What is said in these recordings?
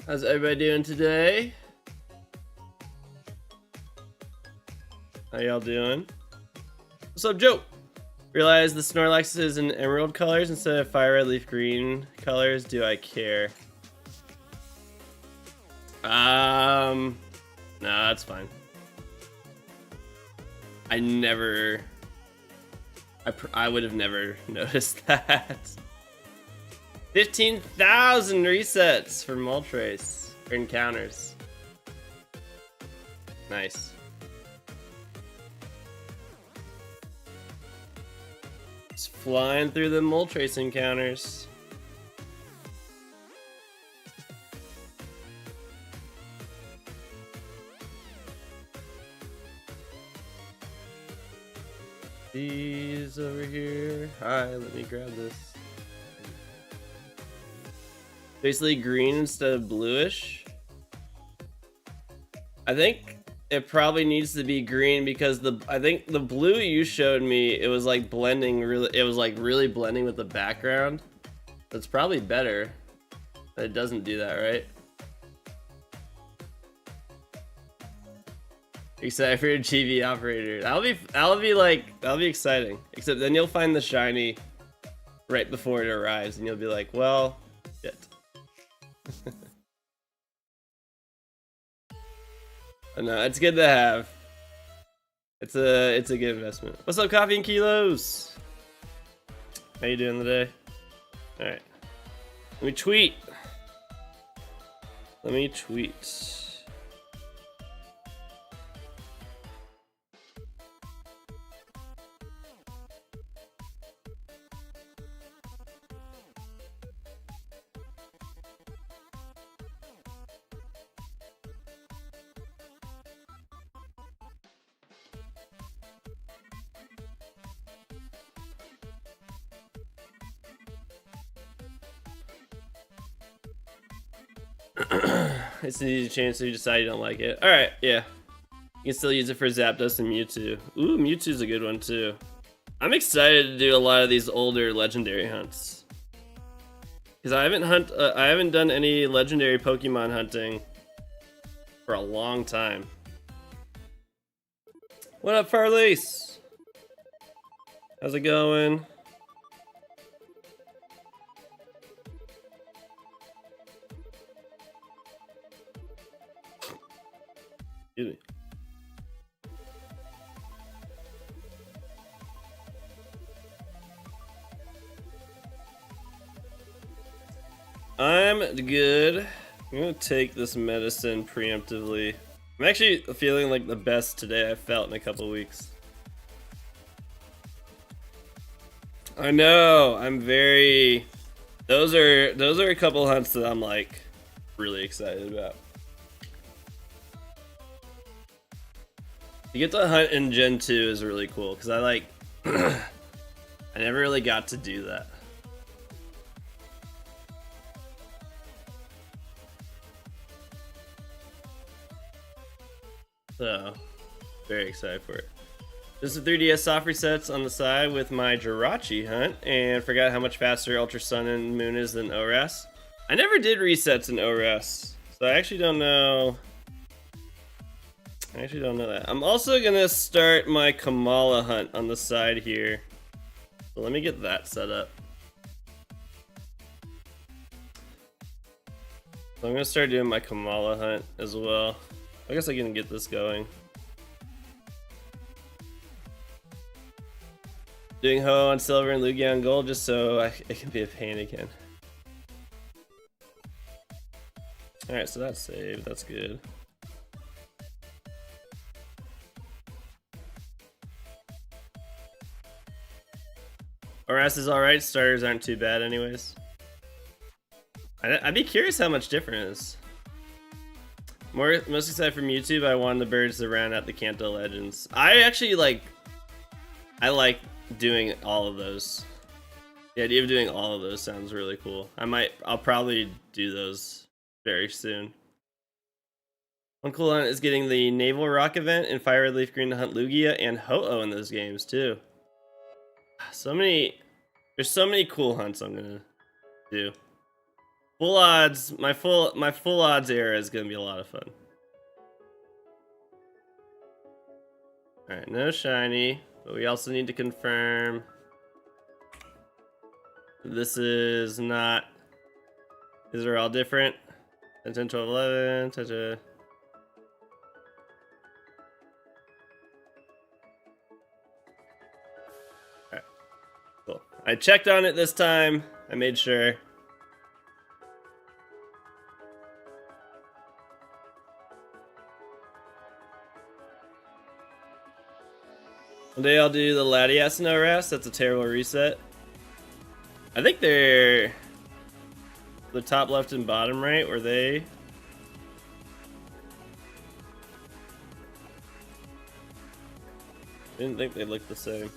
How's everybody doing today? How y'all doing? What's up, Joe? Realize the Snorlax is in emerald colors instead of fire red leaf green colors. Do I care? No, that's fine. I would have never noticed that. 15,000 resets for Moltres or encounters. Nice. Just flying through the Moltres encounters. These over here. Hi, let me grab this. Basically green instead of bluish. I think it probably needs to be green because I think the blue you showed me, it was like blending really blending with the background. That's probably better. But it doesn't do that, right? Excited for your TV operator. That'll be exciting. Except then you'll find the shiny right before it arrives and you'll be like, well, shit. No, it's good to have. It's a good investment. What's up, Coffee and Kilos? How you doing today? All right. Let me tweet. It's an easy chance to decide you don't like it. Alright, yeah. You can still use it for Zapdos and Mewtwo. Ooh, Mewtwo's a good one too. I'm excited to do a lot of these older legendary hunts. Because I haven't done any legendary Pokemon hunting for a long time. What up, Farlace? How's it going? Excuse me. I'm good. I'm gonna take this medicine preemptively. I'm actually feeling like the best today I've felt in a couple weeks. I know. I'm very. Those are a couple hunts that I'm like really excited about. You get to hunt in Gen 2 is really cool because I like. I never really got to do that. So, very excited for it. Just the 3DS soft resets on the side with my Jirachi hunt, and forgot how much faster Ultra Sun and Moon is than ORAS. I never did resets in ORAS, so I actually don't know. That. I'm also gonna start my Kamala hunt on the side here. So let me get that set up. So I'm gonna start doing my Kamala hunt as well. I guess I can get this going. Doing Ho on silver and Lugia on gold just so it can be a pain again. Alright, so that's saved. That's good. ORAS is alright. Starters aren't too bad anyways. I'd be curious how much different it is. Most excited for Mewtwo, but I wanted the birds to round out the Kanto Legends. I actually like doing all of those. The idea of doing all of those sounds really cool. I'll probably do those very soon. One cool hunt is getting the Naval Rock event in Fire Red Leaf Green to hunt Lugia and Ho-Oh in those games too. There's so many cool hunts I'm gonna do. Full odds, my full odds era is gonna be a lot of fun. Alright, no shiny, but we also need to confirm this is not. These are all different. 10, 10, 12, 11, 10, 10. Alright, cool. I checked on it this time. I made sure. One day I'll do the Latias no rest. That's a terrible reset. I think they're the top left and bottom right. Were they? Didn't think they looked the same.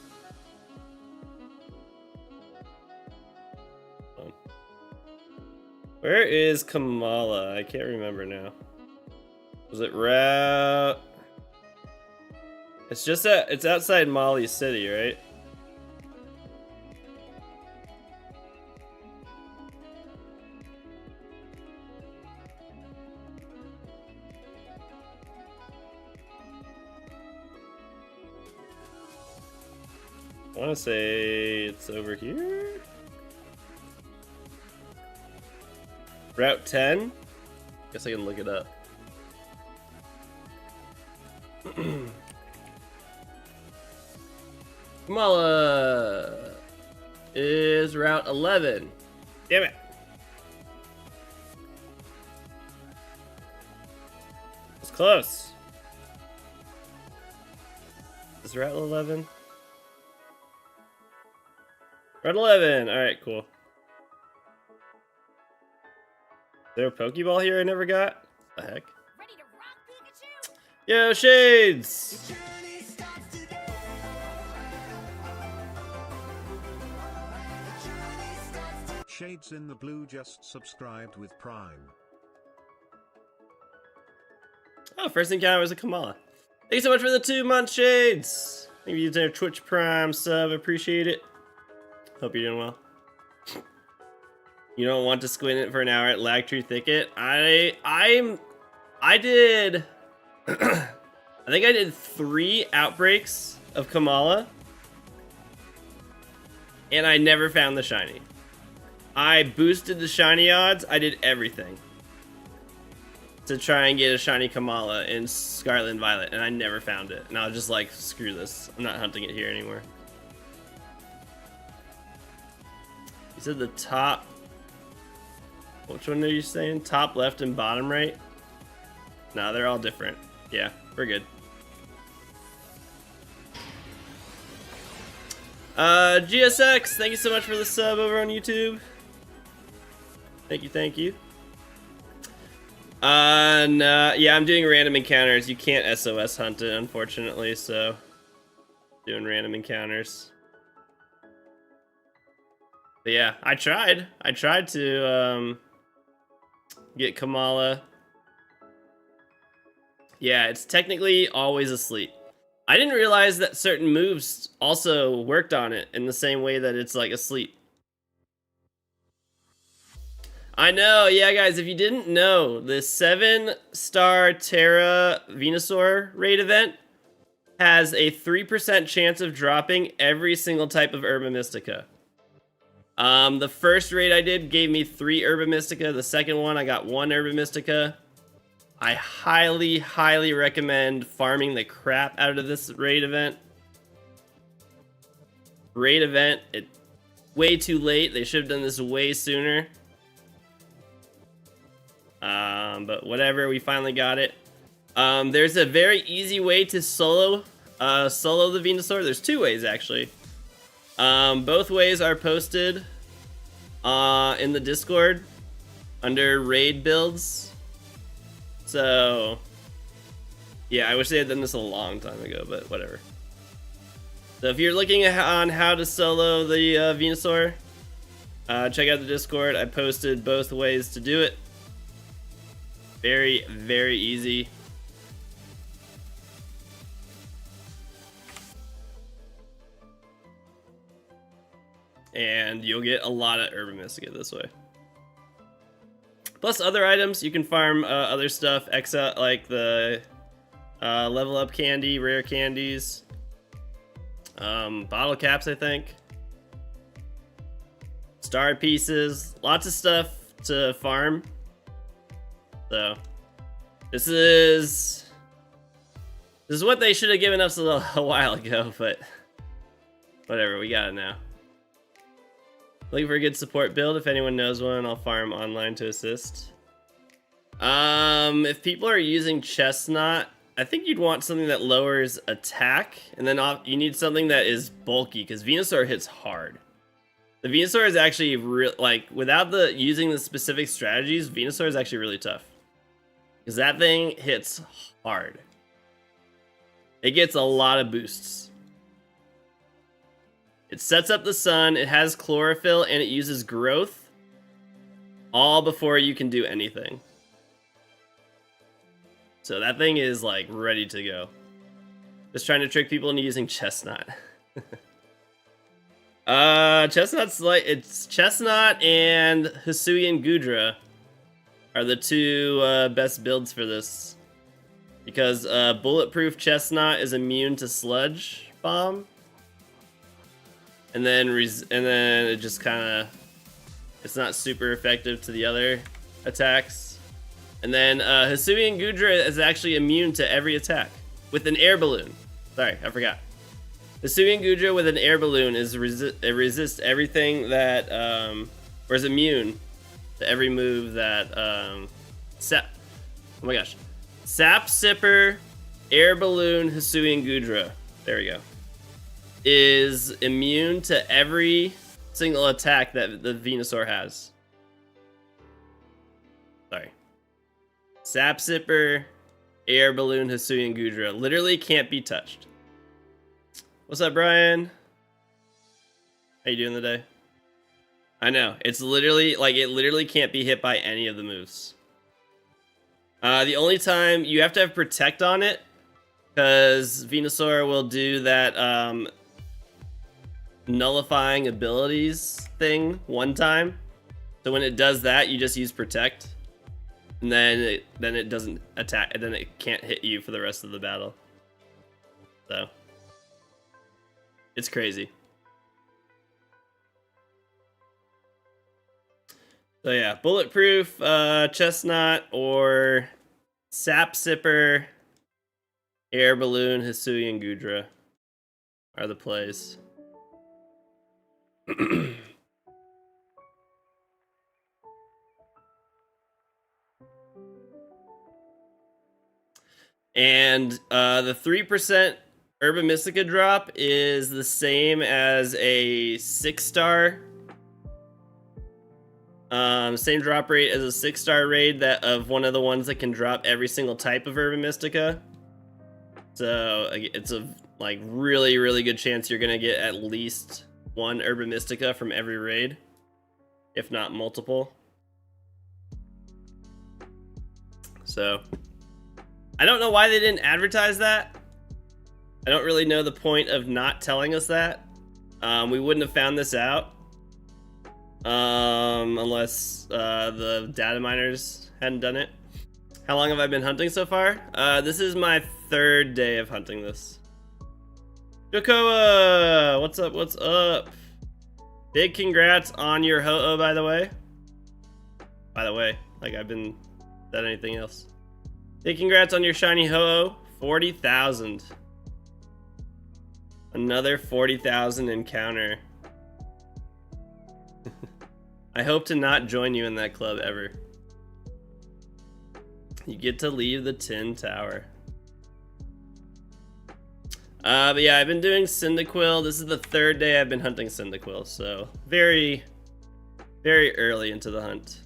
Where is Kamala? I can't remember now. Was it route? It's just it's outside Mali City, right? I want to say it's over here. Route 10? Guess I can look it up. Kamala is Route 11. Damn it. It's close. Is Route 11? Route 11. Alright, cool. Is there a Pokeball here I never got? What the heck? Ready to rock, Pikachu? Yo, Shades! Shades in the Blue just subscribed with Prime. Oh, first encounter was a Kamala. Thank you so much for the 2 months, Shades! Thank you for your Twitch Prime sub, appreciate it. Hope you're doing well. You don't want to squint it for an hour at Lagtree Thicket? I did I think I did 3 outbreaks of Kamala, and I never found the shiny. I boosted the shiny odds. I did everything to try and get a shiny Kamala in Scarlet and Violet, and I never found it. And I was just like, screw this. I'm not hunting it here anymore. You said the top. Which one are you saying? Top left and bottom right? No, they're all different. Yeah, we're good. GSX, thank you so much for the sub over on YouTube. Thank you, thank you. No, yeah, I'm doing random encounters. You can't SOS hunt it, unfortunately, so doing random encounters. But yeah, I tried. I tried to get Kamala. Yeah, it's technically always asleep. I didn't realize that certain moves also worked on it in the same way that it's like asleep. I know, yeah, guys, if you didn't know, the 7-star Terra Venusaur raid event has a 3% chance of dropping every single type of Herba Mystica. The first raid I did gave me 3 Herba Mystica. The second one, I got 1 Herba Mystica. I highly, highly recommend farming the crap out of this raid event. Raid event, way too late. They should have done this way sooner. But whatever, we finally got it. There's a very easy way to solo the Venusaur. There's 2 ways, actually. Both ways are posted in the Discord under raid builds. So, yeah, I wish they had done this a long time ago, but whatever. So if you're looking on how to solo the Venusaur, check out the Discord. I posted both ways to do it. Very, very easy. And you'll get a lot of Herba Mystica this way. Plus other items, you can farm other stuff, like the level up candy, rare candies, bottle caps, I think. Star pieces, lots of stuff to farm. So, this is what they should have given us a while ago, but whatever, we got it now. Looking for a good support build. If anyone knows one, I'll farm online to assist. If people are using Chestnut, I think you'd want something that lowers attack, and then you need something that is bulky, because Venusaur hits hard. The Venusaur is actually without using the specific strategies, Venusaur is actually really tough. Because that thing hits hard. It gets a lot of boosts. It sets up the sun, it has chlorophyll, and it uses growth. All before you can do anything. So that thing is like ready to go. Just trying to trick people into using Chestnut. Chestnut's it's Chestnut and Hisuian Gudra are the two best builds for this. Because Bulletproof Chestnut is immune to Sludge Bomb. And then it just kind of, it's not super effective to the other attacks. And then Hisuian Gudra is actually immune to every attack with an air balloon. Sorry, I forgot. Hisuian Gudra with an air balloon resists everything that, or is immune to every move that, oh my gosh. Sap Sipper, Air Balloon, Hisuian Gudra. There we go. Is immune to every single attack that the Venusaur has. Sorry. Sap Sipper, Air Balloon, Hisuian Gudra. Literally can't be touched. What's up, Brian? How you doing today? I know. It's literally, it literally can't be hit by any of the moves. The only time you have to have Protect on it, because Venusaur will do that nullifying abilities thing one time. So when it does that, you just use Protect, and then it doesn't attack, and then it can't hit you for the rest of the battle. So it's crazy. So yeah, Bulletproof, Chestnut, or Sap Sipper, Air Balloon, Hisuian Gudra are the plays. And the 3% Urban Mystica drop is the same as a 6-star. Same drop rate as a 6-star raid of one of the ones that can drop every single type of Urban Mystica. So it's a really, really good chance you're gonna get at least one Urban Mystica from every raid, if not multiple. So I don't know why they didn't advertise that. I don't really know the point of not telling us that. We wouldn't have found this out unless the data miners hadn't done it. How long have I been hunting so far? This is my 3rd day of hunting this. Jokoa! What's up? What's up? Big congrats on your Ho-Oh, by the way. Like I've been said anything else. Big congrats on your shiny Ho-Oh. 40,000. Another 40,000 encounter. I hope to not join you in that club ever. You get to leave the Tin Tower. But yeah, I've been doing Cyndaquil. This is the 3rd day I've been hunting Cyndaquil, so very, very early into the hunt.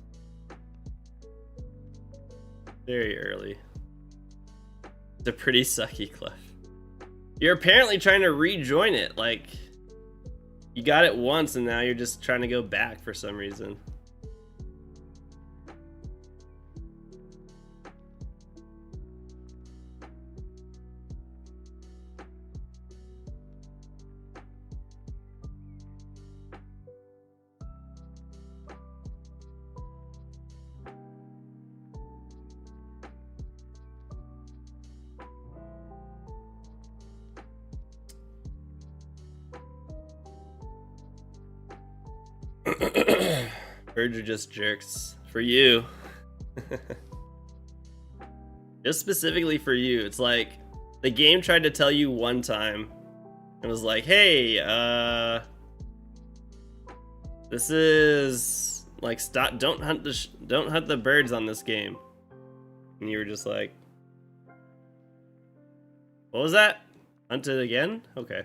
Very early. It's a pretty sucky cliff. You're apparently trying to rejoin it, you got it once and now you're just trying to go back for some reason. Birds are just jerks. For you. Just specifically for you. It's like the game tried to tell you one time. It was like, hey, this is like, stop, don't hunt the birds on this game. And you were just like, what was that? Hunt it again? Okay.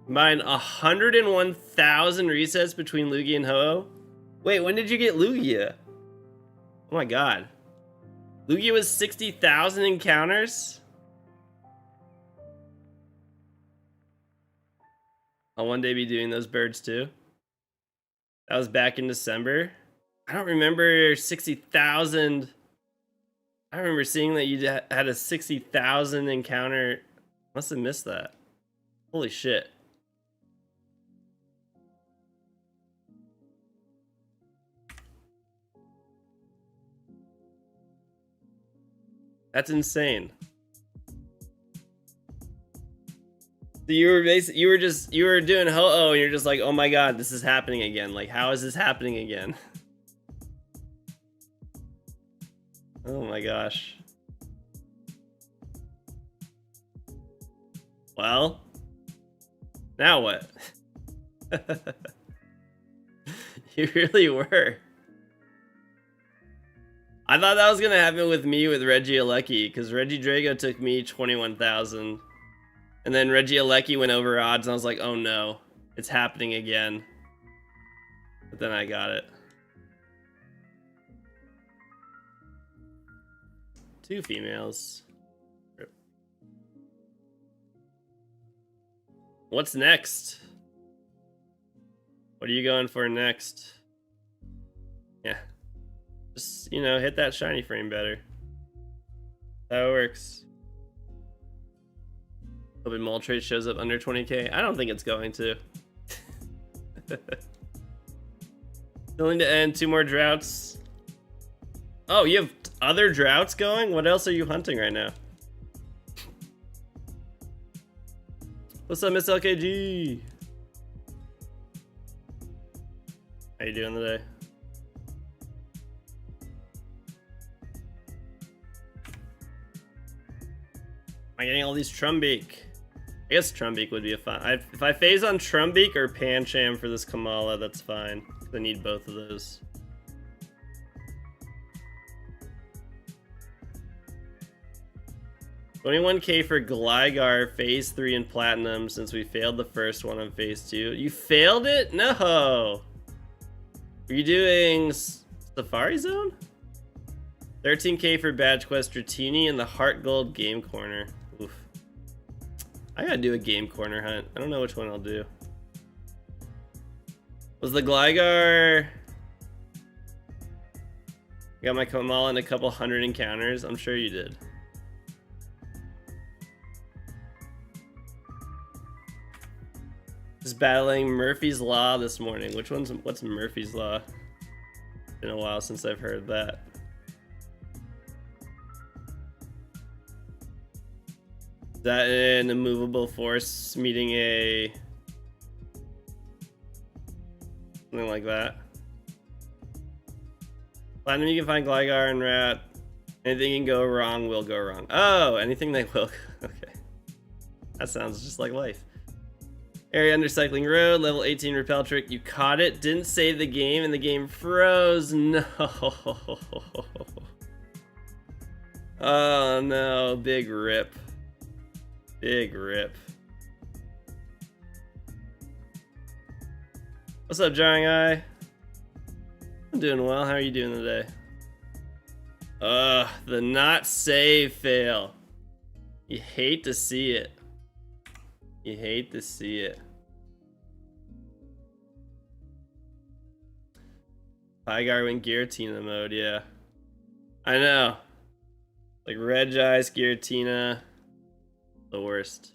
Combine 101,000 resets between Lugia and Ho-Oh. Wait, when did you get Lugia? Oh my god. Lugia was 60,000 encounters? I'll one day be doing those birds too. That was back in December. I don't remember 60,000. I remember seeing that you had a 60,000 encounter. Must have missed that. Holy shit. That's insane. So you were doing Ho-Oh and you're just like, oh my god, this is happening again. Like, how is this happening again? Oh my gosh. Well, now what? You really were. I thought that was gonna happen with me with Regieleki, because Regidrago took me 21,000. And then Regieleki went over odds, and I was like, oh no, it's happening again. But then I got it. 2 females. What's next? What are you going for next? Yeah. Just, you know, hit that shiny frame better. That works. Hoping Moltres shows up under 20k. I don't think it's going to. Still need to end 2 more droughts. Oh, you have other droughts going? What else are you hunting right now? What's up, Miss LKG? How you doing today? Am I getting all these Trumbeak? I guess Trumbeak would be a fun. If I phase on Trumbeak or Pancham for this Kamala, that's fine. I need both of those. $21k for Gligar phase 3 in Platinum since we failed the first one on phase 2. You failed it? No! Are you doing Safari Zone? 13k for Badge Quest Dratini and the Heart Gold Game Corner. Oof. I gotta do a Game Corner hunt. I don't know which one I'll do. Was the Gligar... Got my Kamala in a couple hundred encounters? I'm sure you did. Just battling Murphy's Law this morning. What's Murphy's Law? Been a while since I've heard that. Is that an immovable force meeting a... something like that? Platinum, you can find Gligar and Rat. Anything can go wrong will go wrong. Oh, anything they will. Okay. That sounds just like life. Area under Cycling Road, level 18 Repel Trick. You caught it, didn't save the game, and the game froze. No. Oh no, big rip. Big rip. What's up, Jarring Eye? I'm doing well. How are you doing today? The not save fail. You hate to see it. You hate to see it. Pygar went Giratina mode, yeah. I know. Like Regice, Giratina. The worst.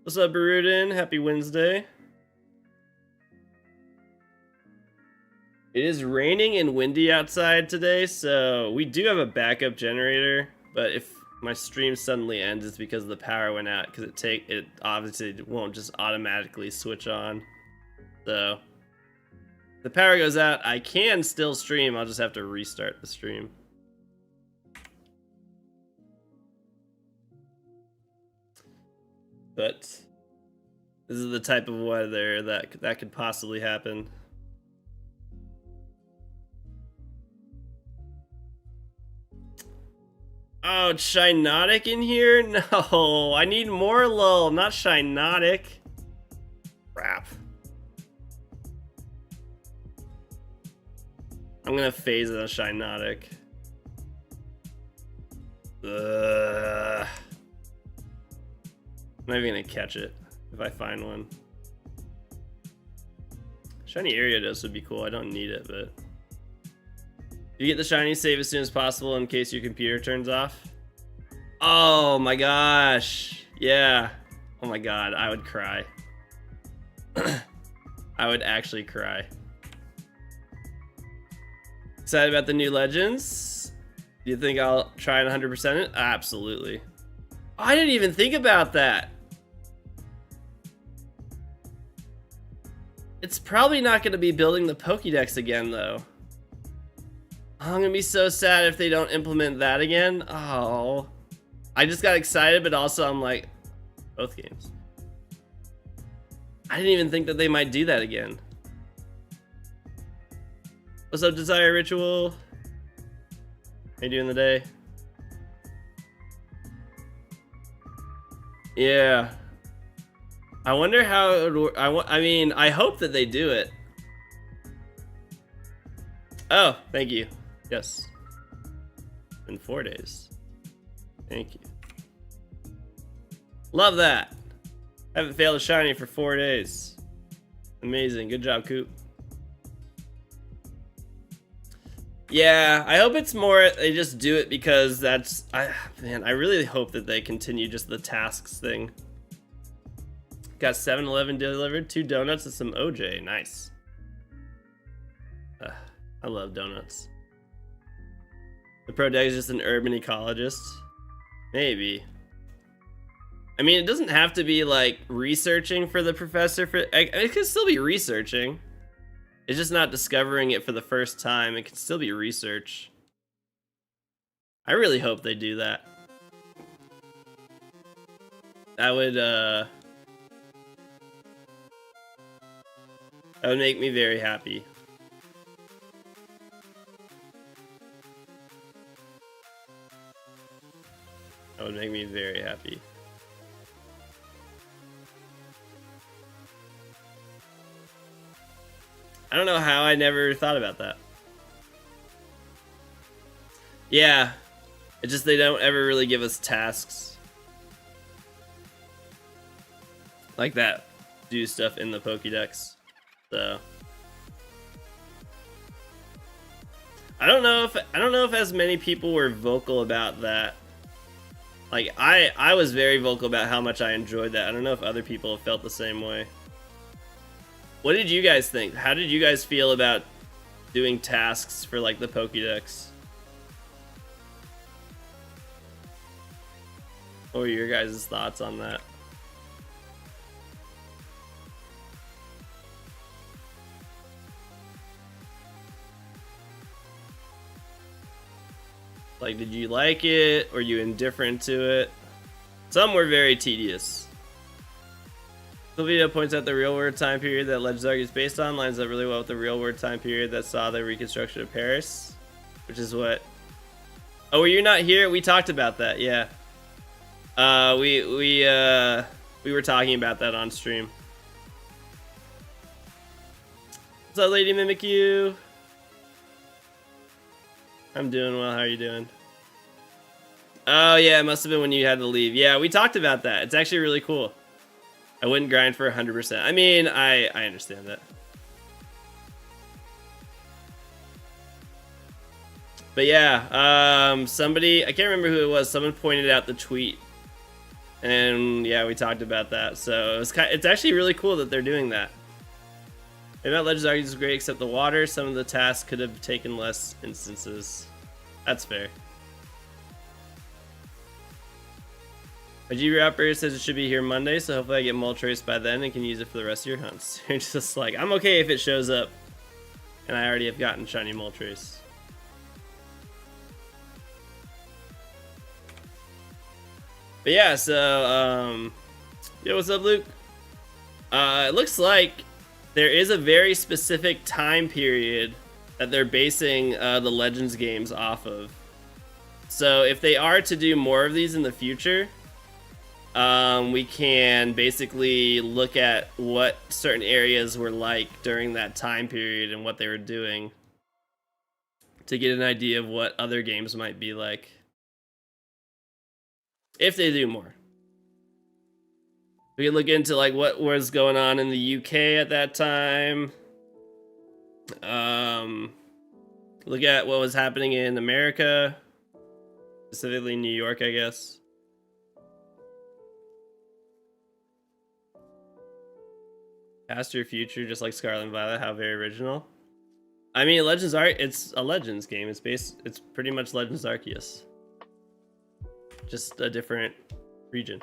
What's up, Barudin? Happy Wednesday. It is raining and windy outside today, so we do have a backup generator, but if my stream suddenly ends, it's because the power went out, because it obviously won't just automatically switch on. So if the power goes out, I can still stream, I'll just have to restart the stream. But this is the type of weather that could possibly happen. Oh, it's Shinotic in here? No, I need more lull, not Shinotic. Crap. I'm gonna phase it on Shinotic. I'm not even gonna catch it if I find one. Shiny Ariados would be cool. I don't need it, but you get the shiny, save as soon as possible in case your computer turns off. Oh my gosh. Yeah. Oh my god, I would cry. I would actually cry. Excited about the new legends? Do you think I'll try and 100% it? Absolutely. I didn't even think about that. It's probably not going to be building the Pokédex again, though. I'm going to be so sad if they don't implement that again. Oh. I just got excited, but also I'm like, both games. I didn't even think that they might do that again. What's up, Desire Ritual? How you doing today? Yeah. I wonder how it would work. I mean, I hope that they do it. Oh, thank you. Yes. In 4 days. Thank you. Love that. Haven't failed a shiny for 4 days. Amazing. Good job, Coop. Yeah, I hope it's more they just do it because that's man, I really hope that they continue just the tasks thing. Got 7-Eleven delivered, 2 donuts and some OJ. Nice. I love donuts. The pro deck is just an urban ecologist. Maybe. I mean, it doesn't have to be like researching for the professor. It could still be researching. It's just not discovering it for the first time. It can still be research. I really hope they do that. That would make me very happy. That would make me very happy. I don't know how I never thought about that. Yeah, it's just they don't ever really give us tasks like that. Do stuff in the Pokédex. So I don't know if as many people were vocal about that. Like I was very vocal about how much I enjoyed that. I don't know if other people have felt the same way. What did you guys think? How did you guys feel about doing tasks for like the Pokédex? What were your guys' thoughts on that? Like, did you like it? Were you indifferent to it? Some were very tedious. The video points out the real-world time period that Legends Arc is based on lines up really well with the real-world time period that saw the reconstruction of Paris, which is what. Oh, were you not here? We talked about that. Yeah. We were talking about that on stream. What's up, Lady Mimikyu? I'm doing well. How are you doing? Oh yeah, it must have been when you had to leave. Yeah, we talked about that. It's actually really cool. I wouldn't grind for 100%. I mean, I understand that. But yeah, somebody, I can't remember who it was, someone pointed out the tweet. And yeah, we talked about that. So it's actually really cool that they're doing that. Maybe not Legends Arceus is great except the water. Some of the tasks could have taken less instances. That's fair. My GB operator says it should be here Monday, so hopefully I get Moltres by then and can use it for the rest of your hunts. You're just like, I'm okay if it shows up. And I already have gotten shiny Moltres. But yeah, so, yo, what's up, Luke? It looks like there is a very specific time period that they're basing the Legends games off of. So if they are to do more of these in the future, we can basically look at what certain areas were like during that time period and what they were doing to get an idea of what other games might be like. If they do more. We can look into like what was going on in the UK at that time. Look at what was happening in America. Specifically New York, I guess. Past or future, just like Scarlet and Violet, how very original. I mean, Legends it's a Legends game. It's pretty much Legends Arceus. Just a different region.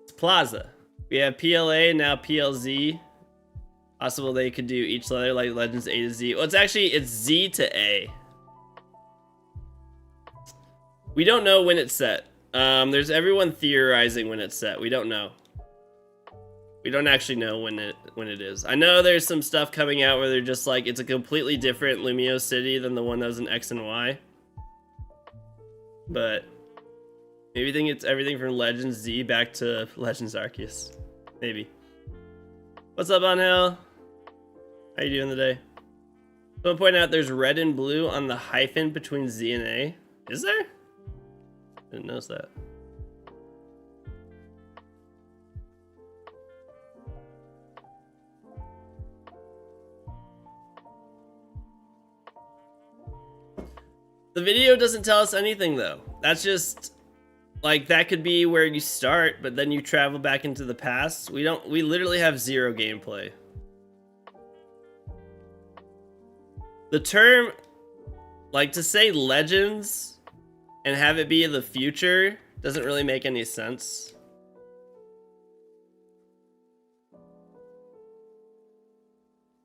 It's Plaza. We have PLA, now PLZ. Possible they could do each letter like Legends A to Z. Well, it's Z to A. We don't know when it's set. There's everyone theorizing when it's set. We don't know. We don't actually know when it is. I know there's some stuff coming out where they're just like, it's a completely different Lumio City than the one that was in X and Y. But maybe think it's everything from Legends Z back to Legends Arceus. Maybe. What's up, Angel? How you doing today? Someone point out there's red and blue on the hyphen between Z and A. Is there? Didn't notice that. The video doesn't tell us anything though. That's just like, that could be where you start, but then you travel back into the past. We literally have zero gameplay. The term, like, to say Legends and have it be the future doesn't really make any sense.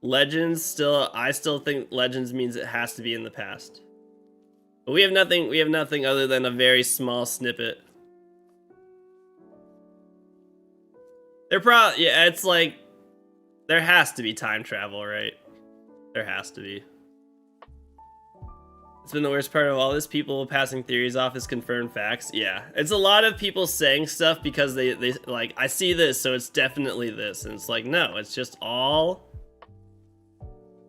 Legends I still think Legends means it has to be in the past. But we have nothing other than a very small snippet. Yeah, it's like, there has to be time travel, right? There has to be. It's been the worst part of all this. People passing theories off as confirmed facts. Yeah, it's a lot of people saying stuff because they like, I see this, so it's definitely this. And it's like, no, it's just all...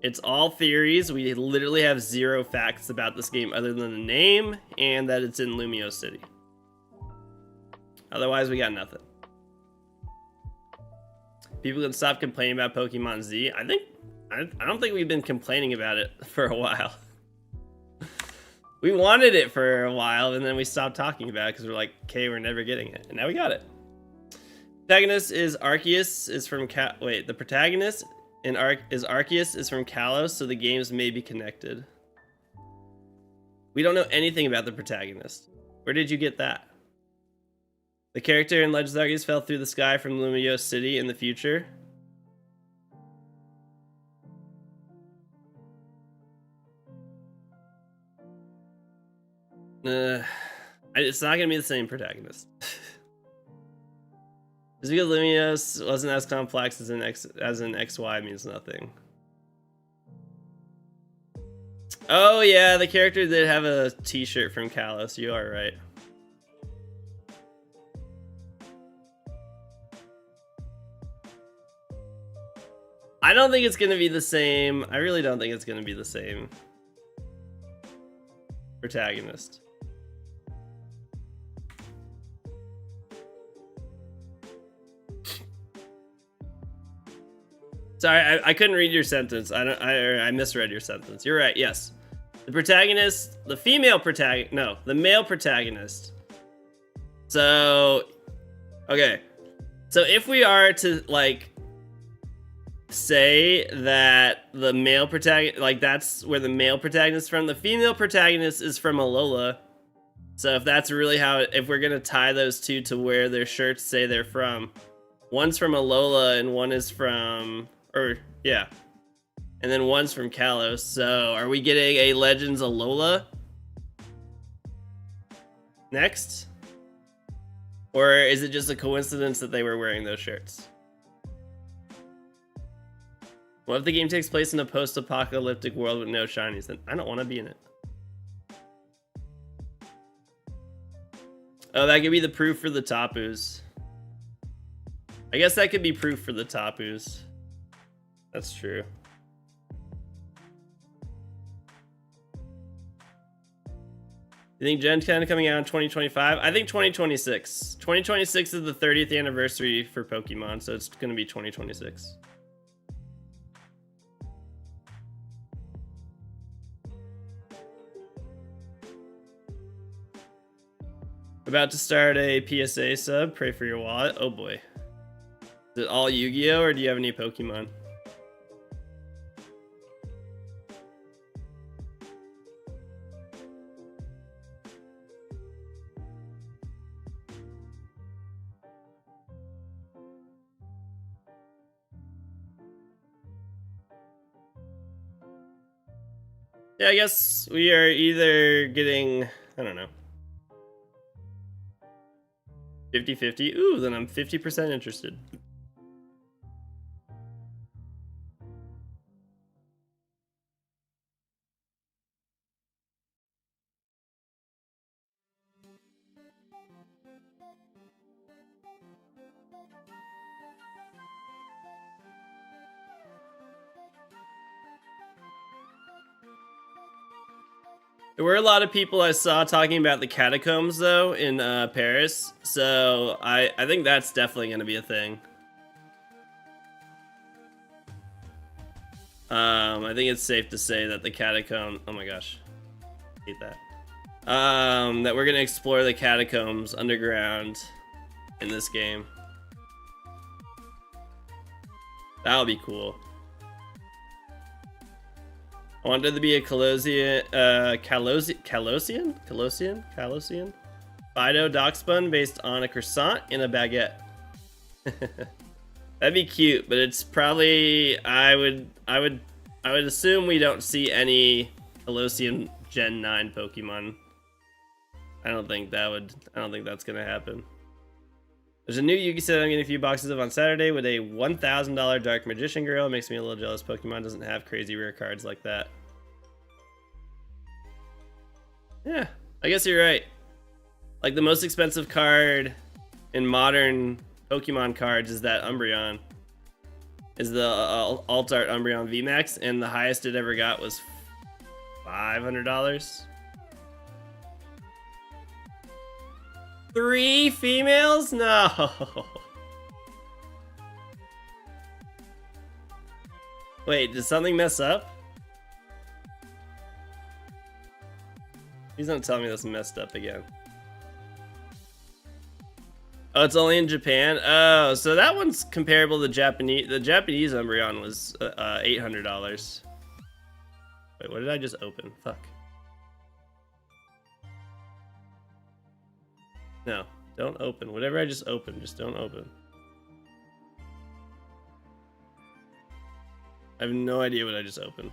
It's all theories. We literally have zero facts about this game other than the name and that it's in Lumio City. Otherwise, we got nothing. People can stop complaining about Pokemon Z. I don't think we've been complaining about it for a while. We wanted it for a while and then we stopped talking about it because we're like, okay, we're never getting it. And now we got it. Protagonist is Arceus is from the protagonist is Arceus is from Kalos, so the games may be connected. We don't know anything about the protagonist. Where did you get that? The character in Legends Arceus fell through the sky from Lumio City in the future. It's not gonna be the same protagonist. Just because Lumios wasn't as complex as an XY means nothing. Oh yeah, the character did have a t-shirt from Kalos, you are right. I don't think it's gonna be the same. I really don't think it's gonna be the same protagonist. Sorry, I couldn't read your sentence. I misread your sentence. You're right. Yes, the protagonist, the male protagonist. So, okay. So if we are to like say that the male protagonist, like that's where the male protagonist is from. The female protagonist is from Alola. So if that's really how, if we're gonna tie those two to where their shirts say they're from, one's from Alola and one is from, or yeah, and then one's from Kalos. So are we getting a Legends Alola next? Or is it just a coincidence that they were wearing those shirts? What if the game takes place in a post-apocalyptic world with no shinies? Then I don't want to be in it. Oh, that could be the proof for the Tapus. I guess that could be proof for the Tapus. That's true. You think Gen's kind of coming out in 2025? I think 2026. 2026 is the 30th anniversary for Pokemon, so it's going to be 2026. About to start a PSA sub. Pray for your wallet. Oh boy. Is it all Yu-Gi-Oh, or do you have any Pokemon? Yeah, I guess we are either getting, I don't know, 50-50. Ooh, then I'm 50% interested. There were a lot of people I saw talking about the catacombs, though, in Paris. So I think that's definitely going to be a thing. I think it's safe to say that the catacomb... Oh my gosh. I hate that. That we're going to explore the catacombs underground in this game. That'll be cool. I wanted to be a Calosian Fido Doxbun based on a croissant in a baguette. That'd be cute, but it's probably I would assume we don't see any Calosian Gen 9 Pokemon. I don't think that's gonna happen. There's a new Yugi set I'm getting a few boxes of on Saturday with a $1,000 Dark Magician Girl. It makes me a little jealous Pokemon doesn't have crazy rare cards like that. Yeah, I guess you're right. Like, the most expensive card in modern Pokemon cards is that Umbreon. Is the Alt Art Umbreon VMAX, and the highest it ever got was $500. 3 females? No. Wait, did something mess up? Please don't tell me this messed up again. Oh, it's only in Japan? Oh, so that one's comparable to Japanese. The Japanese Umbreon was $800. Wait, what did I just open? Fuck. No, don't open. Whatever I just opened, just don't open. I have no idea what I just opened.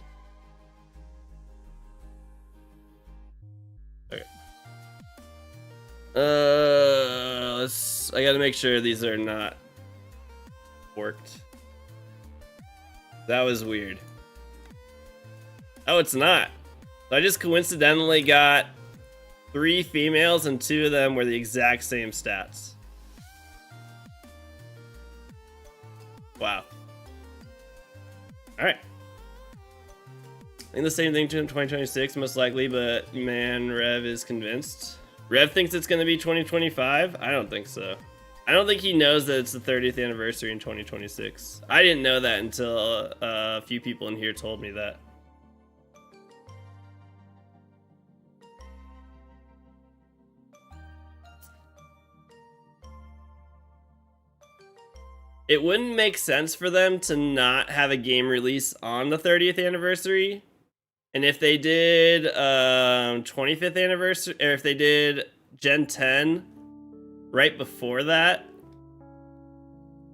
Okay. I gotta make sure these are not worked. That was weird. Oh, it's not. I just coincidentally got 3 females and 2 of them were the exact same stats. Wow. Alright. I think the same thing to 2026 most likely, but man, Rev is convinced. Rev thinks it's going to be 2025? I don't think so. I don't think he knows that it's the 30th anniversary in 2026. I didn't know that until a few people in here told me that. It wouldn't make sense for them to not have a game release on the 30th anniversary. And if they did 25th anniversary, or if they did Gen 10 right before that,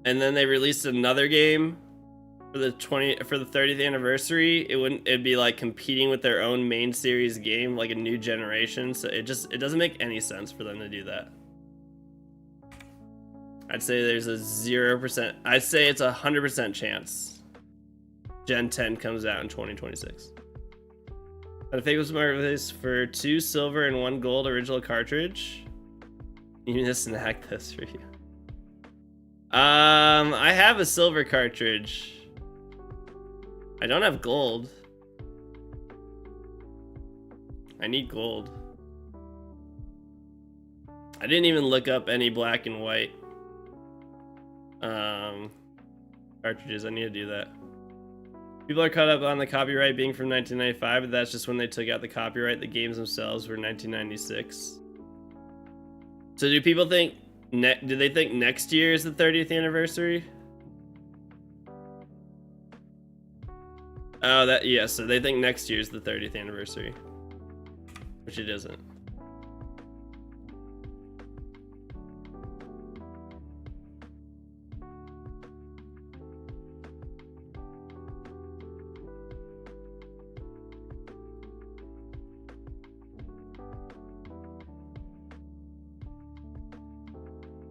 and then they released another game for the 30th anniversary, it'd be like competing with their own main series game, like a new generation. So it doesn't make any sense for them to do that. I'd say there's a 0%. I'd say it's 100% chance Gen 10 comes out in 2026. A famous marketplace for 2 silver and 1 gold original cartridge. You need to snack this for you. I have a silver cartridge. I don't have gold. I need gold. I didn't even look up any black and white cartridges. I need to do that. People are caught up on the copyright being from 1995, but that's just when they took out the copyright. The games themselves were 1996. So do people think, do they think next year is the 30th anniversary? Oh, yeah, so they think next year is the 30th anniversary, which it isn't.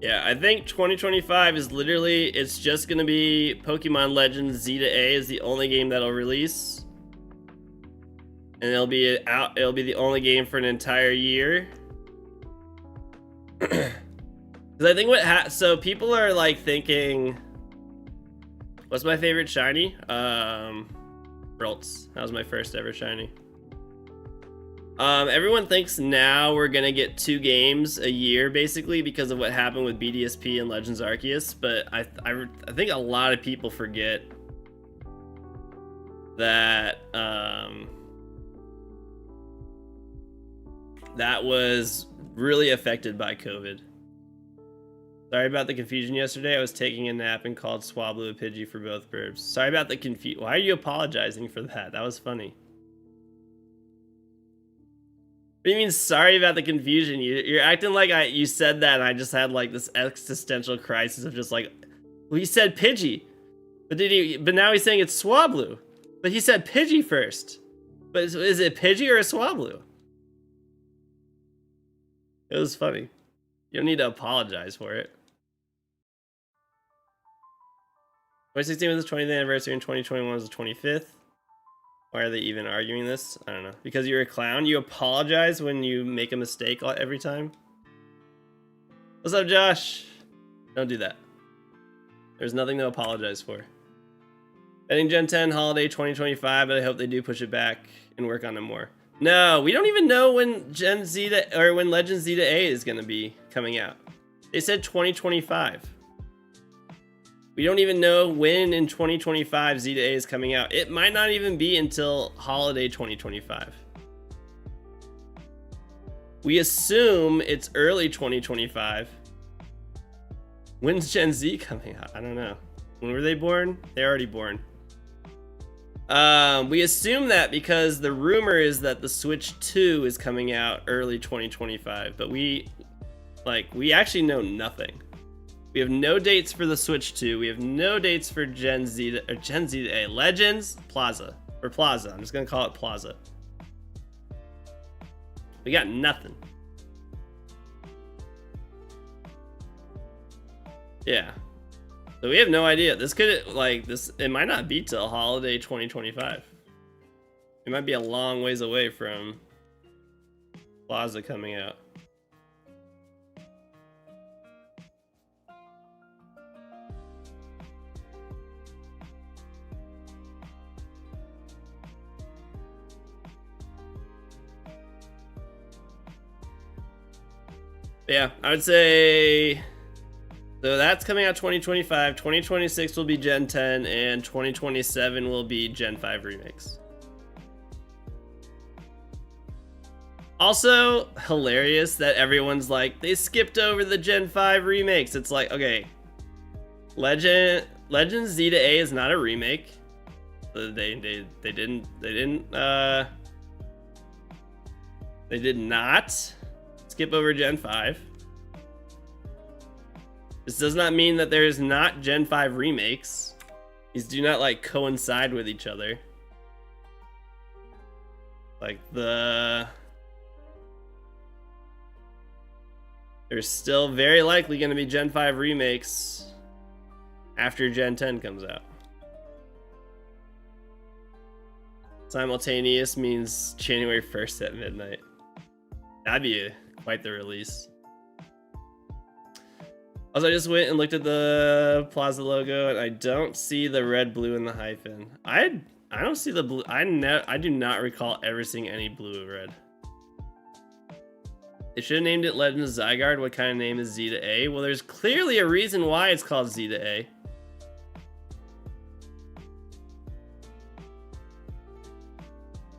Yeah, I think 2025 is literally, it's just gonna be Pokemon Legends Z to A is the only game that'll release. And it'll be the only game for an entire year. Because I think so people are like thinking, what's my favorite shiny? Broltz. That was my first ever shiny. Everyone thinks now we're gonna get 2 games a year, basically, because of what happened with BDSP and Legends Arceus. But I think a lot of people forget that that was really affected by COVID. Sorry about the confusion yesterday. I was taking a nap and called Swablu a Pidgey for both burps. Sorry about the confusion. Why are you apologizing for that? That was funny. What do you mean, sorry about the confusion? You're acting like you said that and I just had like this existential crisis of just like, well, he said Pidgey, but now he's saying it's Swablu, but he said Pidgey first. But is it Pidgey or a Swablu? It was funny. You don't need to apologize for it. 2016 was the 20th anniversary and 2021 was the 25th. Why are they even arguing this? I don't know. Because you're a clown? You apologize when you make a mistake every time? What's up, Josh? Don't do that. There's nothing to apologize for. Betting Gen 10 holiday 2025, but I hope they do push it back and work on it more. No, we don't even know when when Legends Z to A is going to be coming out. They said 2025. We don't even know when in 2025 Z to A is coming out. It might not even be until holiday 2025. We assume it's early 2025. When's Gen Z coming out? I don't know. When were they born? They're already born. We assume that because the rumor is that the Switch 2 is coming out early 2025, but we actually know nothing. We have no dates for the Switch 2. We have no dates for Gen Z to A. Legends, Plaza. Or Plaza. I'm just going to call it Plaza. We got nothing. Yeah. So we have no idea. This could, it might not be till holiday 2025. It might be a long ways away from Plaza coming out. Yeah, I would say, so that's coming out 2025, 2026 will be Gen 10, and 2027 will be Gen 5 remakes. Also, hilarious that everyone's like, they skipped over the Gen 5 remakes. It's like, okay, Legends Z to A is not a remake. They did not skip over Gen 5. This does not mean that there is not Gen 5 remakes. These do not like coincide with each other. Like there's still very likely going to be Gen 5 remakes after Gen 10 comes out. Simultaneous means January 1st at midnight. That'd be quite the release. Also, I just went and looked at the Plaza logo, and I don't see the red, blue, and the hyphen. I don't see the blue. I do not recall ever seeing any blue or red. They should have named it Legends Zygarde. What kind of name is Z to A? Well, there's clearly a reason why it's called Z to A.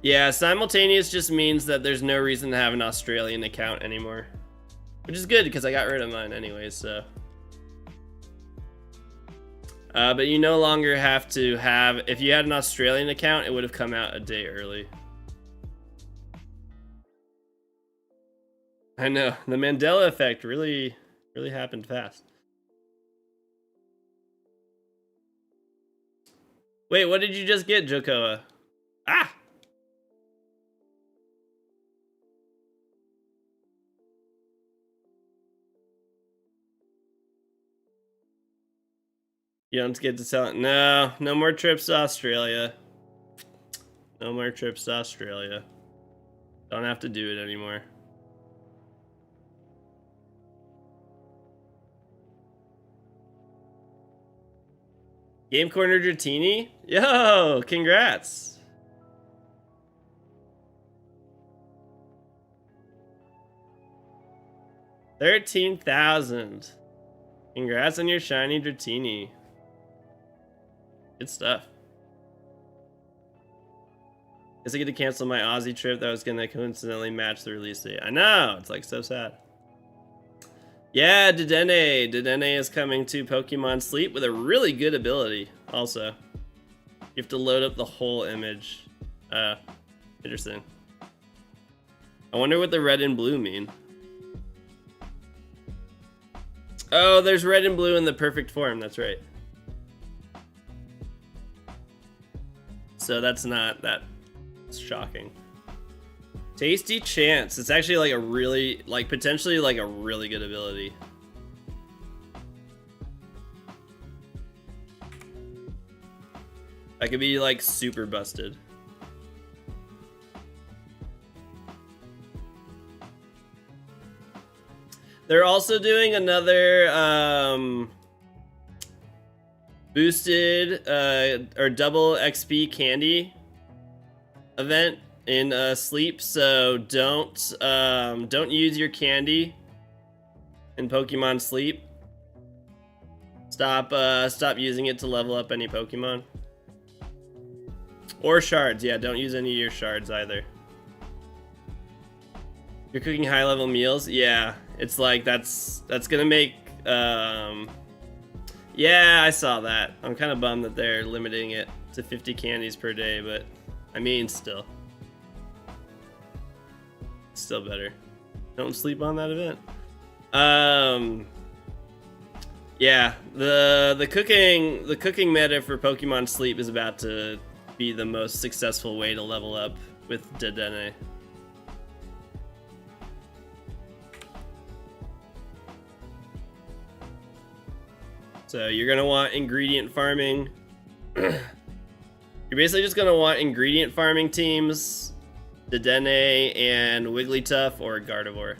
Yeah, simultaneous just means that there's no reason to have an Australian account anymore. Which is good, because I got rid of mine anyways, so. But you no longer have to have... If you had an Australian account, it would have come out a day early. I know, the Mandela effect really happened fast. Wait, what did you just get, Jokoa? Ah! You don't get to sell it. No, no more trips to Australia. No more trips to Australia. Don't have to do it anymore. Game Corner Dratini? Yo, congrats. $13,000. Congrats on your shiny Dratini. Good stuff. Guess I get to cancel my Aussie trip that was gonna coincidentally match the release date. I know, it's like so sad. Yeah, Dedenne. Dedenne is coming to Pokemon Sleep with a really good ability also. You have to load up the whole image. Interesting. I wonder what the red and blue mean. Oh, there's red and blue in the perfect form, that's right. So that's not that shocking. Tasty Chance. It's actually like a really, like potentially like a really good ability. That could be like super busted. They're also doing another boosted or double XP candy event in Sleep, so don't use your candy in Pokemon Sleep. Stop using it to level up any Pokemon. Or shards, yeah, don't use any of your shards either. You're cooking high level meals? Yeah, it's like that's gonna make yeah, I saw that. I'm kind of bummed that they're limiting it to 50 candies per day, but I mean still better. Don't sleep on that event. Yeah, the cooking meta for Pokemon Sleep is about to be the most successful way to level up with Dedenne. So you're gonna want ingredient farming. You're basically just gonna want ingredient farming teams, Dedenne and Wigglytuff or Gardevoir.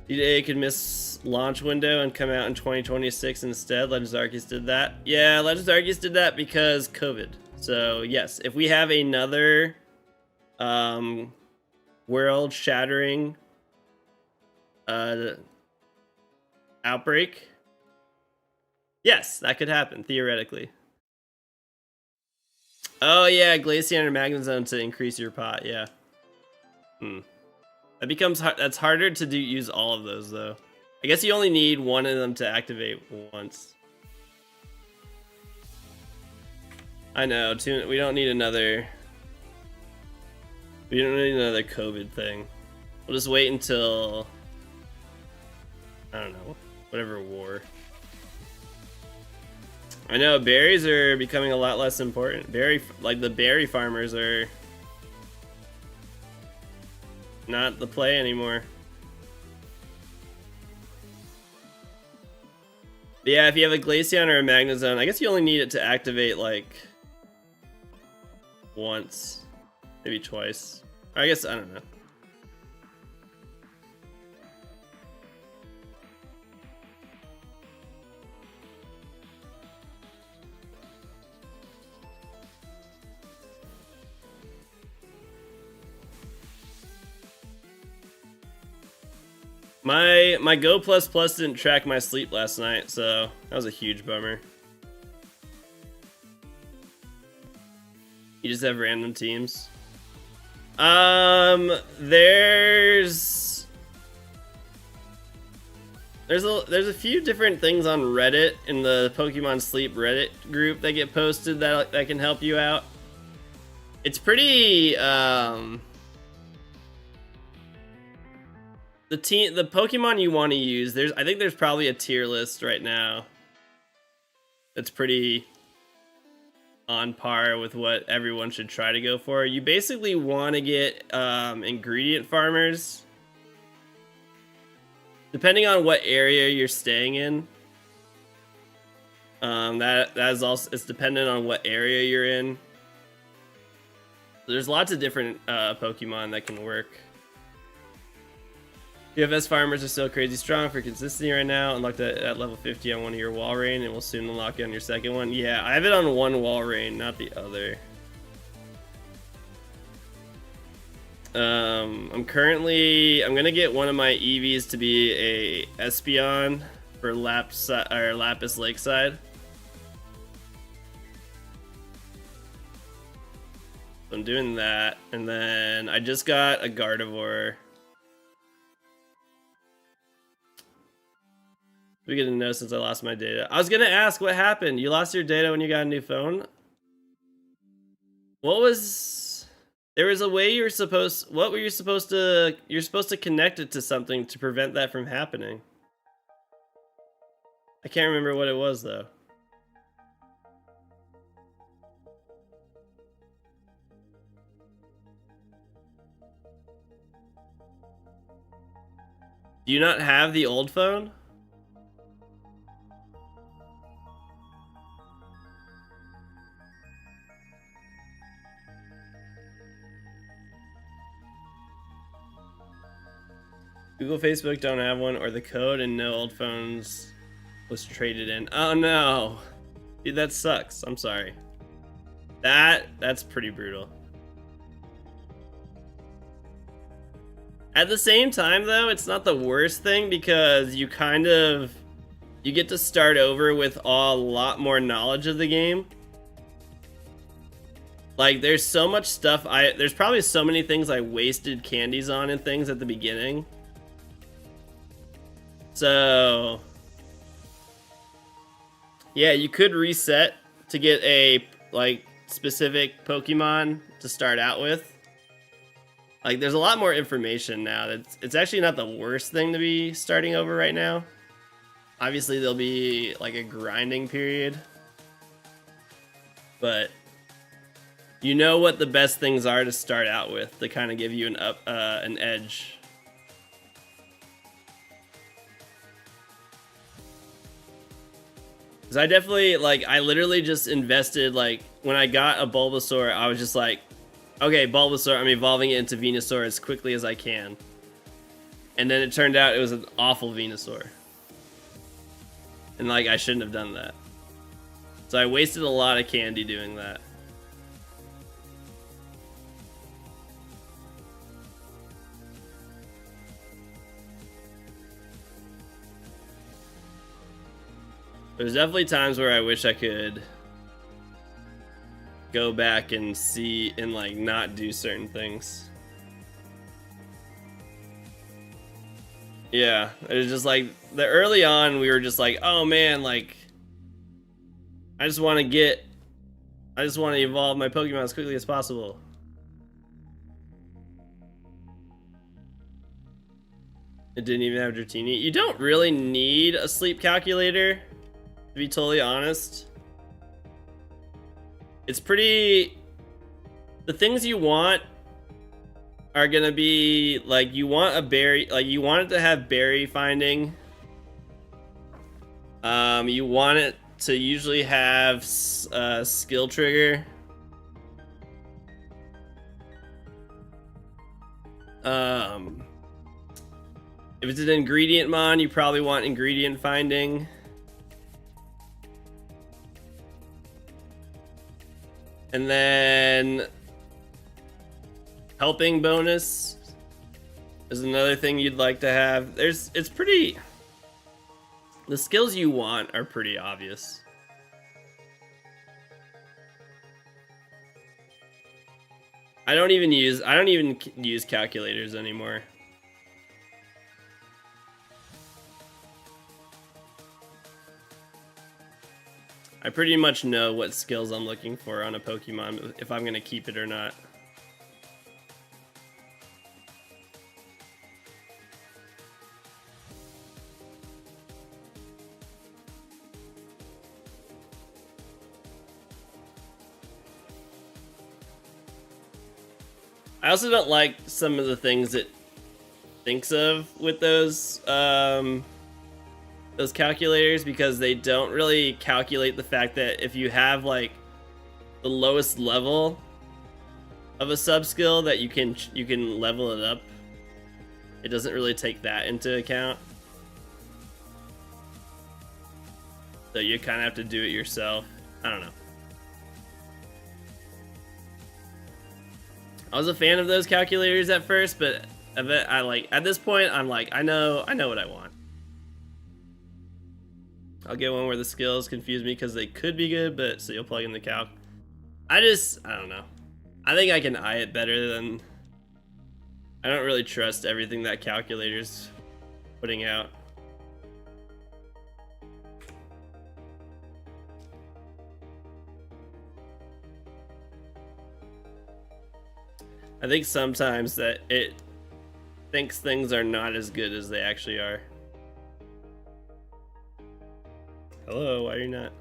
DDA could miss launch window and come out in 2026 instead. Legends Arceus did that. Yeah, Legends Arceus did that because COVID. So yes, if we have another world-shattering outbreak, yes, that could happen theoretically. Oh yeah, Glaceon or Magnezone to increase your pot. Yeah. That That's harder to use all of those though. I guess you only need one of them to activate once. I know, we don't need another COVID thing. We'll just wait until, I don't know, whatever war. I know, berries are becoming a lot less important. The berry farmers are not the play anymore. But yeah, if you have a Glaceon or a Magnezone, I guess you only need it to activate like once, maybe twice. I guess, I don't know. My Go Plus Plus didn't track my sleep last night, so that was a huge bummer. You just have random teams. There's a few different things on Reddit in the Pokemon Sleep Reddit group that get posted that can help you out. It's pretty the Pokemon you want to use, I think there's probably a tier list right now that's pretty on par with what everyone should try to go for. You basically want to get ingredient farmers, depending on what area you're staying in. It's dependent on what area you're in. There's lots of different Pokemon that can work. UFS farmers are still crazy strong for consistency right now. Unlocked at level 50 on one of your Walrein, and will soon unlock it on your second one. Yeah, I have it on one Walrein, not the other. I'm gonna get one of my Eevees to be a Espeon for Lapis Lakeside. So I'm doing that, and then I just got a Gardevoir. We get to know since I lost my data. I was gonna ask what happened. You lost your data when you got a new phone? There was a way you're supposed to connect it to something to prevent that from happening. I can't remember what it was though. Do you not have the old phone? Google, Facebook don't have one, or the code and no old phones was traded in. Oh no. Dude, that sucks. I'm sorry. That's pretty brutal. At the same time though, it's not the worst thing because you get to start over with a lot more knowledge of the game. Like there's so much stuff there's probably so many things I wasted candies on and things at the beginning. So yeah, you could reset to get a specific Pokemon to start out with. Like there's a lot more information now. It's actually not the worst thing to be starting over right now. Obviously there'll be like a grinding period, but you know what the best things are to start out with to kind of give you an edge. Because I definitely, I literally just invested, when I got a Bulbasaur, I was just like, okay, Bulbasaur, I'm evolving it into Venusaur as quickly as I can. And then it turned out it was an awful Venusaur. And, I shouldn't have done that. So I wasted a lot of candy doing that. There's definitely times where I wish I could go back and see and not do certain things. Yeah, it was just like the early on we were just like, oh man, like I just want to evolve my Pokemon as quickly as possible. It didn't even have Dratini. You don't really need a sleep calculator, to be totally honest. It's pretty... The things you want are gonna be, like, you want a berry... Like, you want it to have berry finding. You want it to usually have skill trigger. If it's an ingredient mon, you probably want ingredient finding. And then helping bonus is another thing you'd like to have. It's pretty... The skills you want are pretty obvious. I don't even use calculators anymore. I pretty much know what skills I'm looking for on a Pokemon, if I'm gonna keep it or not. I also don't like some of the things it thinks of with those calculators, because they don't really calculate the fact that if you have like the lowest level of a sub skill that you can level it up, it doesn't really take that into account. So you kind of have to do it yourself. I don't know. I was a fan of those calculators at first, but at this point I'm like, I know what I want. I'll get one where the skills confuse me because they could be good, but so you'll plug in the calc. I don't know. I think I can eye it better than... I don't really trust everything that calculator's putting out. I think sometimes that it thinks things are not as good as they actually are. Hello, why are you not?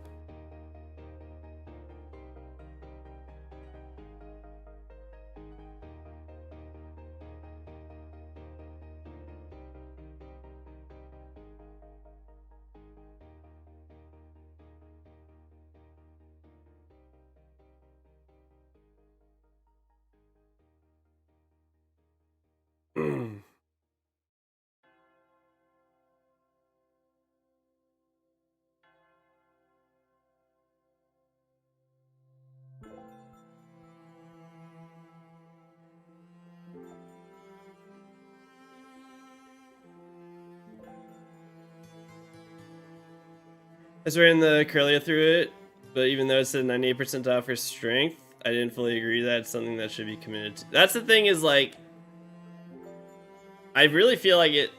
I just ran the Corellia through it, but even though it said 98% off for strength, I didn't fully agree that it's something that should be committed to. That's the thing, is like, I really feel like it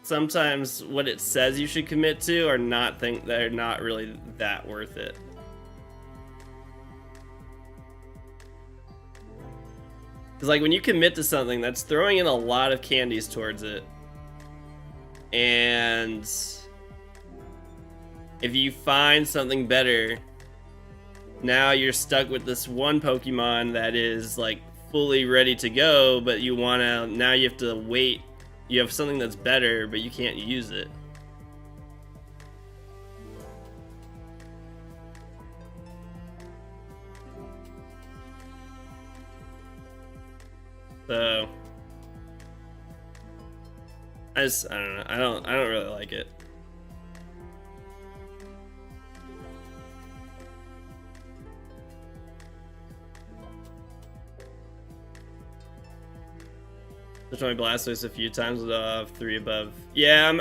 sometimes what it says you should commit to are not really that worth it. Because like when you commit to something, that's throwing in a lot of candies towards it. And if you find something better, now you're stuck with this one Pokemon that is like fully ready to go, but now you have to wait. You have something that's better, but you can't use it. So I don't know. I don't really like it. Touched my Blastoise a few times with 3 above. Yeah,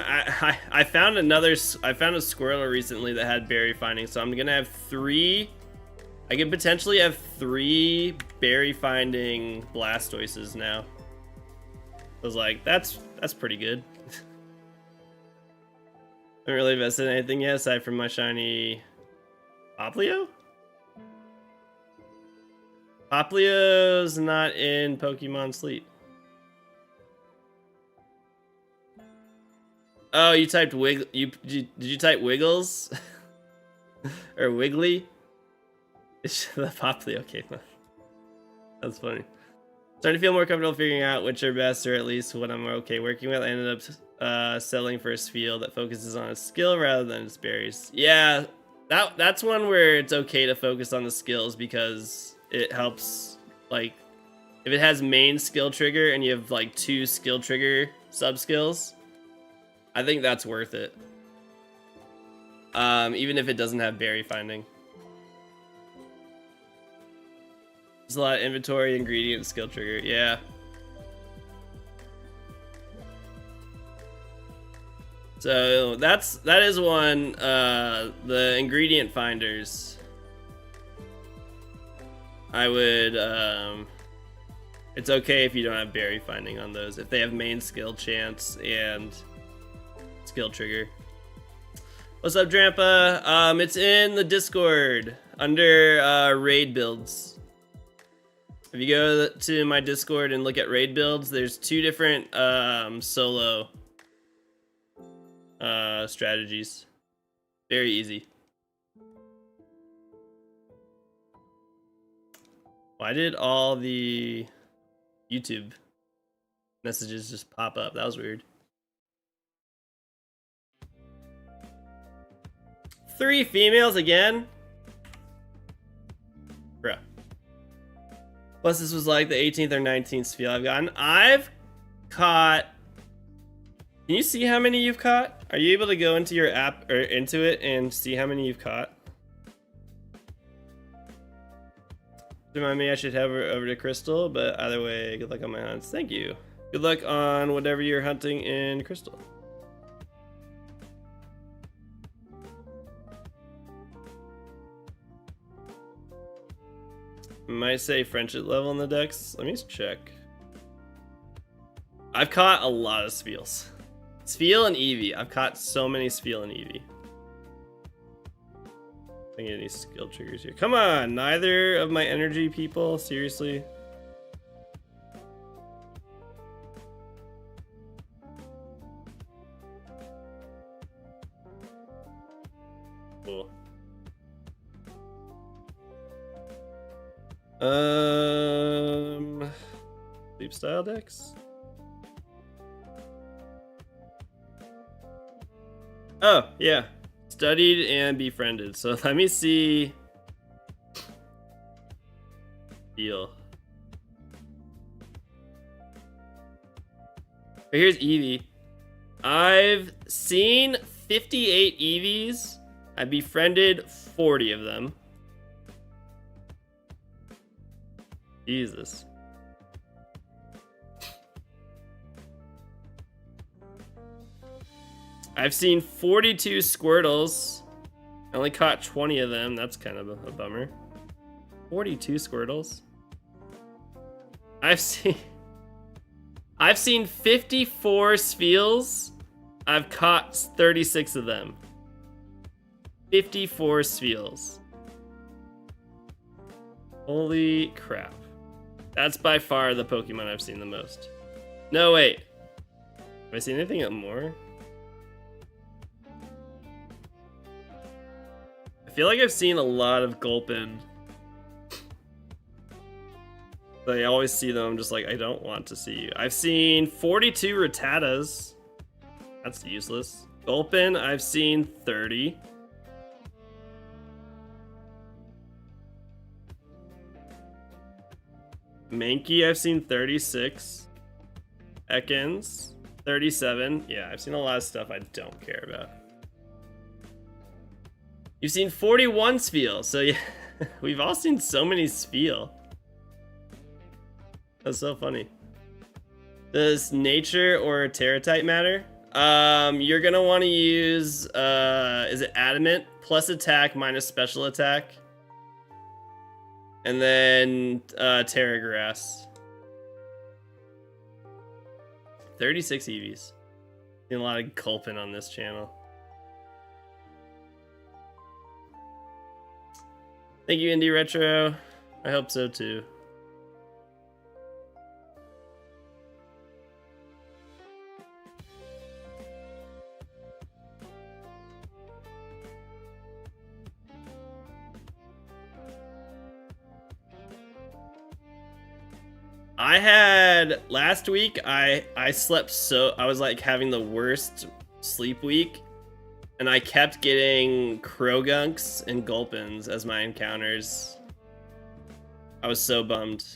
I found a Squirtle recently that had berry finding, so I'm gonna have 3. I could potentially have 3 berry finding Blastoises now. I was like, that's pretty good. Haven't really invested in anything yet aside from my shiny Poplio? Poplio's not in Pokemon Sleep. Oh, you typed did you type Wiggles? Or Wiggly? The Poplio came up. That's funny. Starting to feel more comfortable figuring out which are best, or at least what I'm okay working with. I ended up settling for a Spheal that focuses on its skill rather than its berries. Yeah, that's one where it's okay to focus on the skills because it helps. Like, if it has main skill trigger and you have like 2 skill trigger sub skills, I think that's worth it. Even if it doesn't have berry finding. There's a lot of inventory, ingredient, skill trigger. Yeah. So that is one. The ingredient finders. I would. It's okay if you don't have berry finding on those. If they have main skill chance and skill trigger. What's up, Drampa? It's in the Discord under raid builds. If you go to my Discord and look at raid builds, there's 2 different solo strategies. Very easy. Why did all the YouTube messages just pop up? That was weird. 3 females again? Bruh. Plus, this was like the 18th or 19th Spheal I've gotten. I've caught... Can you see how many you've caught? Are you able to go into your app, or into it, and see how many you've caught? Remind me I should head over to Crystal, but either way, good luck on my hunts. Thank you. Good luck on whatever you're hunting in Crystal. Might say friendship level in the decks. Let me check. I've caught a lot of Spheals. Spheal and Eevee. I've caught so many Spheal and Eevee. I think any skill triggers here. Come on, neither of my energy people. Seriously. Cool. Sleep style decks. Oh, yeah. Studied and befriended. So let me see. Deal. Here's Eevee. I've seen 58 Eevees. I befriended 40 of them. Jesus. I've seen 42 Squirtles. I only caught 20 of them. That's kind of a bummer. 42 Squirtles. I've seen 54 Spheals. I've caught 36 of them. 54 Spheals. Holy crap. That's by far the Pokemon I've seen the most. No, wait. Have I seen anything more? I feel like I've seen a lot of Gulpin. But I always see them, I'm just like, I don't want to see you. I've seen 42 Rattatas. That's useless. Gulpin, I've seen 30. Mankey, I've seen 36. Ekans, 37. Yeah, I've seen a lot of stuff I don't care about. You've seen 41 Spheal, so yeah, we've all seen so many Spheal. That's so funny. Does nature or Terra type matter? You're gonna want to use, is it Adamant plus attack minus special attack? And then Terra Grass. 36 Eevees. Seen a lot of Gulpin on this channel. Thank you, Indie Retro. I hope so too. I had last week I slept so I was like having the worst sleep week, and I kept getting Krogunks and Gulpins as my encounters. I was so bummed.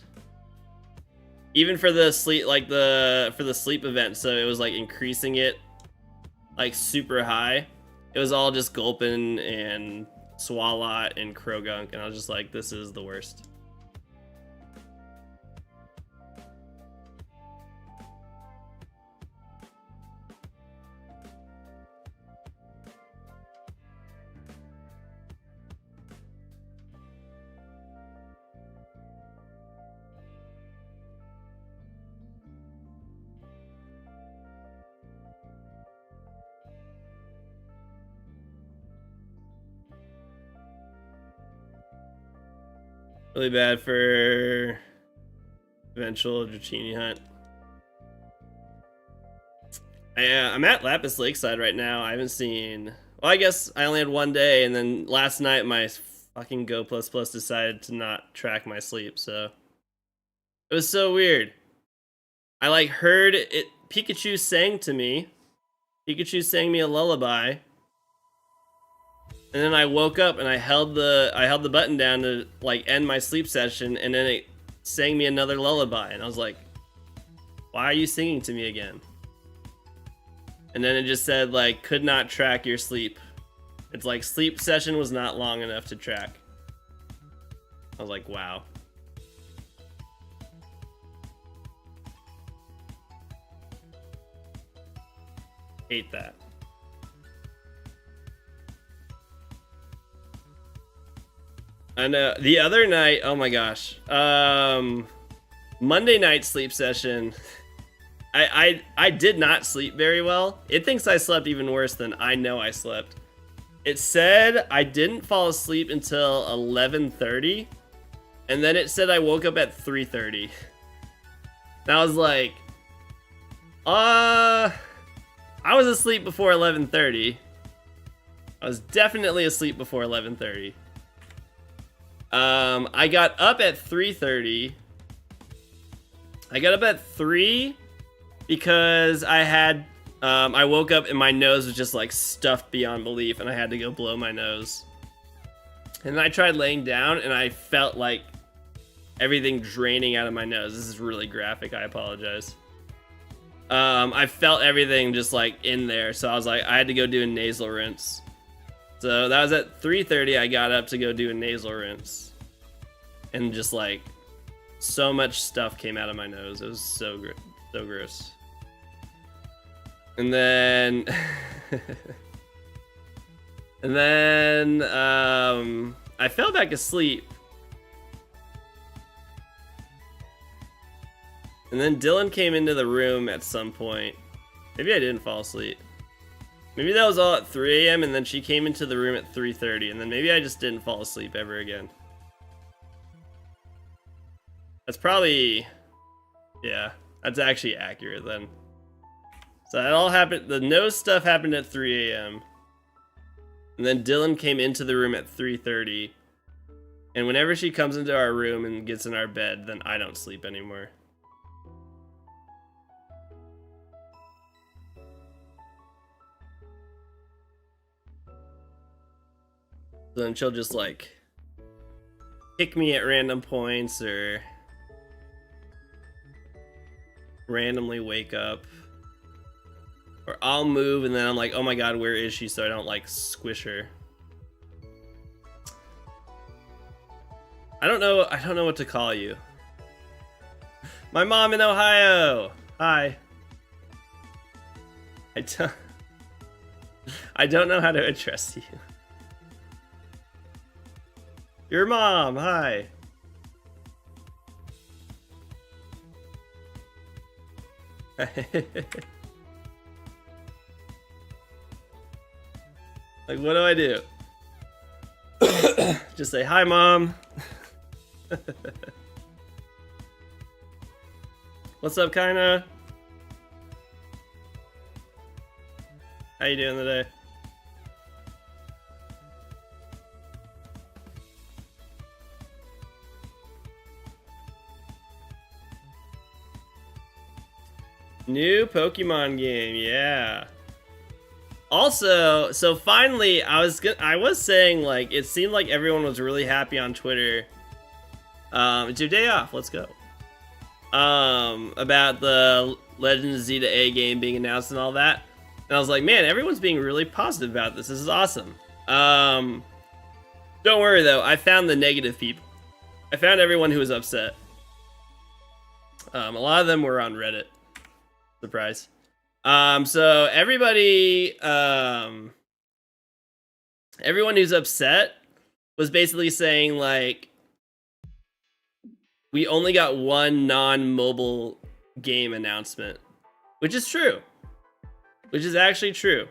Even for the sleep for the sleep event, so it was like increasing it like super high. It was all just Gulpin and Swalot and Krogunk, and I was just like, this is the worst. Really bad for eventual Dratini hunt. I'm at Lapis Lakeside right now. I haven't seen... Well, I guess I only had one day, and then last night my fucking Go++ decided to not track my sleep, so... It was so weird. I like heard it... Pikachu sang to me. Pikachu sang me a lullaby. And then I woke up and I held the button down to like end my sleep session, and then it sang me another lullaby, and I was like, why are you singing to me again? And then it just said like, could not track your sleep. It's like sleep session was not long enough to track. I was like, wow. Hate that. I know. The other night, oh my gosh. Monday night sleep session. I did not sleep very well. It thinks I slept even worse than I know I slept. It said I didn't fall asleep until 11:30, and then it said I woke up at 3:30. And I was like, I was asleep before 11:30. I was definitely asleep before 11:30. I got up at 3:30. I got up at 3 because I woke up and my nose was just like stuffed beyond belief, and I had to go blow my nose. And then I tried laying down, and I felt like everything draining out of my nose. This is really graphic, I apologize. I felt everything just like in there, so I was like, I had to go do a nasal rinse. So that was at 3:30. I got up to go do a nasal rinse, and just like so much stuff came out of my nose. It was so gross. And then I fell back asleep. And then Dylan came into the room at some point. Maybe I didn't fall asleep. Maybe that was all at 3 a.m. and then she came into the room at 3:30, and then maybe I just didn't fall asleep ever again. That's probably... yeah, that's actually accurate then. So that all happened... the nose stuff happened at 3 a.m. And then Dylan came into the room at 3:30. And whenever she comes into our room and gets in our bed, then I don't sleep anymore. Then she'll just like kick me at random points or randomly wake up, or I'll move and then I'm like, oh my god, where is she, so I don't like squish her. I don't know what to call you. My mom in Ohio. Hi. I don't know how to address you. Your mom, hi. Like, what do I do? Just say hi, Mom. What's up, Kinda? How you doing today? New Pokemon game, yeah. Also, so finally, I was saying, like, it seemed like everyone was really happy on Twitter. It's your day off, let's go. About the Legend of Z to A game being announced and all that. And I was like, man, everyone's being really positive about this. This is awesome. Don't worry though, I found the negative people. I found everyone who was upset. A lot of them were on Reddit. Surprise. So everybody, everyone who's upset was basically saying, like, we only got one non-mobile game announcement, which is true, which is actually true.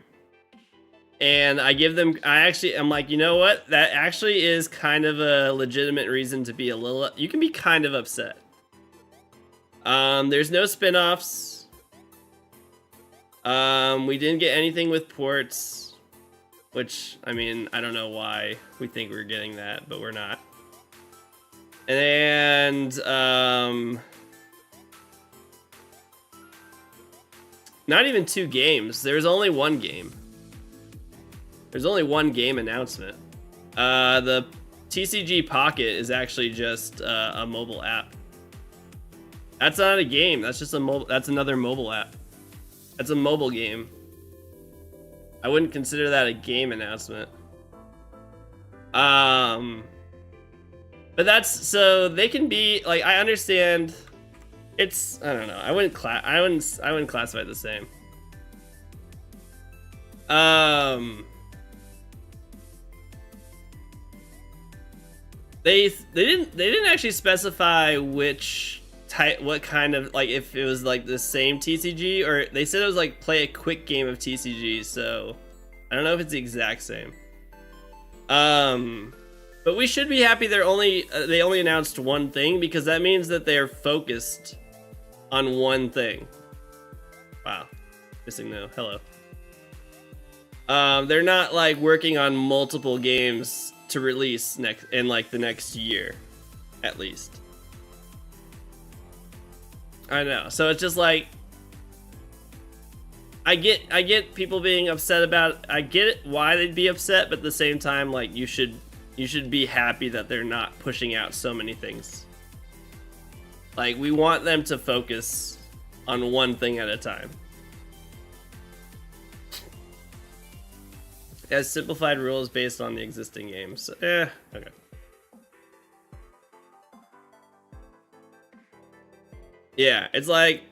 And I am like, you know what? That actually is kind of a legitimate reason to be a little, you can be kind of upset. There's no spin-offs. We didn't get anything with ports, which, I mean, I don't know why we think we're getting that, but we're not. And, not even 2 games. There's only 1 game. There's only 1 game announcement. The TCG Pocket is actually just a mobile app. That's not a game. That's just a mobile. That's another mobile app. That's a mobile game. I wouldn't consider that a game announcement. But that's, so they can be like, I understand. It's, I don't know. I wouldn't classify it the same. They didn't actually specify which type, what kind of, like, if it was like the same TCG, or they said it was like play a quick game of TCG, so I don't know if it's the exact same. But we should be happy they only announced 1 thing, because that means that they're focused on 1 thing. Wow. Missing no. Hello. They're not like working on multiple games to release in like the next year, at least. I know. So it's just like, I get people being upset about it. I get it, why they'd be upset, but at the same time, like, you should be happy that they're not pushing out so many things. Like, we want them to focus on 1 thing at a time. It has simplified rules based on the existing games. So, okay. Yeah, it's like,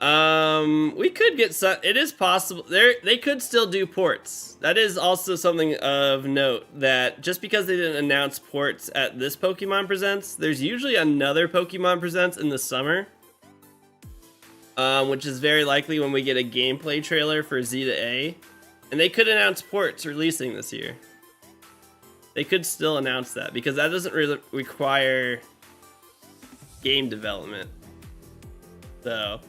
we could get some, it is possible, they could still do ports. That is also something of note, that just because they didn't announce ports at this Pokemon Presents, there's usually another Pokemon Presents in the summer. Which is very likely when we get a gameplay trailer for Z to A. And they could announce ports releasing this year. They could still announce that, because that doesn't really require game development. So,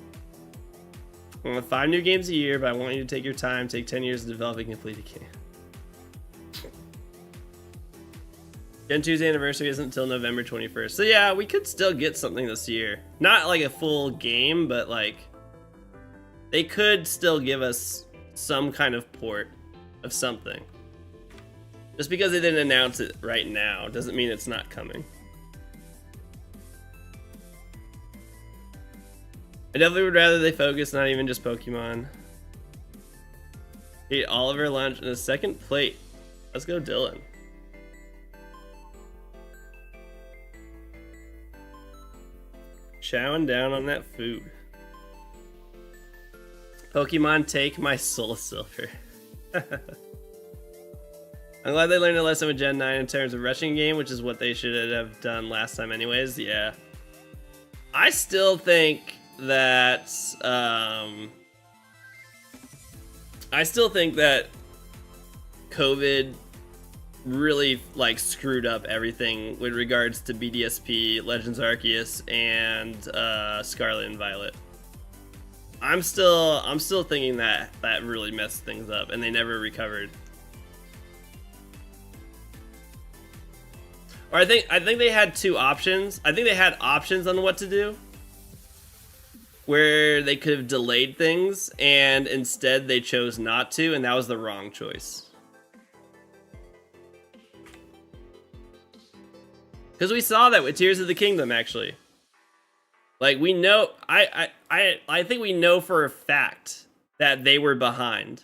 I want 5 new games a year, but I want you to take your time, take 10 years to develop and complete a game. Gen 2's anniversary isn't until November 21st. So yeah, we could still get something this year. Not like a full game, but like, they could still give us some kind of port of something. Just because they didn't announce it right now doesn't mean it's not coming. I definitely would rather they focus, not even just Pokemon. Eat Oliver lunch and a second plate. Let's go, Dylan. Chowing down on that food. Pokemon, take my Soul Silver. I'm glad they learned a lesson with Gen 9 in terms of rushing game, which is what they should have done last time anyways. Yeah. I still think that COVID really like screwed up everything with regards to BDSP, Legends Arceus, and Scarlet and Violet. I'm still thinking that really messed things up, and they never recovered. Or I think they had two options. I think they had options on what to do, where they could have delayed things, and instead they chose not to, and that was the wrong choice. Because we saw that with Tears of the Kingdom, actually. Like, we know, I think we know for a fact that they were behind.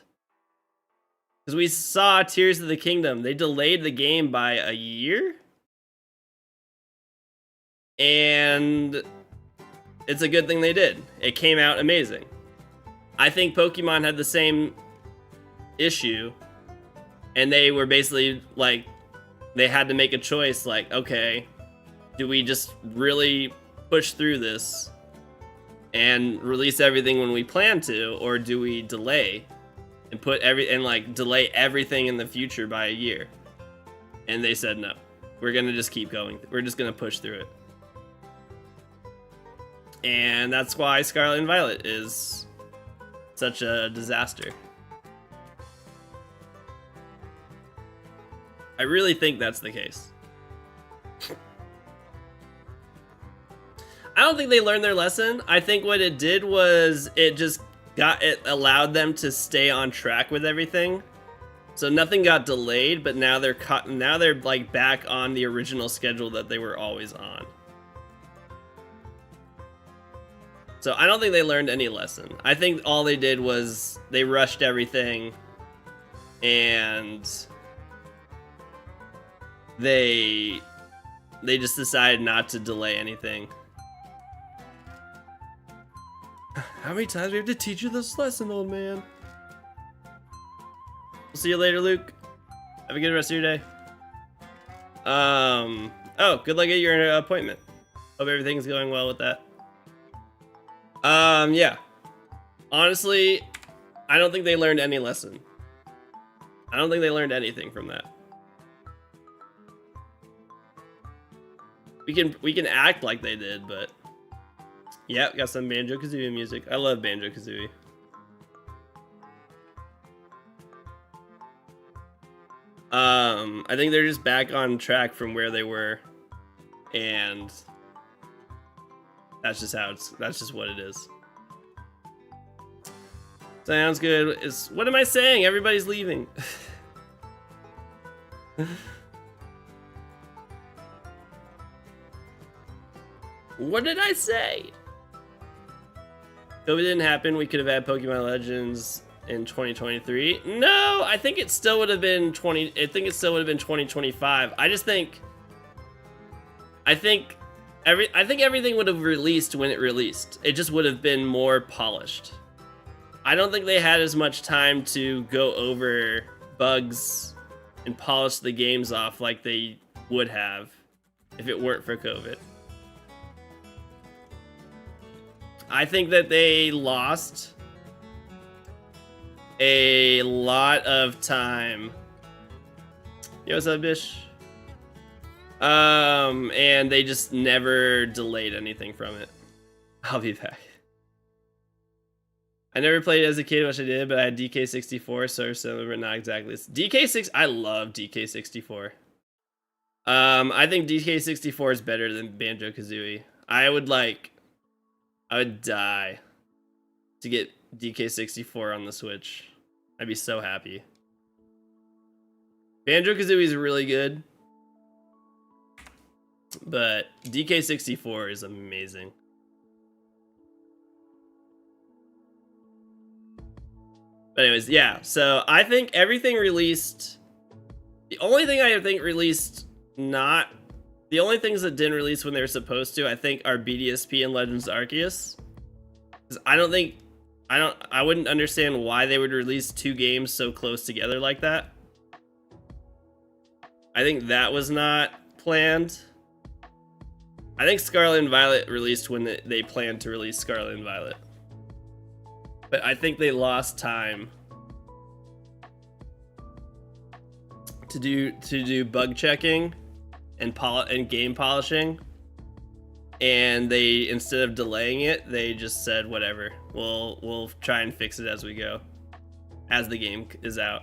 Because we saw Tears of the Kingdom, they delayed the game by a year? And it's a good thing they did. It came out amazing. I think Pokemon had the same issue, and they were basically like, they had to make a choice, like, okay, do we just really push through this and release everything when we plan to, or do we delay and delay everything in the future by a year? And they said no. We're gonna just keep going. We're just gonna push through it. And that's why Scarlet and Violet is such a disaster. I really think that's the case. I don't think they learned their lesson. I think what it did was it allowed them to stay on track with everything. So nothing got delayed, but now they're like back on the original schedule that they were always on. So I don't think they learned any lesson. I think all they did was they rushed everything, and they just decided not to delay anything. How many times do we have to teach you this lesson, old man? We'll see you later, Luke. Have a good rest of your day. Oh, good luck at your appointment. Hope everything's going well with that. Yeah. Honestly, I don't think they learned any lesson. I don't think they learned anything from that. We can act like they did, but yeah, got some Banjo-Kazooie music. I love Banjo-Kazooie. I think they're just back on track from where they were, and that's just what it is. Sounds good. What am I saying? Everybody's leaving. What did I say? COVID didn't happen. We could have had Pokemon Legends in 2023. No, I think it still would have been 2025. I think everything would have released when it released. It just would have been more polished. I don't think they had as much time to go over bugs and polish the games off like they would have if it weren't for COVID. I think that they lost a lot of time. Yo, what's up, Bish? And they just never delayed anything from it. I'll be back. I never played it as a kid, which I did, but I had DK64, so but not exactly. DK6, I love DK64. I think DK64 is better than Banjo-Kazooie. I would die to get DK64 on the Switch. I'd be so happy. Banjo-Kazooie is really good, but DK64 is amazing. But anyways, yeah, so I think everything released. The only thing I think released the only things that didn't release when they were supposed to, I think, are BDSP and Legends Arceus. Because I wouldn't understand why they would release two games so close together like that. I think that was not planned. I think Scarlet and Violet released when they planned to release Scarlet and Violet. But I think they lost time to do bug checking and game polishing, and they, instead of delaying it, they just said whatever. We'll try and fix it as we go, as the game is out.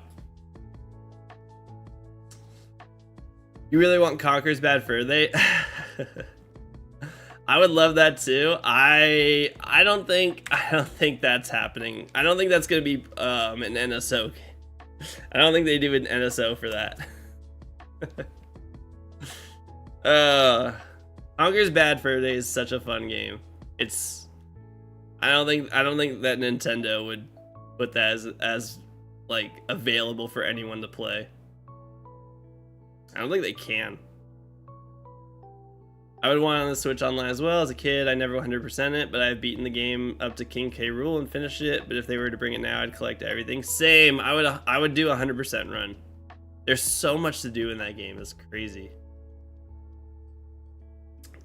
You really want Conker's Bad Fur Day? I would love that too. I don't think that's happening. I don't think that's gonna be an NSO. I don't think they do an NSO for that. Conker's Bad Fur Day is such a fun game. It's I don't think that Nintendo would put that as like available for anyone to play. I don't think they can. I would want it on the Switch Online as well. As a kid, I never 100% it, but I've beaten the game up to King K. Rool and finished it. But if they were to bring it now, I'd collect everything. Same. I would do a 100% run. There's so much to do in that game. It's crazy.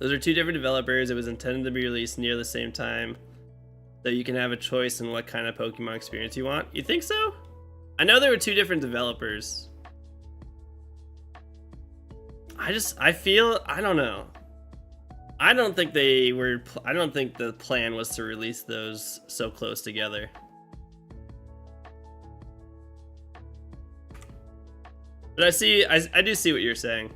Those are two different developers. It was intended to be released near the same time, so you can have a choice in what kind of Pokemon experience you want. You think so? I know there were two different developers. I feel, I don't know. I don't think the plan was to release those so close together. But I do see what you're saying.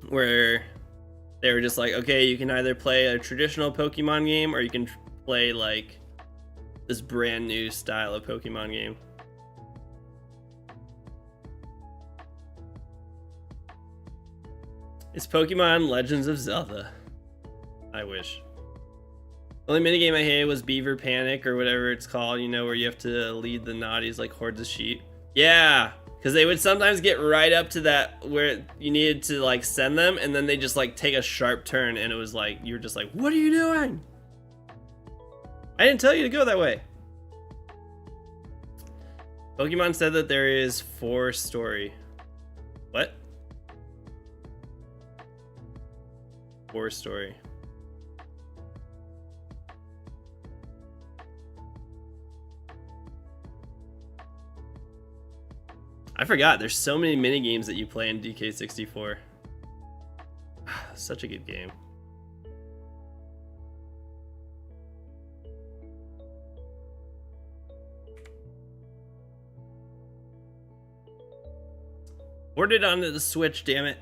Where they were just like, okay, you can either play a traditional Pokemon game or you can play like this brand new style of Pokemon game. It's Pokemon Legends of Zelda. I wish. The only minigame I hated was Beaver Panic or whatever it's called, you know, where you have to lead the naughties like hordes of sheep. Yeah, because they would sometimes get right up to that where you needed to like send them, and then they just like take a sharp turn, and it was like, you were just like, what are you doing? I didn't tell you to go that way. Pokemon said that there is 4 story. What? 4 story. I forgot, there's so many mini games that you play in DK64. Such a good game. Port it onto the Switch, damn it.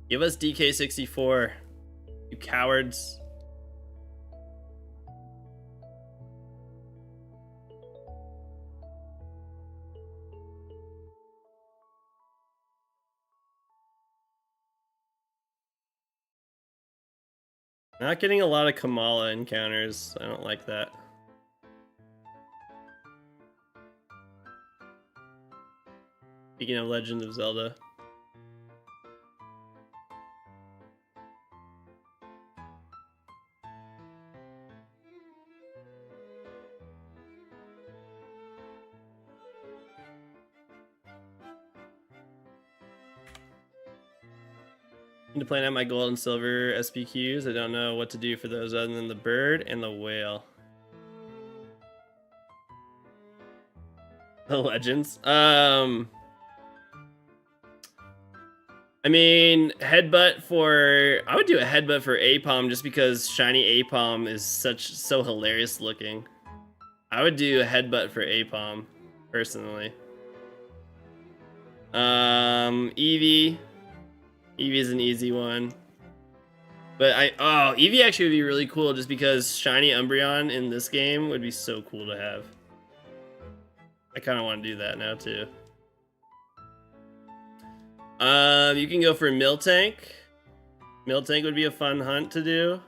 Give us DK64, you cowards. Not getting a lot of Kamala encounters. I don't like that. Speaking of Legend of Zelda. To plan out my gold and silver SPQs. I don't know what to do for those other than the bird and the whale. The legends. I mean, headbutt for, I would do a headbutt for Apom just because shiny Apom is so hilarious looking. I would do a headbutt for Apom personally. Eevee. Eevee is an easy one. But Eevee actually would be really cool just because shiny Umbreon in this game would be so cool to have. I kind of want to do that now too. You can go for Miltank. Miltank would be a fun hunt to do.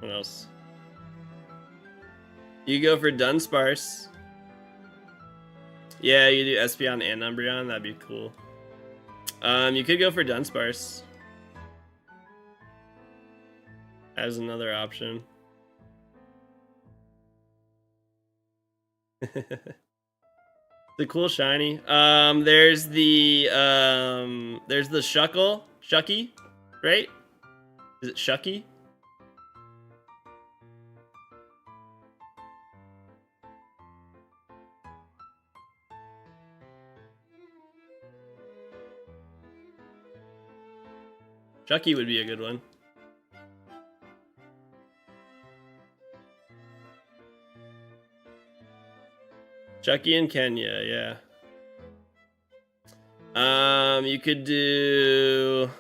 What else? You go for Dunsparce. Yeah, you do Espeon and Umbreon. That'd be cool. You could go for Dunsparce as another option. The cool shiny. There's the Shucky, right? Is it Shucky? Shucky would be a good one. Chucky in Kenya, yeah. You could do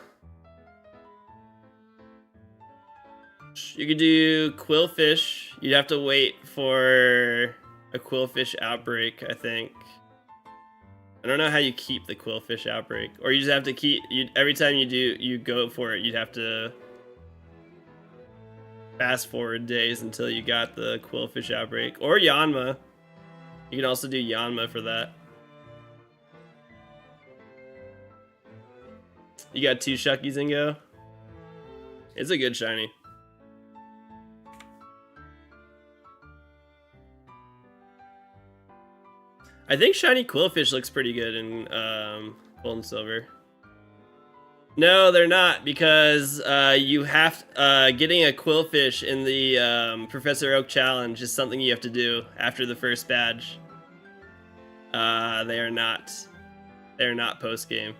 Quillfish. You'd have to wait for a Quillfish outbreak, I think. I don't know how you keep the Quillfish outbreak, or you just have to keep every time you go for it, you'd have to fast forward days until you got the Quillfish outbreak, or Yanma. You can also do Yanma for that. You got 2 Shuckies in go. It's a good shiny. I think shiny Quillfish looks pretty good in Gold and Silver. No, they're not, because you have getting a Quillfish in the Professor Oak challenge is something you have to do after the first badge. They are not post game.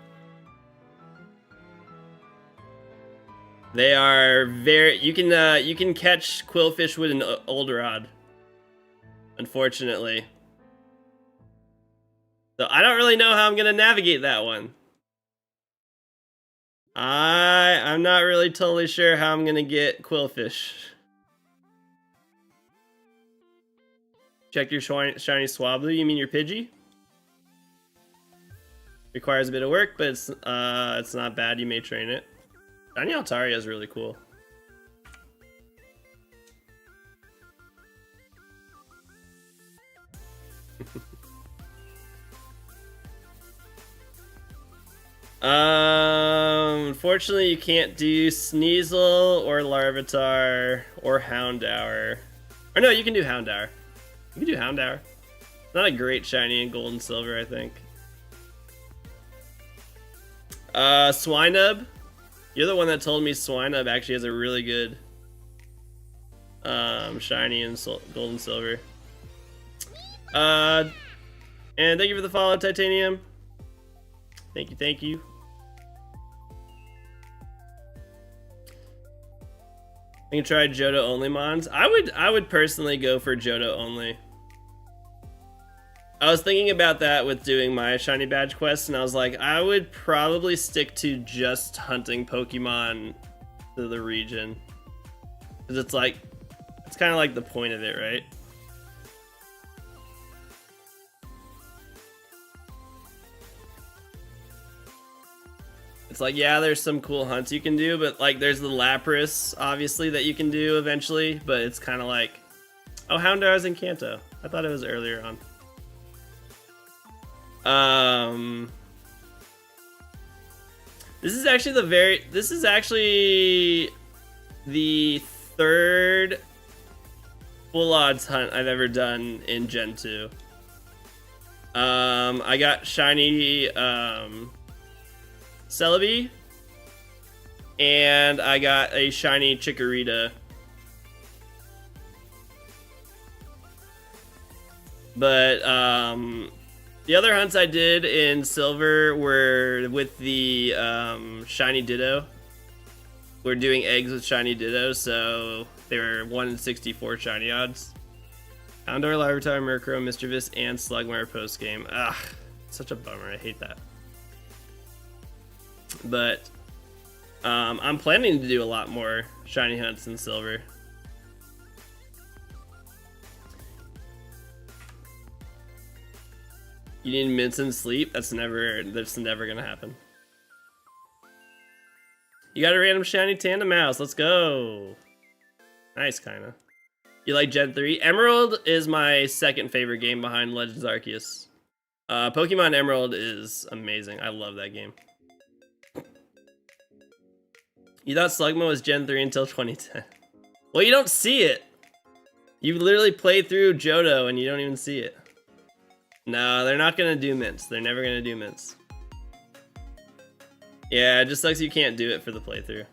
They are very. You can catch Quillfish with an older rod. Unfortunately. So I don't really know how I'm gonna navigate that one. I'm not really totally sure how I'm gonna get Quillfish. Check your shiny Swablu. You mean your Pidgey? Requires a bit of work, but it's not bad. You may train it. Shiny Altaria is really cool. Unfortunately, you can't do Sneasel or Larvitar or Houndour. Or no, you can do Houndour. You can do Houndour. Not a great shiny in Gold and Silver, I think. Swinub. You're the one that told me Swinub actually has a really good shiny in Gold and Silver. And thank you for the follow, Titanium. Thank you. I can try Johto only mons. I would personally go for Johto only. I was thinking about that with doing my shiny badge quest, and I was like, I would probably stick to just hunting Pokemon to the region, because it's kind of like the point of it, right? It's like, yeah, there's some cool hunts you can do, but like there's the Lapras, obviously, that you can do eventually, but it's kind of like, oh, Houndour is in Kanto. I thought it was earlier on. This is actually the third full odds hunt I've ever done in Gen 2. I got shiny Celebi, and I got a shiny Chikorita. But the other hunts I did in Silver were with the shiny Ditto. We're doing eggs with shiny Ditto, so they were 1 in 64 shiny odds. Houndour, Larvitar, Murkrow, Mischievous, and Slugmare post game. Ah, such a bummer. I hate that. But I'm planning to do a lot more shiny hunts in Silver. You need mints and sleep? That's never gonna happen. You got a random shiny Tandem Mouse. Let's go. Nice, kinda. You like Gen 3? Emerald is my second favorite game behind Legends Arceus. Pokemon Emerald is amazing. I love that game. You thought Slugma was Gen 3 until 2010. Well, you don't see it. You literally play through Johto and you don't even see it. No, they're not gonna do mints. They're never gonna do mints. Yeah, it just sucks you can't do it for the playthrough.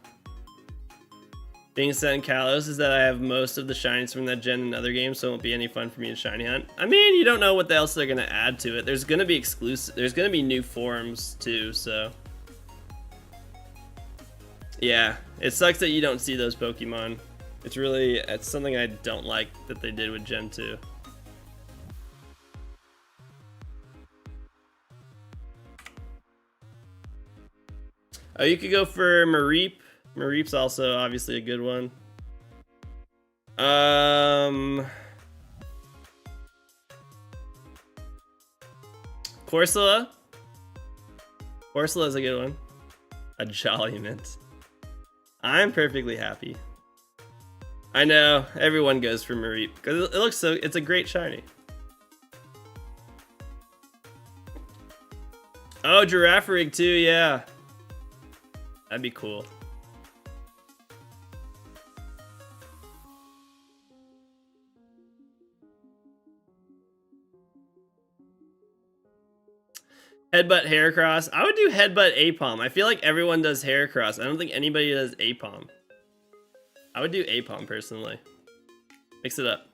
Being said in Kalos is that I have most of the shinies from that gen in other games, so it won't be any fun for me to shiny hunt. I mean, you don't know what else they're gonna add to it. There's gonna be exclusive. There's gonna be new forms too, so. Yeah, it sucks that you don't see those Pokemon. It's something I don't like that they did with Gen 2. Oh, you could go for Mareep. Mareep's also obviously a good one. Corsola. Corsola's a good one. A Jolly Mint. I'm perfectly happy. I know, everyone goes for Mareep because it looks so, it's a great shiny. Oh, Girafarig too, yeah. That'd be cool. Headbutt Heracross. I would do Headbutt Apom. I feel like everyone does Heracross. I don't think anybody does Apom. I would do Apom personally. Mix it up.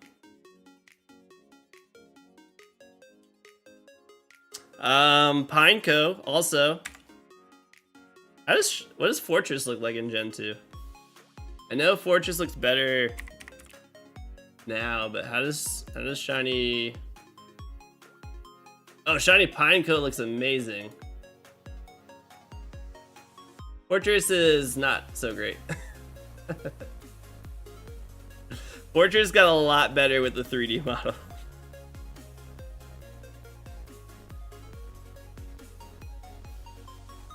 Pineco also. What does Fortress look like in Gen 2? I know Fortress looks better now, but how does shiny? Oh, shiny Pineco looks amazing. Fortress is not so great. Fortress got a lot better with the 3D model.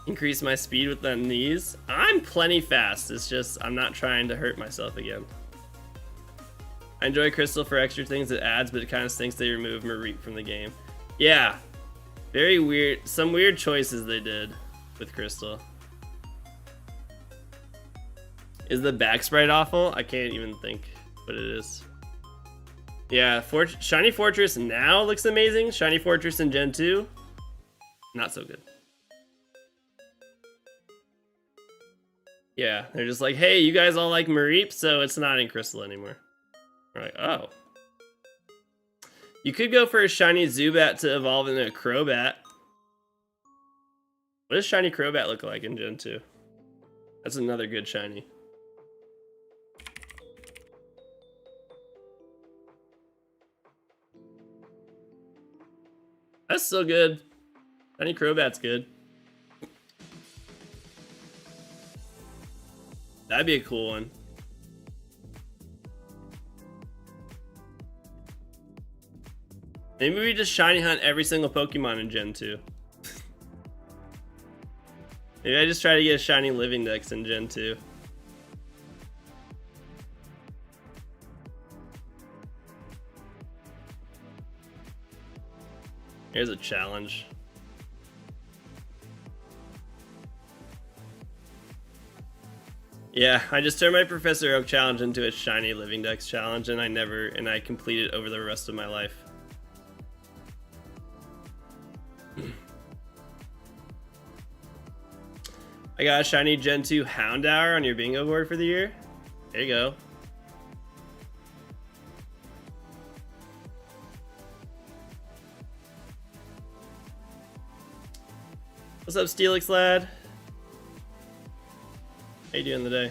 Increase my speed with the knees. I'm plenty fast. It's just I'm not trying to hurt myself again. I enjoy Crystal for extra things it adds, but it kind of stinks they remove Mareep from the game. Yeah, very weird. Some weird choices they did with Crystal. Is the back sprite awful? I can't even think what it is. Yeah, Shiny Fortress now looks amazing. Shiny Fortress in Gen 2, not so good. Yeah, they're just like, hey, you guys all like Mareep, so it's not in Crystal anymore. We're like, oh. You could go for a shiny Zubat to evolve into a Crobat. What does shiny Crobat look like in Gen 2? That's another good shiny. That's still good. Shiny Crobat's good. That'd be a cool one. Maybe we just shiny hunt every single Pokemon in Gen 2. Maybe I just try to get a shiny Living Dex in Gen 2. Here's a challenge. Yeah, I just turned my Professor Oak challenge into a shiny Living Dex challenge, and I completed it over the rest of my life. I got a shiny Gen 2 Houndour on your bingo board for the year. There you go. What's up, Steelix lad? How you doing today?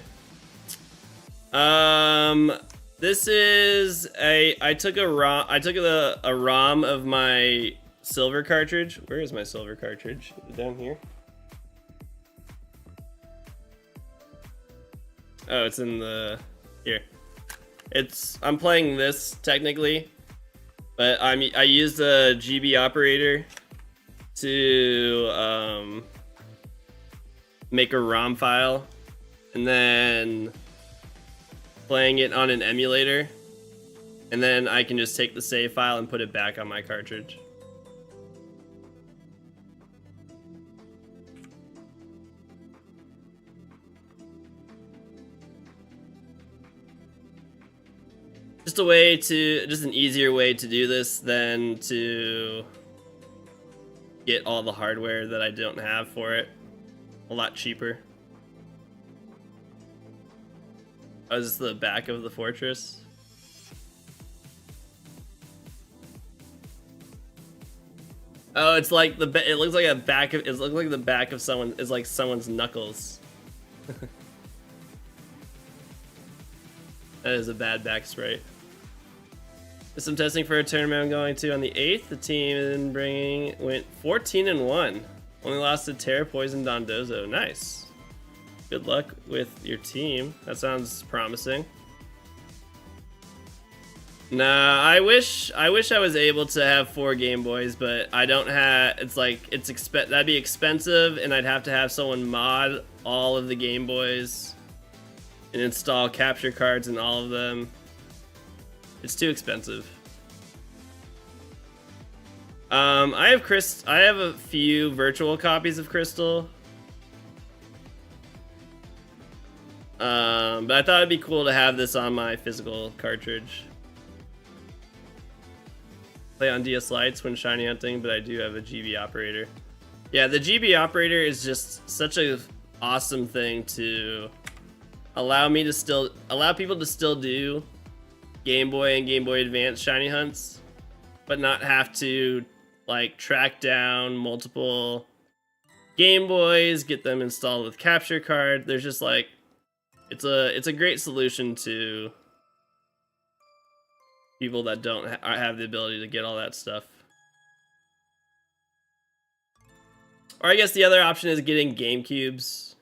This is I took a ROM of my silver cartridge. Where is my silver cartridge? Is it down here? Oh, it's in the here. I'm playing this technically, but I used a GB operator to make a ROM file, and then playing it on an emulator, and then I can just take the save file and put it back on my cartridge. Just an easier way to do this than to get all the hardware that I don't have for it a lot cheaper. Oh, is this the back of the fortress? Oh, it's like it looks like a back of, it looks like the back of someone, is like someone's knuckles. That is a bad back sprite. There's some testing for a tournament I'm going to on the 8th. The team went 14-1. Only lost to Terra Poison Dondozo. Nice. Good luck with your team. That sounds promising. Nah, I wish I was able to have 4 Game Boys, but I don't have. It's like that'd be expensive, and I'd have to have someone mod all of the Game Boys and install capture cards in all of them. It's too expensive. I have a few virtual copies of Crystal. But I thought it'd be cool to have this on my physical cartridge. Play on DS Lights when shiny hunting, but I do have a GB operator. Yeah, the GB operator is just such a awesome thing to allow people to still do Game Boy and Game Boy Advance shiny hunts, but not have to like track down multiple Game Boys, get them installed with capture card. There's just like it's a great solution to people that don't have the ability to get all that stuff. Or I guess the other option is getting GameCubes.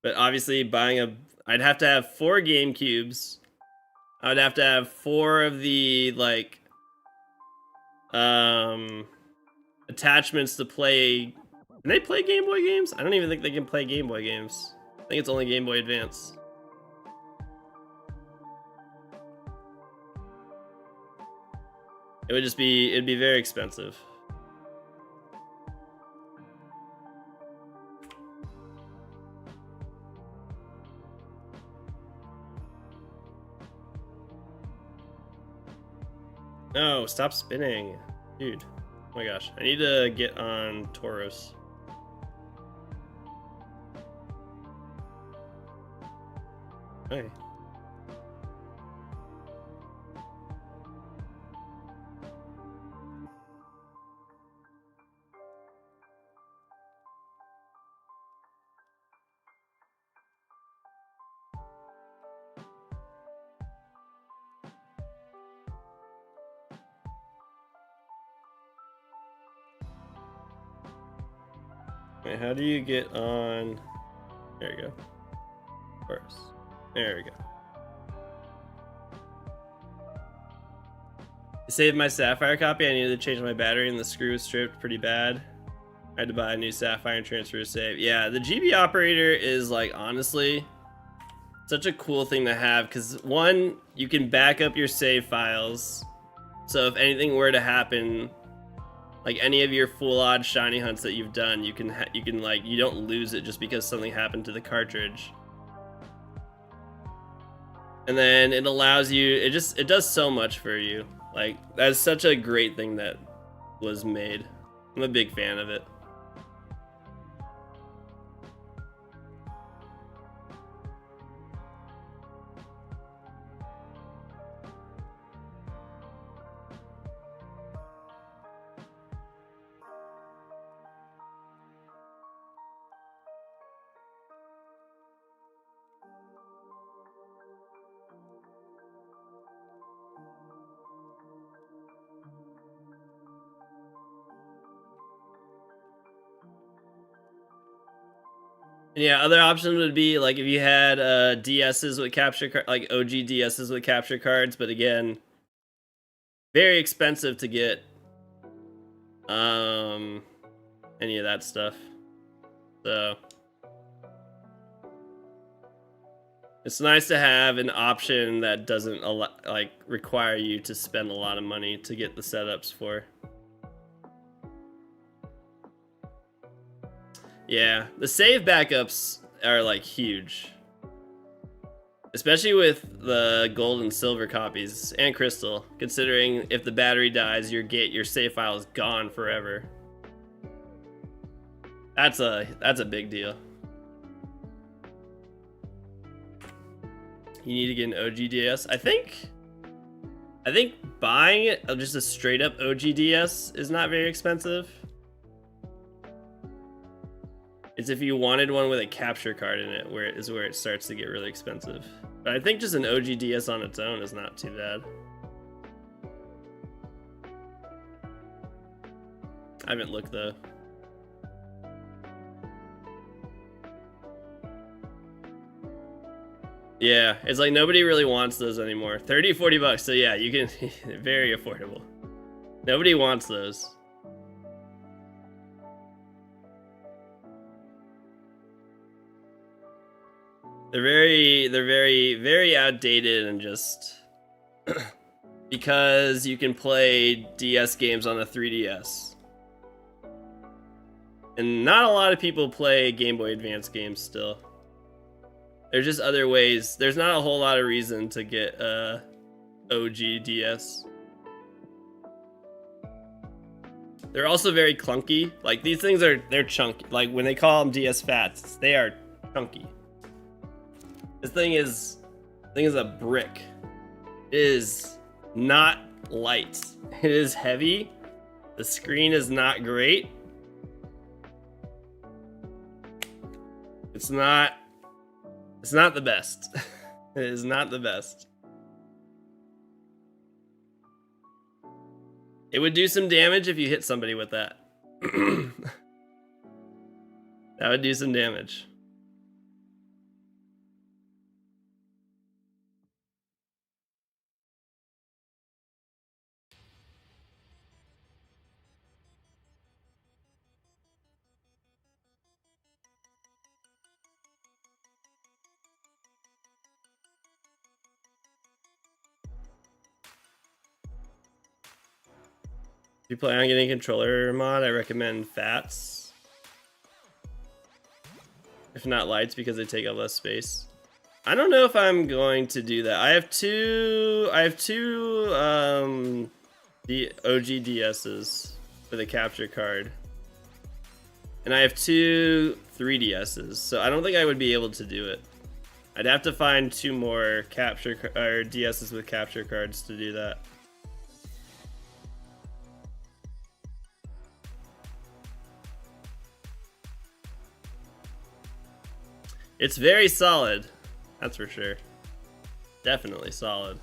But obviously I'd have to have 4 GameCubes. I would have to have 4 of the like attachments to play. Can they play Game Boy games? I don't even think they can play Game Boy games. I think it's only Game Boy Advance. It'd be very expensive. No, stop spinning. Dude. Oh my gosh. I need to get on Tauros. Hey. Wait, how do you get on? There you go. First. There we go. To save my Sapphire copy, I needed to change my battery and the screw was stripped pretty bad. I had to buy a new Sapphire and transfer to save. Yeah, the GB operator is like honestly such a cool thing to have because one, you can back up your save files. So if anything were to happen, like any of your full odd shiny hunts that you've done, you can like, you don't lose it just because something happened to the cartridge. And then it allows you, it does so much for you. Like, that's such a great thing that was made. I'm a big fan of it. Yeah, other options would be like if you had DSs with capture like OG DSs with capture cards, but again, very expensive to get any of that stuff. So it's nice to have an option that doesn't like require you to spend a lot of money to get the setups for. Yeah, the save backups are like huge. Especially with the gold and silver copies and crystal, considering if the battery dies, your save file is gone forever. That's a big deal. You need to get an OGDS. I think buying it, just a straight up OGDS, is not very expensive. It's if you wanted one with a capture card in it, where it starts to get really expensive. But I think just an OGDS on its own is not too bad. I haven't looked though. Yeah, it's like nobody really wants those anymore. 30, 40 bucks. So yeah, you can very affordable. Nobody wants those. They're very outdated and just because you can play DS games on a 3DS. And not a lot of people play Game Boy Advance games still. There's just other ways. There's not a whole lot of reason to get OG DS. They're also very clunky. Like these things they're chunky. Like when they call them DS Fats, they are chunky. This thing is a brick. It is not light. It is heavy. The screen is not great. It's not the best. It is not the best. It would do some damage if you hit somebody with that. That would do some damage. If you plan on getting a controller mod, I recommend Fats. If not lights, because they take up less space. I don't know if I'm going to do that. I have two the OG DSs with a capture card. And I have two 3DSs, so I don't think I would be able to do it. I'd have to find two more DSs with capture cards to do that. It's very solid, that's for sure. Definitely solid.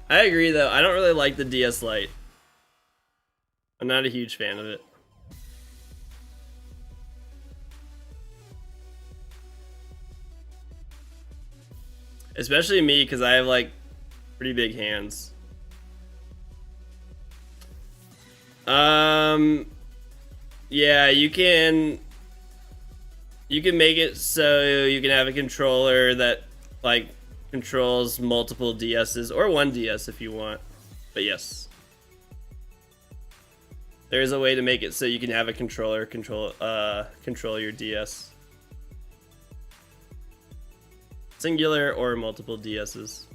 I agree though, I don't really like the DS Lite. I'm not a huge fan of it. Especially me, because I have like pretty big hands. Yeah, you can make it so you can have a controller that like controls multiple DSs or one DS if you want. But yes, there is a way to make it so you can have a controller control your DS. Singular or multiple DSs.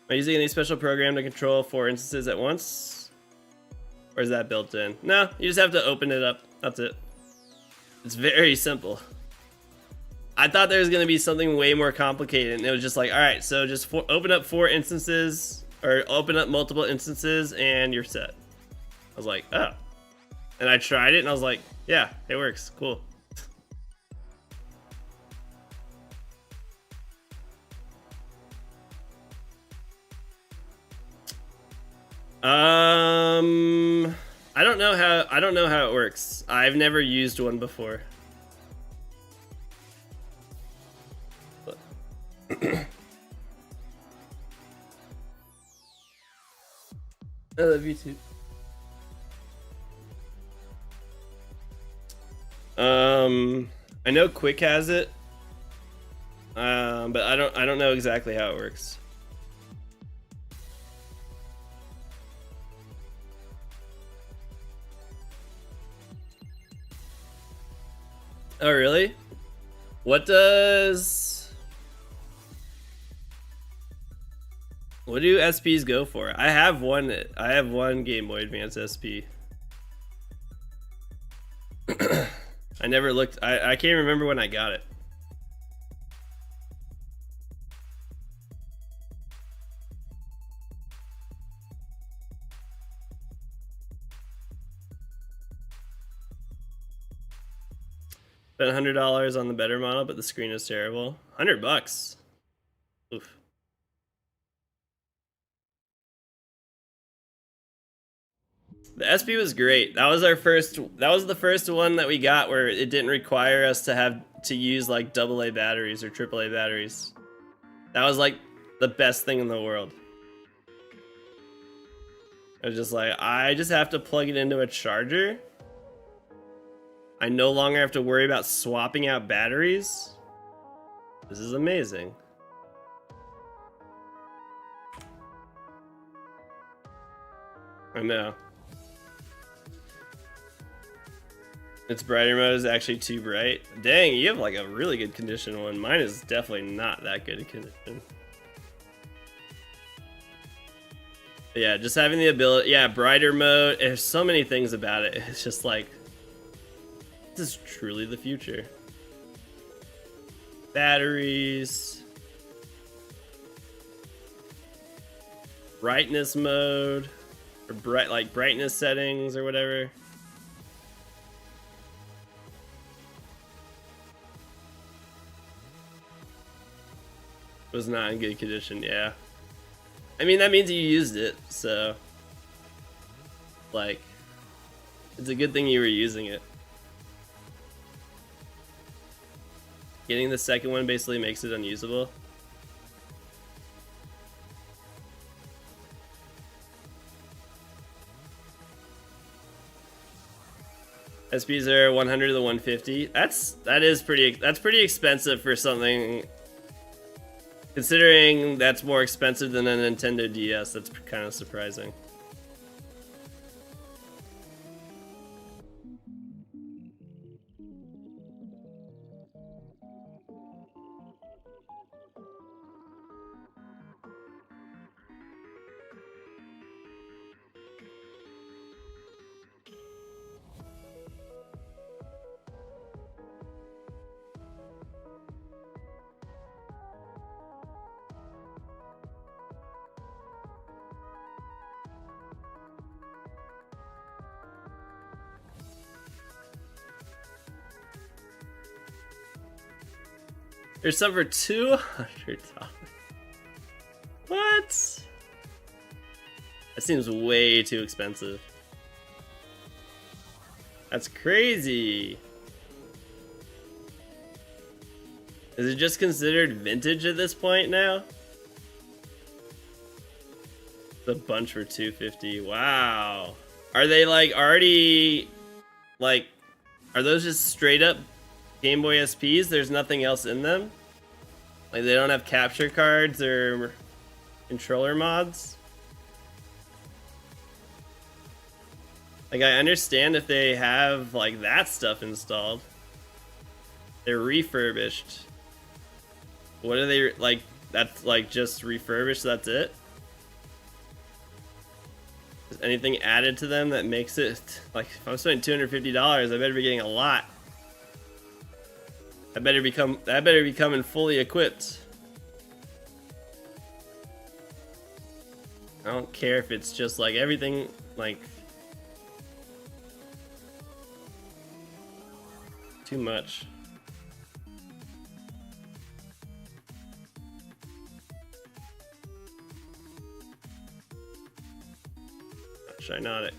Am I using any special program to control 4 instances at once? Or is that built in? No, you just have to open it up. That's it. It's very simple. I thought there was going to be something way more complicated, and it was just like, alright, so just open up 4 instances, or open up multiple instances, and you're set. I was like, oh. And I tried it, and I was like, yeah, it works. Cool. I don't know how it works. I've never used one before. I love you too. I know Quick has it. But I don't know exactly how it works. Oh, really? What does... What do SPs go for? I have one Game Boy Advance SP. I never looked. I can't remember when I got it. Spent $100 on the better model, but the screen is terrible. $100. Oof. The SP was great. That was our first. That was the first one that we got where it didn't require us to have to use like AA batteries or AAA batteries. That was like the best thing in the world. I was just like, I just have to plug it into a charger. I no longer have to worry about swapping out batteries. This is amazing. I know. Its brighter mode is actually too bright. Dang, you have like a really good condition one. Mine is definitely not that good a condition. But yeah, just having the ability, yeah, brighter mode. There's so many things about it. It's just like, this is truly the future. Batteries. Brightness mode. Or brightness settings or whatever. Was not in good condition, yeah. I mean, that means you used it, so... Like... It's a good thing you were using it. Getting the second one basically makes it unusable. SPs are 100 to the 150. That's pretty expensive for something. Considering that's more expensive than a Nintendo DS, that's kind of surprising. There's some for $200. What? That seems way too expensive. That's crazy. Is it just considered vintage at this point now? The bunch for $250. Wow. Are they like already like, are those just straight up Game Boy SPs? There's nothing else in them? Like they don't have capture cards or controller mods? Like I understand if they have like that stuff installed. They're refurbished. What are they like? That's like just refurbished, that's it? Is anything added to them that makes it like, if I'm spending $250, I better be getting a lot. I better be coming fully equipped. I don't care if it's just like everything like too much. Shinotic.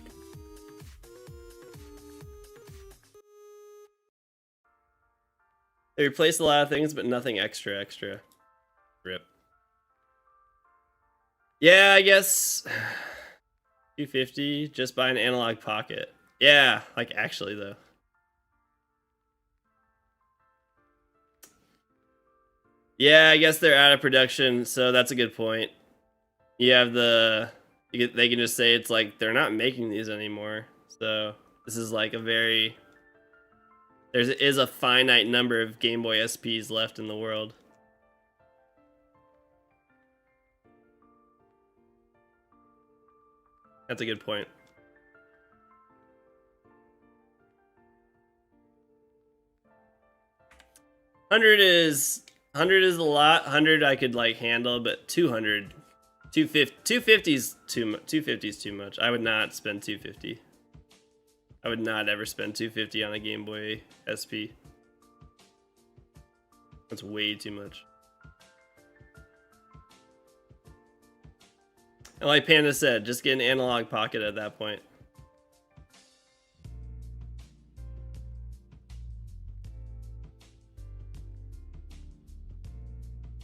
They replaced a lot of things, but nothing extra. Rip. Yeah, I guess $250, just buy an analog pocket. Yeah, like actually though. Yeah, I guess they're out of production, so that's a good point. You have they can just say it's like they're not making these anymore. So this is like a very There is a finite number of Game Boy SPs left in the world. That's a good point. $100 is a lot. 100 I could like handle, but 200, 250 is too much. 250 is too much. I would not spend 250. I would not ever spend 250 on a Game Boy SP. That's way too much. And like Panda said, just get an analog pocket at that point.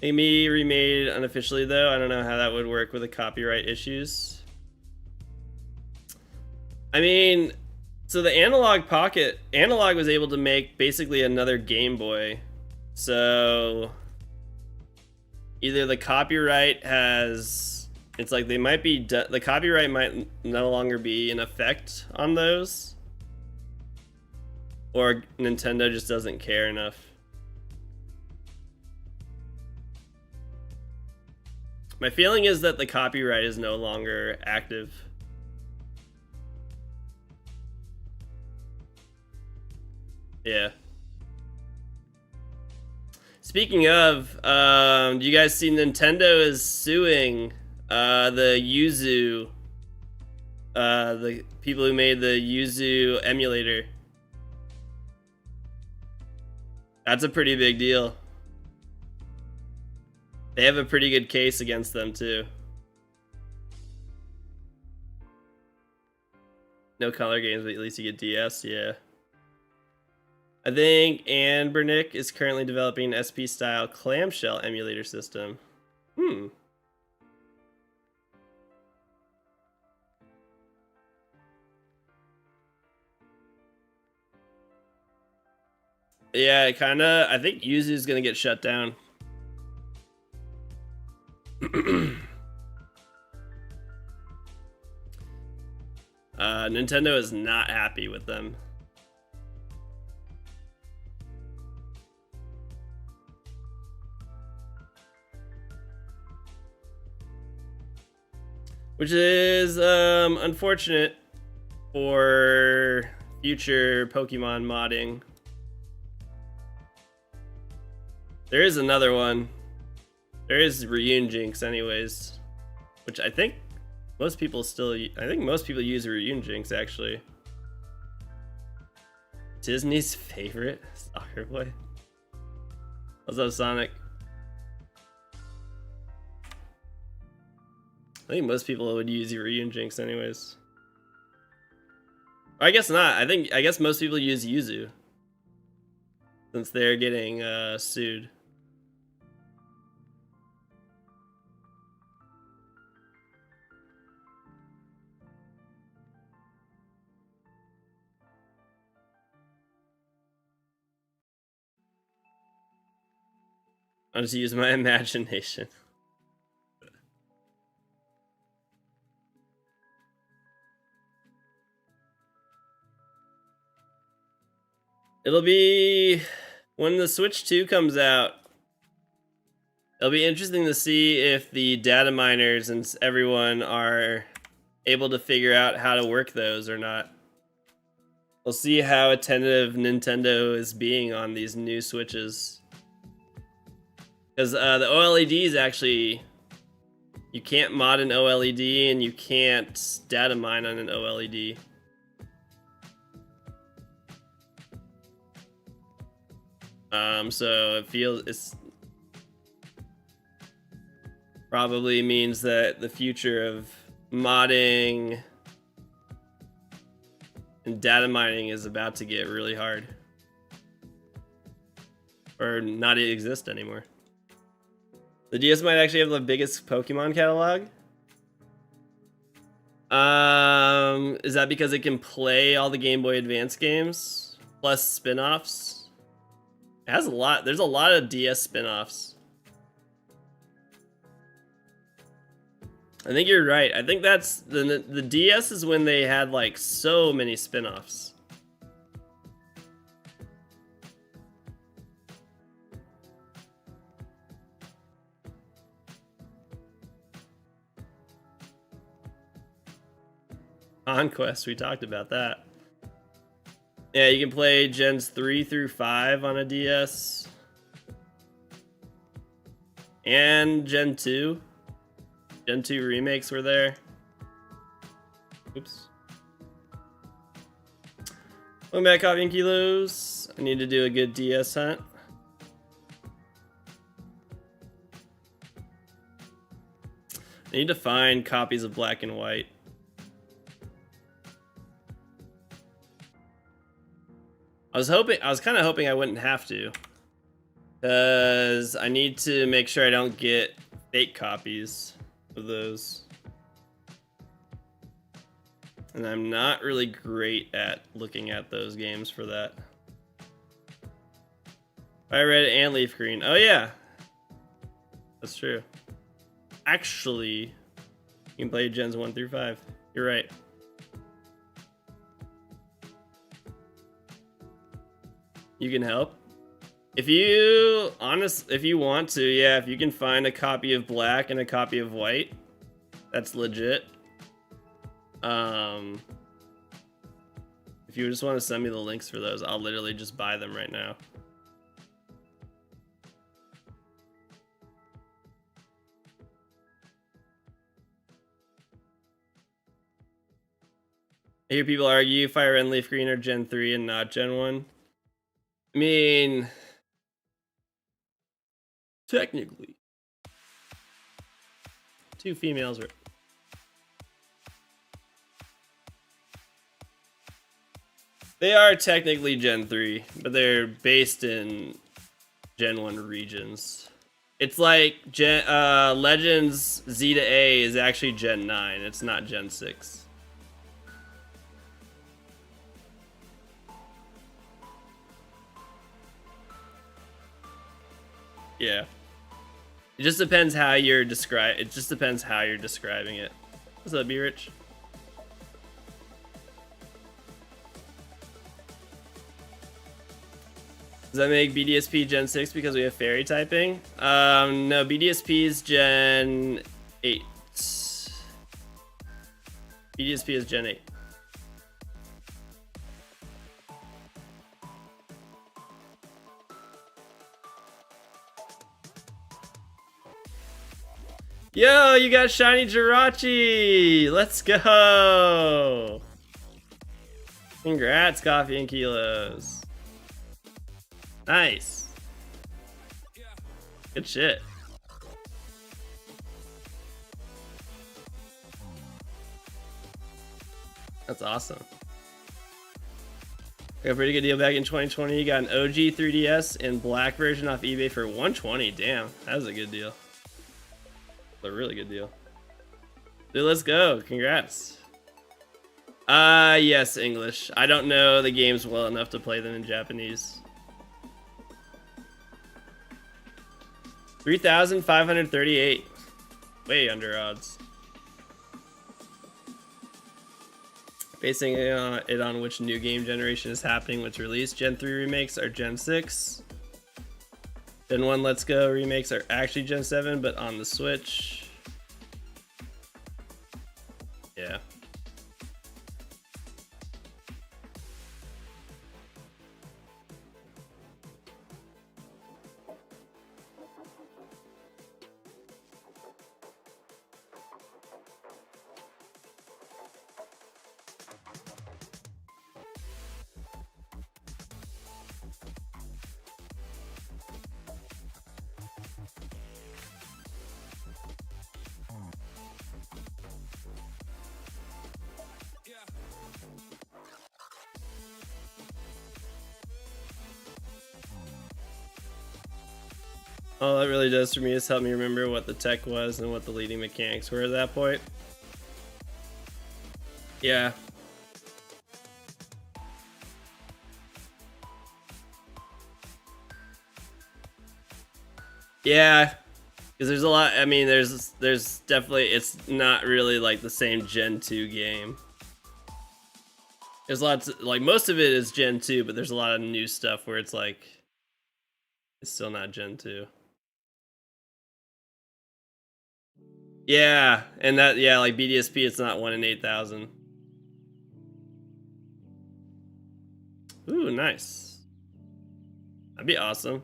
Amy remade unofficially though. I don't know how that would work with the copyright issues. I mean, so the analog pocket, Analog was able to make basically another Game Boy. So either the copyright has, it's like they might be, the copyright might no longer be in effect on those, or Nintendo just doesn't care enough. My feeling is that the copyright is no longer active. Yeah. Speaking of, do you guys see Nintendo is suing the Yuzu, the people who made the Yuzu emulator? That's a pretty big deal. They have a pretty good case against them too. No color games, but at least you get DS, yeah. I think Ann Bernick is currently developing an SP-style clamshell emulator system. Yeah, kinda. I think Yuzu is gonna get shut down. Nintendo is not happy with them. Which is unfortunate for future Pokemon modding. There is another one. There is Ryun Jinx anyways, which I think most people still, I think most people use Ryun Jinx actually. Disney's favorite soccer boy. What's up, Sonic? I think most people would use Ryun Jinx anyways. Or I guess not. I guess most people use Yuzu since they're getting sued. I'll just use my imagination. It'll be when the Switch 2 comes out. It'll be interesting to see if the data miners and everyone are able to figure out how to work those or not. We'll see how attentive Nintendo is being on these new Switches. Because the OLED is actually, you can't mod an OLED and you can't data mine on an OLED. So it feels, it's probably means that the future of modding and data mining is about to get really hard. Or not exist anymore. The DS might actually have the biggest Pokemon catalog. Is that because it can play all the Game Boy Advance games plus spin-offs? It has a lot. There's a lot of DS spin-offs. I think you're right. I think that's the DS is when they had like so many spin-offs. Conquest, we talked about that. Yeah, you can play Gens 3 through 5 on a DS. And Gen 2. Gen 2 remakes were there. Oops. Welcome back, Coffee and Kilos. I need to do a good DS hunt. I need to find copies of Black and White. I was kind of hoping I wouldn't have to, because I need to make sure I don't get fake copies of those. And I'm not really great at looking at those games for that. Fire Red and Leaf Green. Oh yeah, that's true. Actually, you can play Gens 1 through 5. You're right. You can help. If you want to, yeah, if you can find a copy of Black and a copy of White, that's legit. If you just want to send me the links for those, I'll literally just buy them right now. I hear people argue Fire Red and Leaf Green are Gen 3 and not Gen 1. I mean, technically, 2 females are... They are technically Gen 3, but they're based in Gen 1 regions. It's like Legends Z to A is actually Gen 9. It's not Gen 6. Yeah. It just depends how you're describing it. What's up, B-Rich? Does that make BDSP Gen 6 because we have fairy typing? No, BDSP is Gen 8. BDSP is Gen 8. Yo, you got shiny Jirachi! Let's go! Congrats, Coffee and Kilos. Nice. Good shit. That's awesome. Got a pretty good deal back in 2020. You got an OG 3DS and Black version off eBay for $120. Damn, that was a good deal. A really good deal. Dude, let's go. Congrats. Yes, English. I don't know the games well enough to play them in Japanese. 3,538. Way under odds. Basing it on which new game generation is happening with release. Gen 3 remakes are Gen 6. Gen 1 Let's Go remakes are actually Gen 7, but on the Switch. Yeah. All that really does for me is help me remember what the tech was and what the leading mechanics were at that point. Yeah. Yeah, because there's a lot. I mean, there's definitely, it's not really like the same Gen 2 game. There's lots of, like, most of it is Gen 2, but there's a lot of new stuff where it's like it's still not Gen 2. Yeah, and that, yeah, like BDSP, it's not 1 in 8,000. Ooh, nice. That'd be awesome.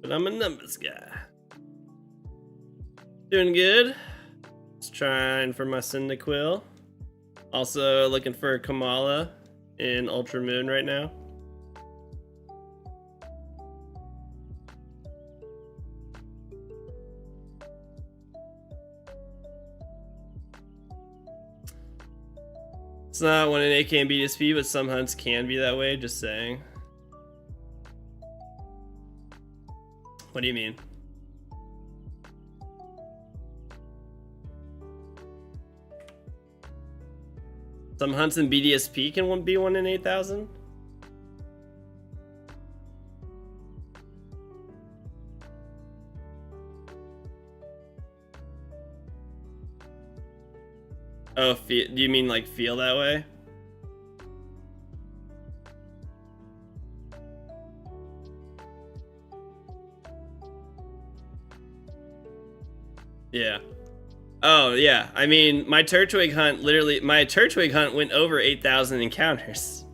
But I'm a numbers guy. Doing good. Just trying for my Cyndaquil. Also looking for Kamala in Ultra Moon right now. It's not when an AK and BDSP, but some hunts can be that way, just saying. What do you mean? Some hunts in BDSP can be 1 in 8,000? Oh, do you mean like feel that way? Yeah. Oh, yeah. I mean, my Turtwig hunt went over 8,000 encounters.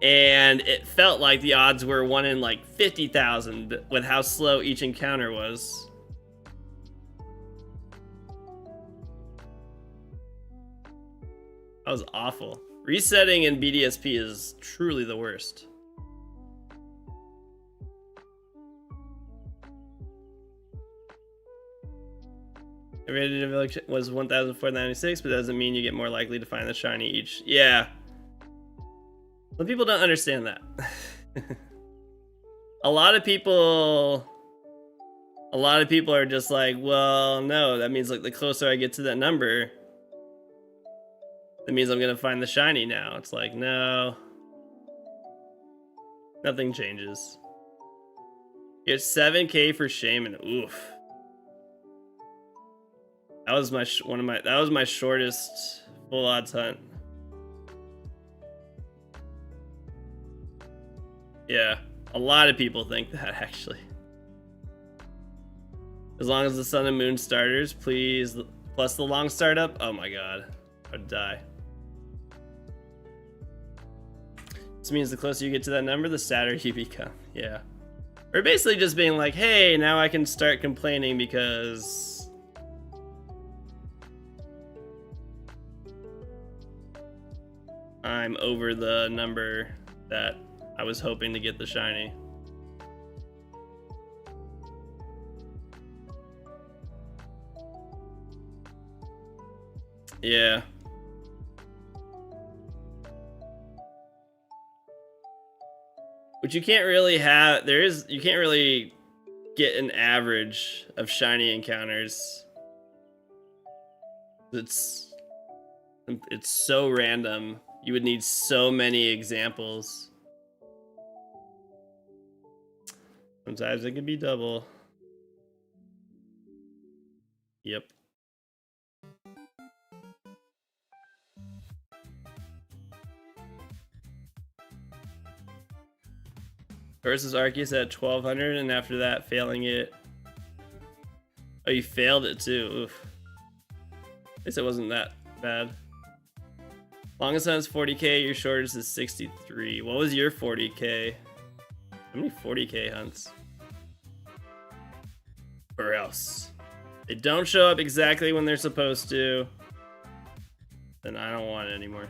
And it felt like the odds were 1 in like 50,000 with how slow each encounter was. That was awful. Resetting in BDSP is truly the worst. Rated village was 1,496, but that doesn't mean you get more likely to find the shiny each. Yeah. Some people don't understand that. A lot of people are just like, well, no, that means like the closer I get to that number, that means I'm gonna find the shiny now. It's like, no. Nothing changes. Get 7K for Shaman. Oof. That was my shortest full odds hunt. Yeah, a lot of people think that actually. As long as the Sun and Moon starters, please, plus the long startup. Oh my god, I'd die. This means the closer you get to that number, the sadder you become. Yeah. Or basically just being like, hey, now I can start complaining because I'm over the number that I was hoping to get the shiny. Yeah. Which you can't really have, you can't really get an average of shiny encounters. It's so random. You would need so many examples. Sometimes it can be double. Yep. Versus Arceus at 1200, and after that, failing it. Oh, you failed it too. Oof. At least it wasn't that bad. Longest hunt is 40K, your shortest is 63. What was your 40K? How many 40K hunts? Or else. They don't show up exactly when they're supposed to. Then I don't want it anymore.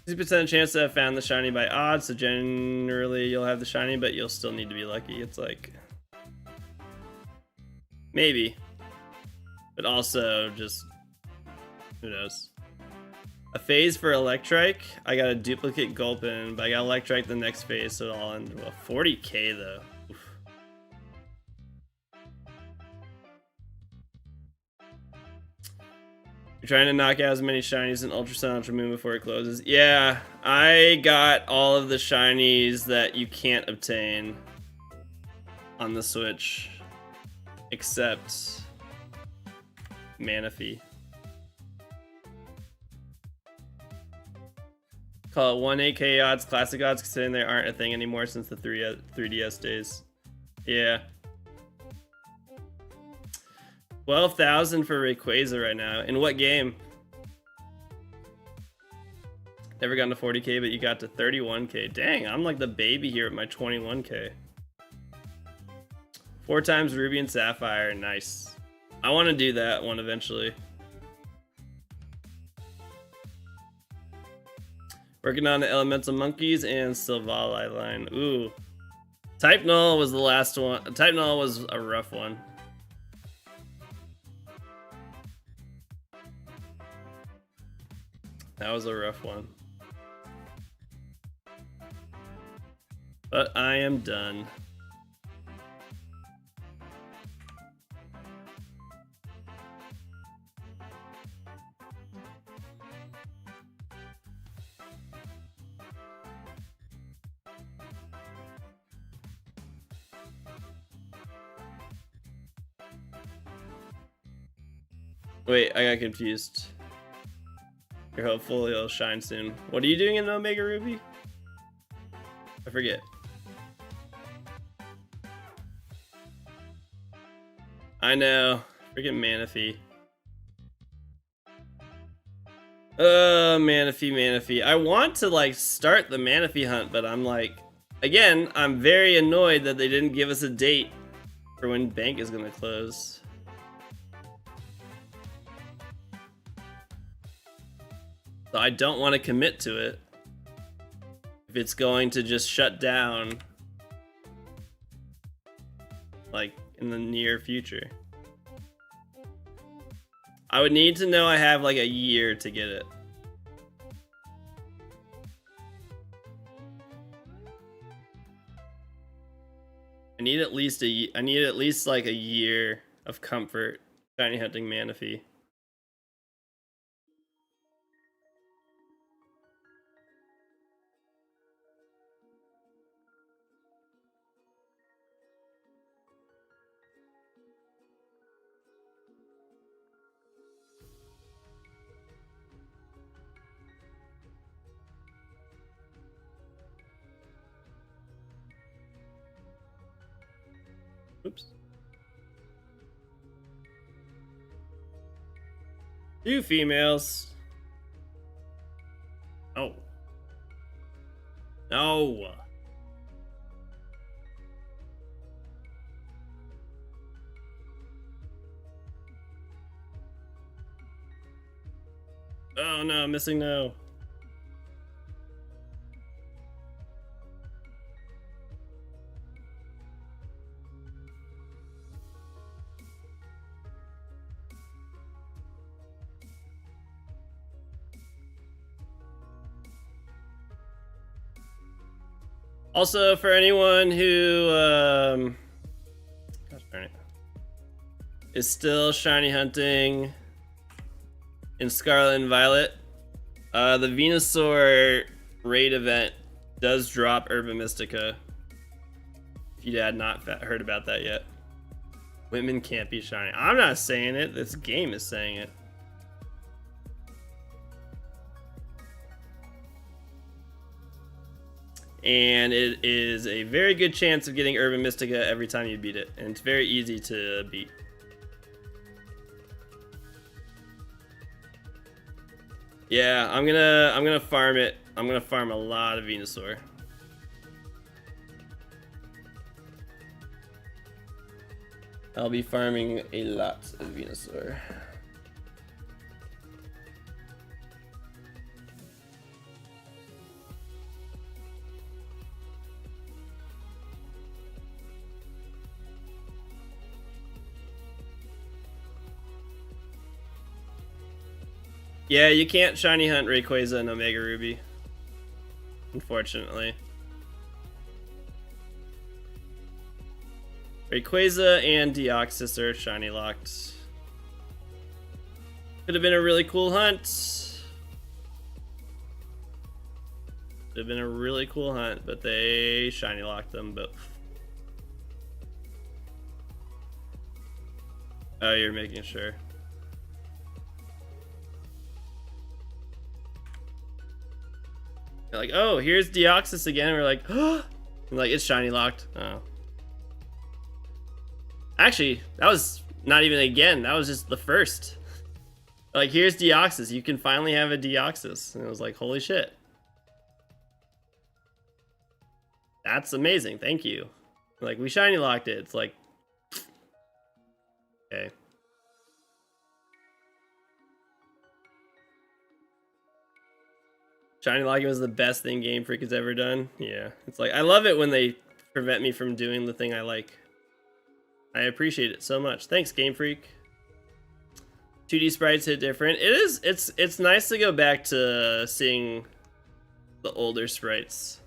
%, chance to have found the shiny by odds, so generally you'll have the shiny, but you'll still need to be lucky. It's like, maybe, but also just, who knows. A phase for Electrike, I got a duplicate Gulpin, but I got Electrike the next phase, so it'll end well. 40K though. Oof. You're trying to knock out as many shinies in Ultra Sun, Ultra Moon before it closes. Yeah, I got all of the shinies that you can't obtain. on the Switch, except Manaphy. Call it 1 8K odds, classic odds, considering they aren't a thing anymore since the 3DS days. Yeah. 12,000 for Rayquaza right now. In what game? Never gotten to 40K, but you got to 31K. Dang, I'm like the baby here at my 21K. 4 times Ruby and Sapphire. Nice. I want to do that one eventually. Working on the Elemental Monkeys and Silvally line. Ooh. Type Null was the last one. Type Null was a rough one. That was a rough one. But I am done. Wait, I got confused. You're hopeful it'll shine soon. What are you doing in the Omega Ruby? I forget. I know. Freaking Manaphy. Manaphy. I want to like start the Manaphy hunt, but I'm like, again, I'm very annoyed that they didn't give us a date for when bank is gonna close. So I don't want to commit to it if it's going to just shut down like in the near future. I would need to know I have like a year to get it. I need at least like a year of comfort shiny hunting Manaphy. Oops. 2 females. Oh. No. Oh no, missing no. Also, for anyone who gosh darn it, is still shiny hunting in Scarlet and Violet, the Venusaur raid event does drop Herba Mystica. If you had not heard about that yet. Women can't be shiny. I'm not saying it. This game is saying it. And it is a very good chance of getting Herba Mystica every time you beat it, and it's very easy to beat. Yeah, I'm gonna farm it. I'm gonna farm a lot of Venusaur. I'll be farming a lot of Venusaur. Yeah, you can't shiny hunt Rayquaza and Omega Ruby, unfortunately. Rayquaza and Deoxys are shiny locked. Could have been a really cool hunt. Could have been a really cool hunt, but they shiny locked them both. Oh, you're making sure. You're like, oh, here's Deoxys again. And we're like, oh, like it's shiny locked. Oh. Actually, that was not even again. That was just the first. Like, here's Deoxys. You can finally have a Deoxys. And it was like, holy shit. That's amazing. Thank you. Like, we shiny locked it. It's like, okay. Shiny locking was the best thing Game Freak has ever done. Yeah. It's like, I love it when they prevent me from doing the thing I like. I appreciate it so much. Thanks, Game Freak. 2D sprites hit different. It is. It's nice to go back to seeing the older sprites.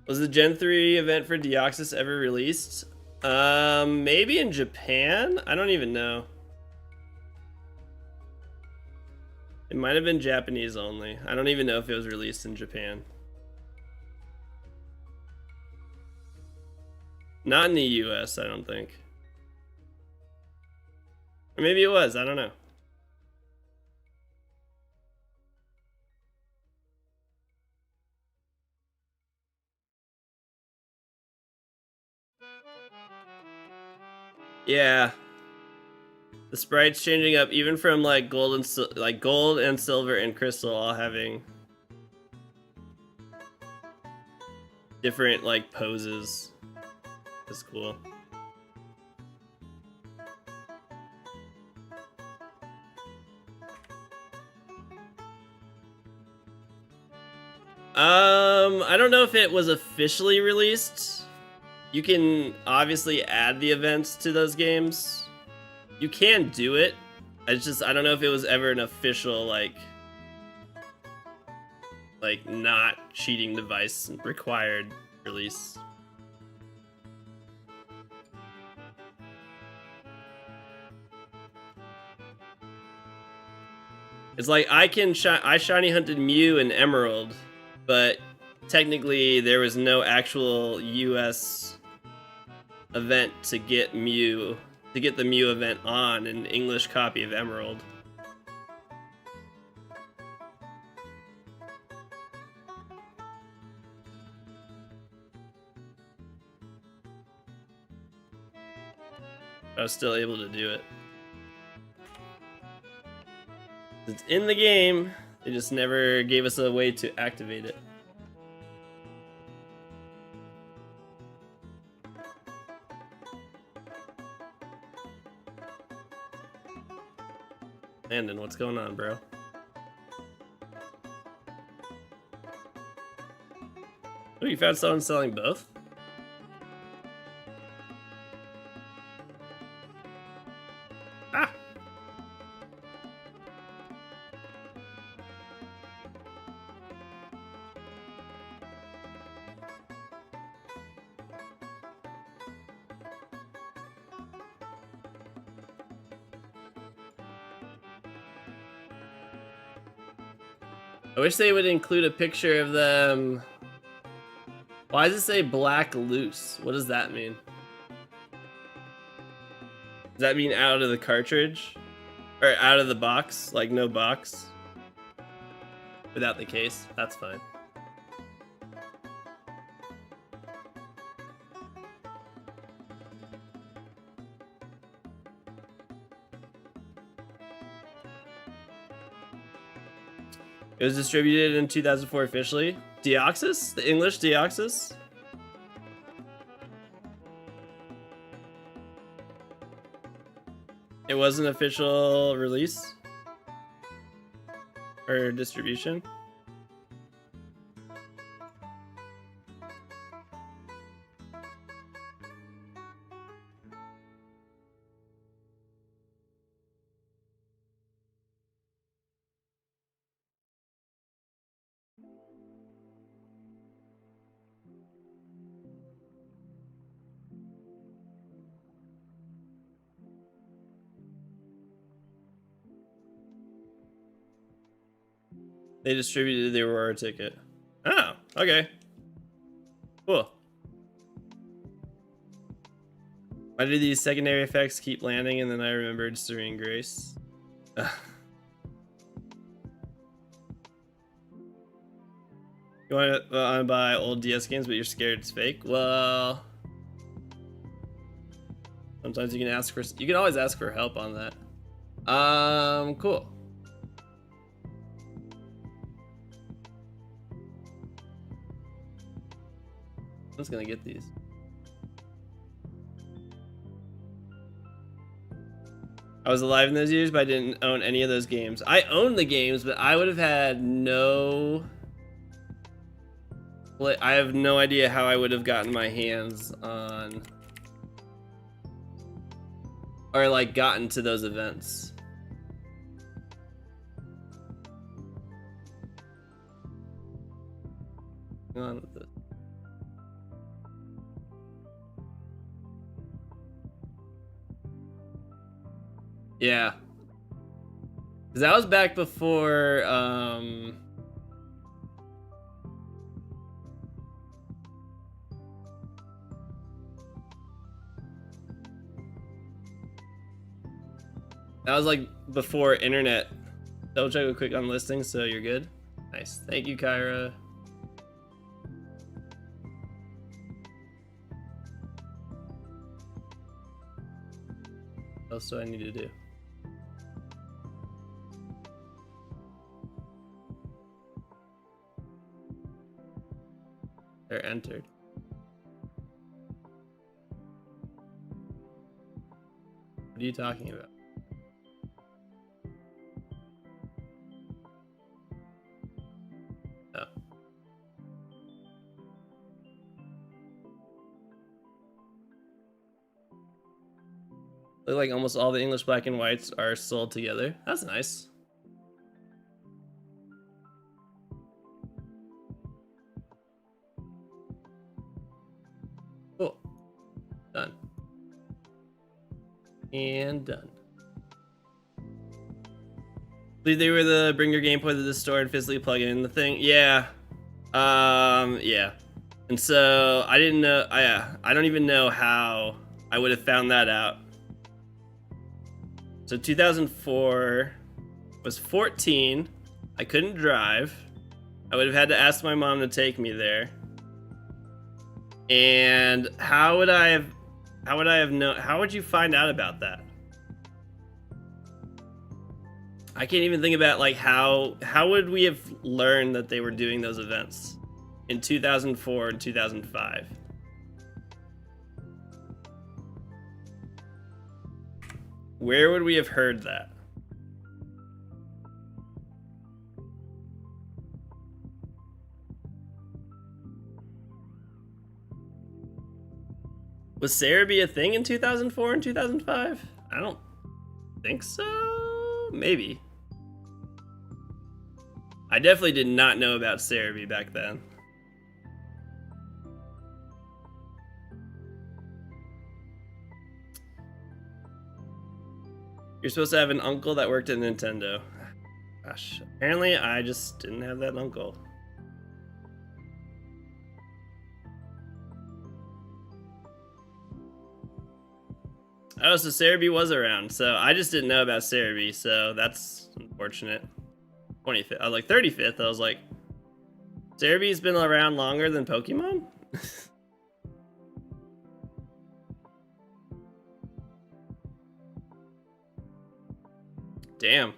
Was the Gen 3 event for Deoxys ever released? Maybe in Japan? I don't even know. It might have been Japanese only. I don't even know if it was released in Japan. Not in the US, I don't think. Or maybe it was, I don't know. Yeah. The sprites changing up even from like gold and silver and crystal all having different like poses. That's cool. I don't know if it was officially released. You can obviously add the events to those games. You can do it. It's just, I don't know if it was ever an official, like not cheating device required release. It's like I shiny hunted Mew and Emerald, but technically there was no actual US event to get Mew, to get the Mew event on an English copy of Emerald. I was still able to do it. It's in the game, they just never gave us a way to activate it. Landon, what's going on, bro? Oh, you found someone selling both? Ah! I wish they would include a picture of them. Why does it say black loose? What does that mean? Does that mean out of the cartridge? Or out of the box? Like no box? Without the case? That's fine. It was distributed in 2004 officially. Deoxys? The English Deoxys? It was an official release? Or distribution? They distributed the Aurora ticket. Oh, okay. Cool. Why do these secondary effects keep landing and then I remembered Serene Grace? You want to buy old DS games, but you're scared it's fake? Well, sometimes you can always ask for help on that. Cool. I'm just gonna get these. I was alive in those years, but I didn't own any of those games. I owned the games, but I would have had no... I have no idea how I would have gotten my hands on... or like gotten to those events. Hang on with this. Yeah. Because that was back before, that was like before internet. Double check real quick on listings so you're good. Nice. Thank you, Kyra. What else do I need to do? They're entered. What are you talking about? Oh. Look like almost all the English black and whites are sold together. That's nice. Cool. Done. And done. I believe they were the bring your gameplay to the store and physically plug in the thing. Yeah. Yeah. And so I didn't know. I don't even know how I would have found that out. So 2004 was 14. I couldn't drive. I would have had to ask my mom to take me there. And how would you find out about that? I can't even think about like how would we have learned that they were doing those events in 2004 and 2005? Where would we have heard that? Was Cerebi a thing in 2004 and 2005? I don't think so. Maybe. I definitely did not know about Cerebi back then. You're supposed to have an uncle that worked at Nintendo. Gosh, apparently I just didn't have that uncle. Oh, so Cerebi was around. So I just didn't know about Cerebi, so that's unfortunate. 25th. I was like 35th. I was like, Cerebi's been around longer than Pokemon? Damn.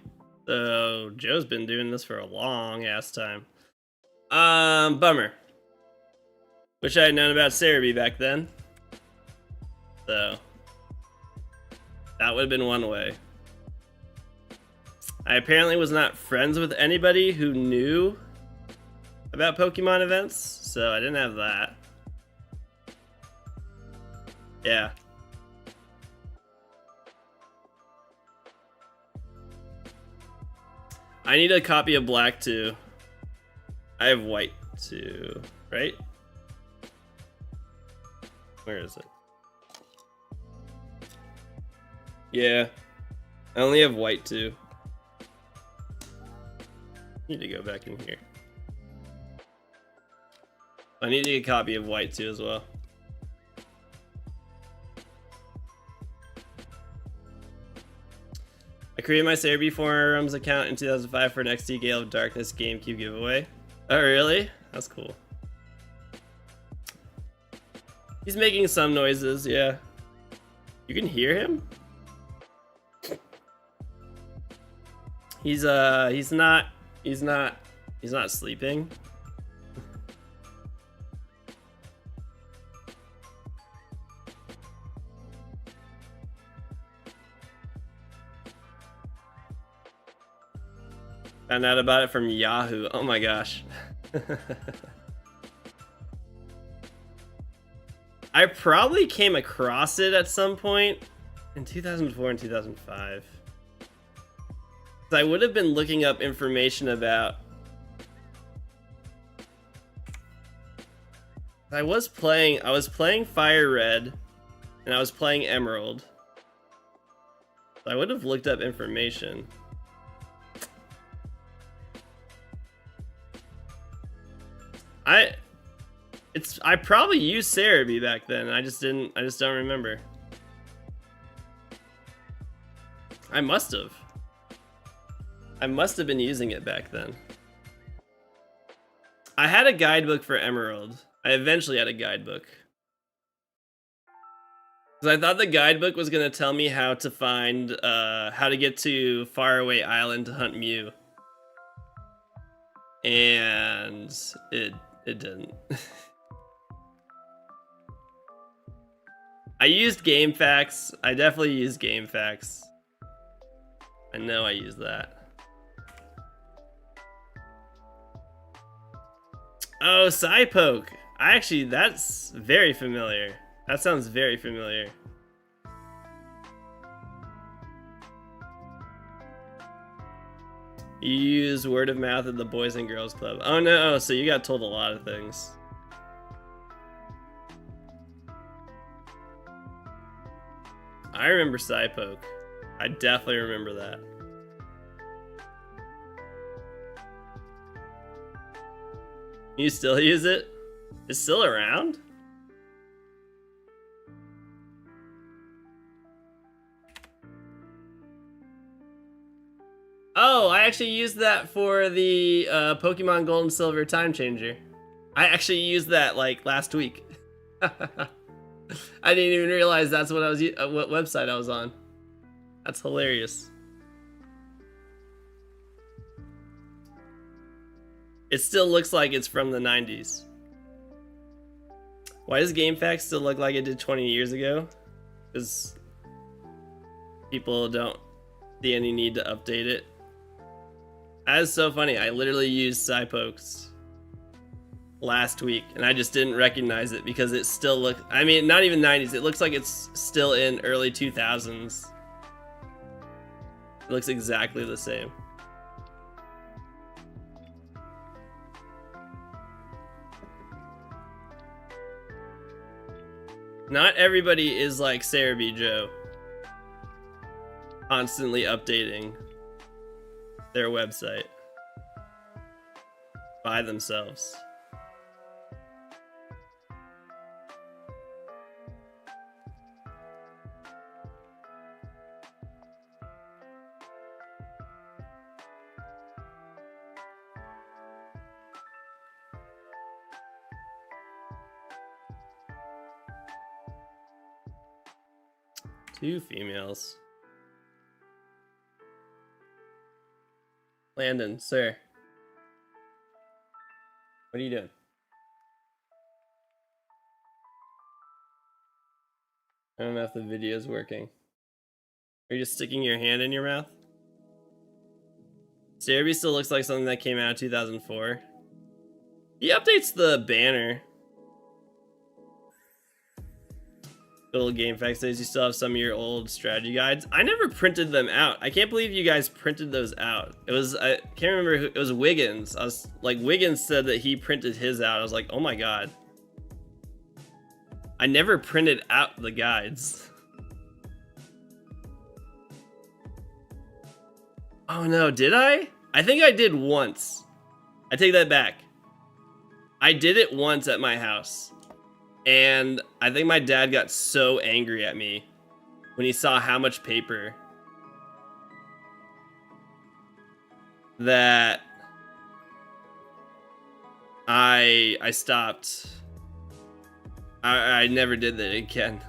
So Joe's been doing this for a long ass time. Bummer. Wish I had known about Cerebi back then. So that would have been one way. I apparently was not friends with anybody who knew about Pokemon events, so I didn't have that. Yeah. I need a copy of Black too. I have White too, right? Where is it? Yeah. I only have White too. Need to go back in here. I need to get a copy of White too as well. created my Cerebi forums account in 2005 for an XD Gale of Darkness GameCube giveaway. Oh, really? That's cool. He's making some noises, yeah. You can hear him? He's not sleeping. Found out about it from Yahoo. Oh my gosh. I probably came across it at some point in 2004 and 2005. I would have been looking up information about... I was playing Fire Red and I was playing Emerald. I would have looked up information. I probably used Cerebi back then. I just don't remember. I must have been using it back then. I had a guidebook for Emerald. I eventually had a guidebook. Because I thought the guidebook was gonna tell me how to find, how to get to Faraway Island to hunt Mew. And it didn't. I used GameFAQs. I definitely used GameFAQs. I know I used that. Oh, Psypoke. That's very familiar. That sounds very familiar. You use word of mouth at the Boys and Girls Club. Oh no, so you got told a lot of things. I remember Psypoke. I definitely remember that. You still use it? It's still around? Oh, I actually used that for the Pokemon Gold and Silver Time Changer. I actually used that like last week. I didn't even realize that's what what website I was on. That's hilarious. It still looks like it's from the 90s. Why does GameFAQs still look like it did 20 years ago? Because people don't see any need to update it. That is so funny. I literally used Psypokes last week and I just didn't recognize it because it still looks, I mean, not even 90s. It looks like it's still in early 2000s. It looks exactly the same. Not everybody is like Cerebi Joe, constantly updating their website by themselves. Two females. Landon, sir. What are you doing? I don't know if the video's working. Are you just sticking your hand in your mouth? Cerebi still looks like something that came out in 2004. He updates the banner. Little GameFAQs days, you still have some of your old strategy guides. I never printed them out. I can't believe you guys printed those out. It was, I can't remember who, it was Wiggins. I was like, Wiggins said that he printed his out. I was like, oh my god. I never printed out the guides. Oh no, did I? I think I did once. I take that back. I did it once at my house. And I think my dad got so angry at me when he saw how much paper that I stopped. I never did that again.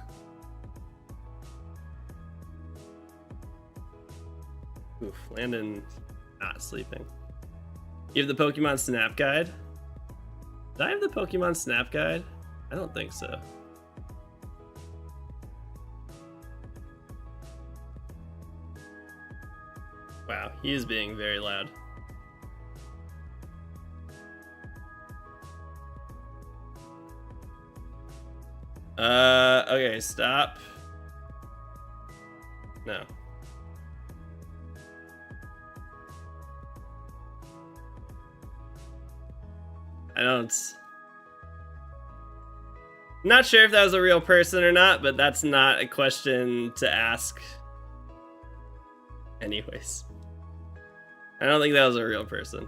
Oof, Landon not sleeping. You have the Pokemon Snap Guide? Did I have the Pokemon Snap Guide? I don't think so. Wow, he is being very loud. Okay, stop. No. I don't... Not sure if that was a real person or not, but that's not a question to ask. Anyways. I don't think that was a real person.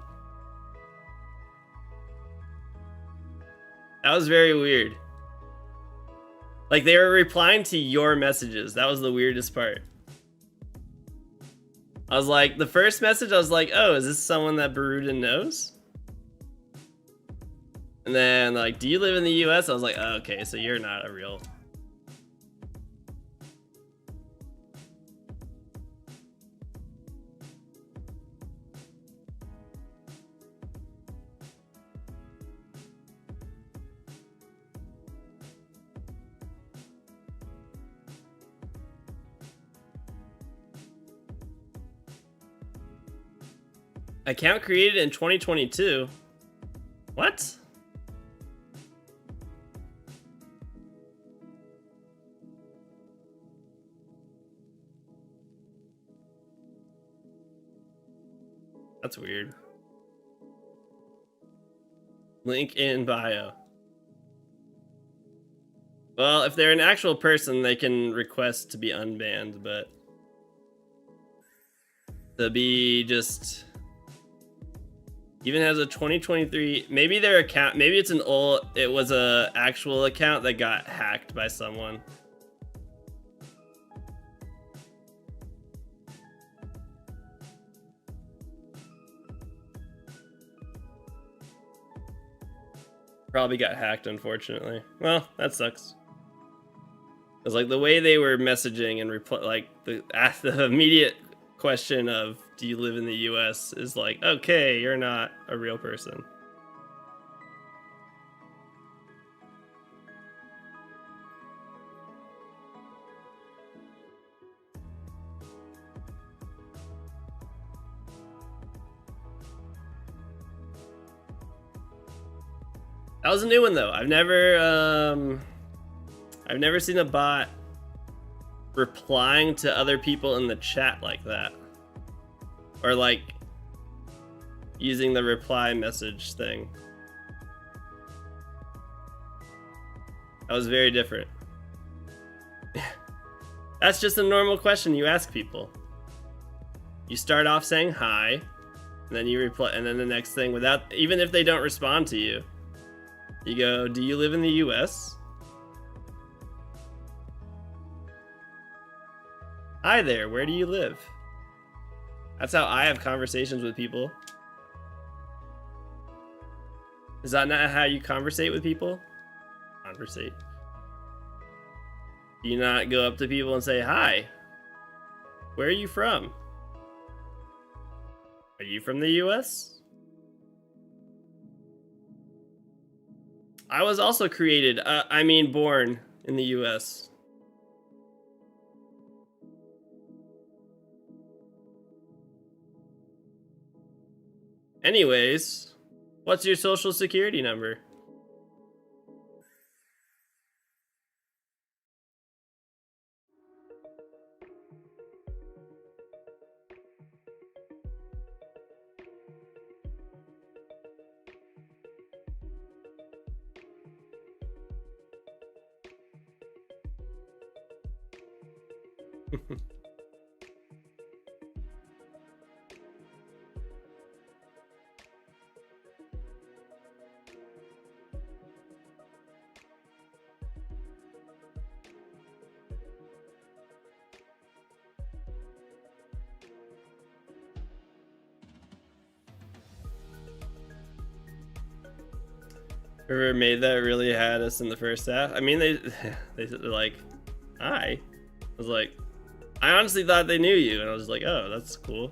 That was very weird. Like, they were replying to your messages. That was the weirdest part. I was like, the first message, I was like, oh, is this someone that Baruda knows? And then, like, do you live in the US? I was like, oh, okay, so you're not a real... Account created in 2022? What? That's weird. Link in bio. Well, if they're an actual person, they can request to be unbanned, but to be just... Even has a 2023, maybe their account, maybe it's an old, it was a actual account that got hacked by someone. Probably got hacked, unfortunately. Well, that sucks. It's like the way they were messaging and like the immediate question of, do you live in the US is like, okay, you're not a real person. That was a new one though. I've never seen a bot replying to other people in the chat like that. Or like using the reply message thing. That was very different. That's just a normal question you ask people. You start off saying hi, and then you reply, and then the next thing, without, even if they don't respond to you, you go, do you live in the US? Hi there, where do you live? That's how I have conversations with people. Is that not how you conversate with people? Conversate. Do you not go up to people and say, hi, where are you from? Are you from the US? I was also created, born in the US. Anyways, what's your social security number? Whoever made that really had us in the first half. I mean, they're like, hi. I was like, I honestly thought they knew you, and I was like, oh, that's cool.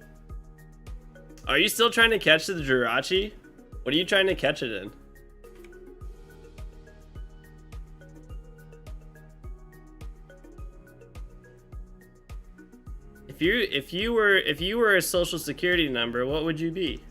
Are you still trying to catch the Jirachi? What are you trying to catch it in? If you were a social security number, what would you be?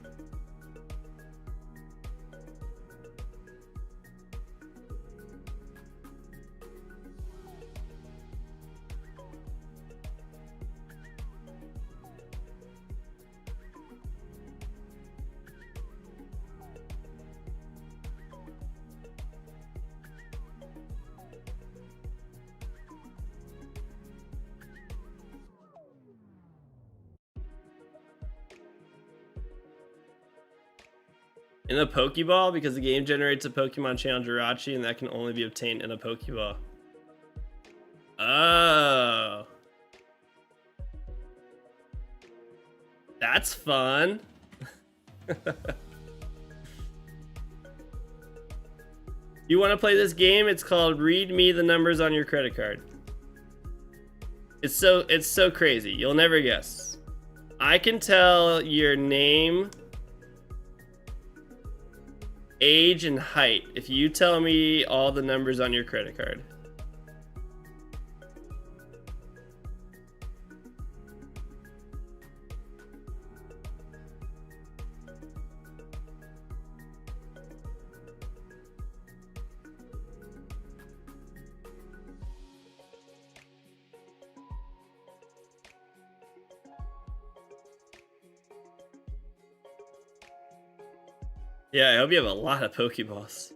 In a Pokeball, because the game generates a Pokemon channel Jirachi, and that can only be obtained in a Pokeball. Oh. That's fun. You want to play this game? It's called Read Me the Numbers on Your Credit Card. It's so crazy. You'll never guess. I can tell your name, age, and height if you tell me all the numbers on your credit card. Yeah, I hope you have a lot of Pokeballs.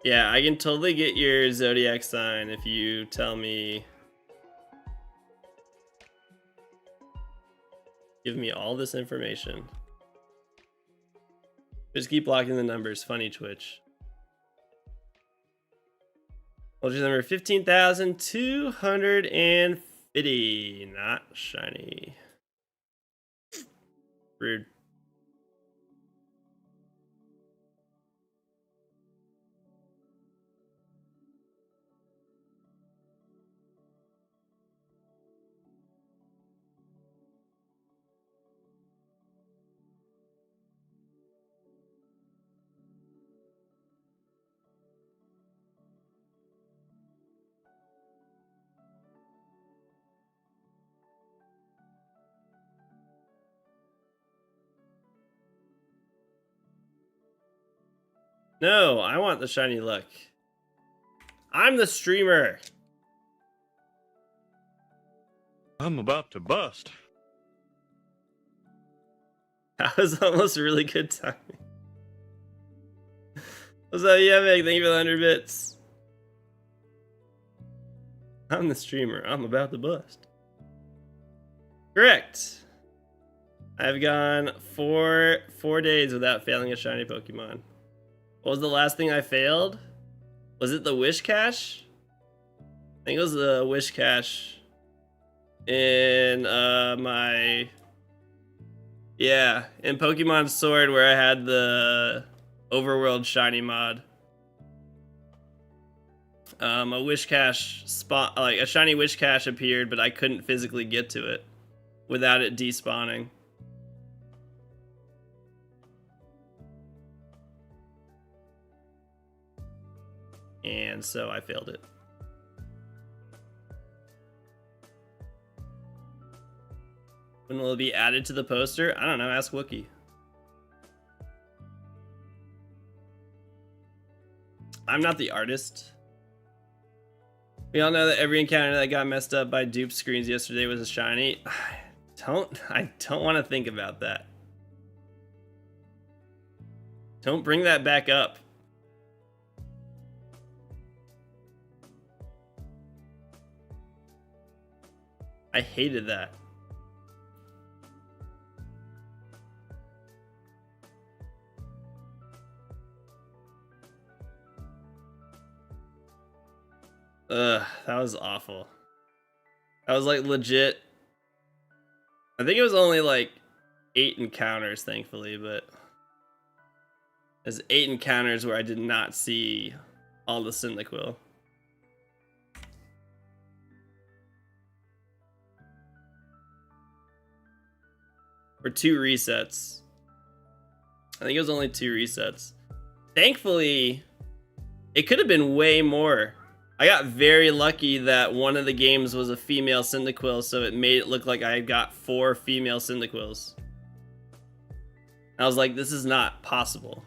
Yeah, I can totally get your zodiac sign if you tell me. Give me all this information. Just keep blocking the numbers. Funny Twitch. Ultra number 15,250. Not shiny. Rude. No, I want the shiny luck. I'm the streamer. I'm about to bust. That was almost a really good timing. What's up, yeah, Meg? Thank you for the 100 bits. I'm the streamer. I'm about to bust. Correct. I've gone four days without failing a shiny Pokemon. What was the last thing I failed? Was it the Wish Cache? I think it was the Wish Cache in my... Yeah, in Pokemon Sword where I had the Overworld shiny mod. A Wish Cache spot, like a shiny Wish Cache appeared, but I couldn't physically get to it without it despawning. And so I failed it. When will it be added to the poster? I don't know, ask Wookie. I'm not the artist. We all know that every encounter that got messed up by dupe screens yesterday was a shiny. I don't want to think about that. Don't bring that back up. I hated that. Ugh, that was awful. That was like legit. I think it was only like 8 encounters, thankfully, but There's 8 encounters where I did not see all the Cyndaquil. Or 2 resets. I think it was only 2 resets. Thankfully, it could have been way more. I got very lucky that one of the games was a female Cyndaquil, so it made it look like I got 4 female Cyndaquils. I was like, this is not possible.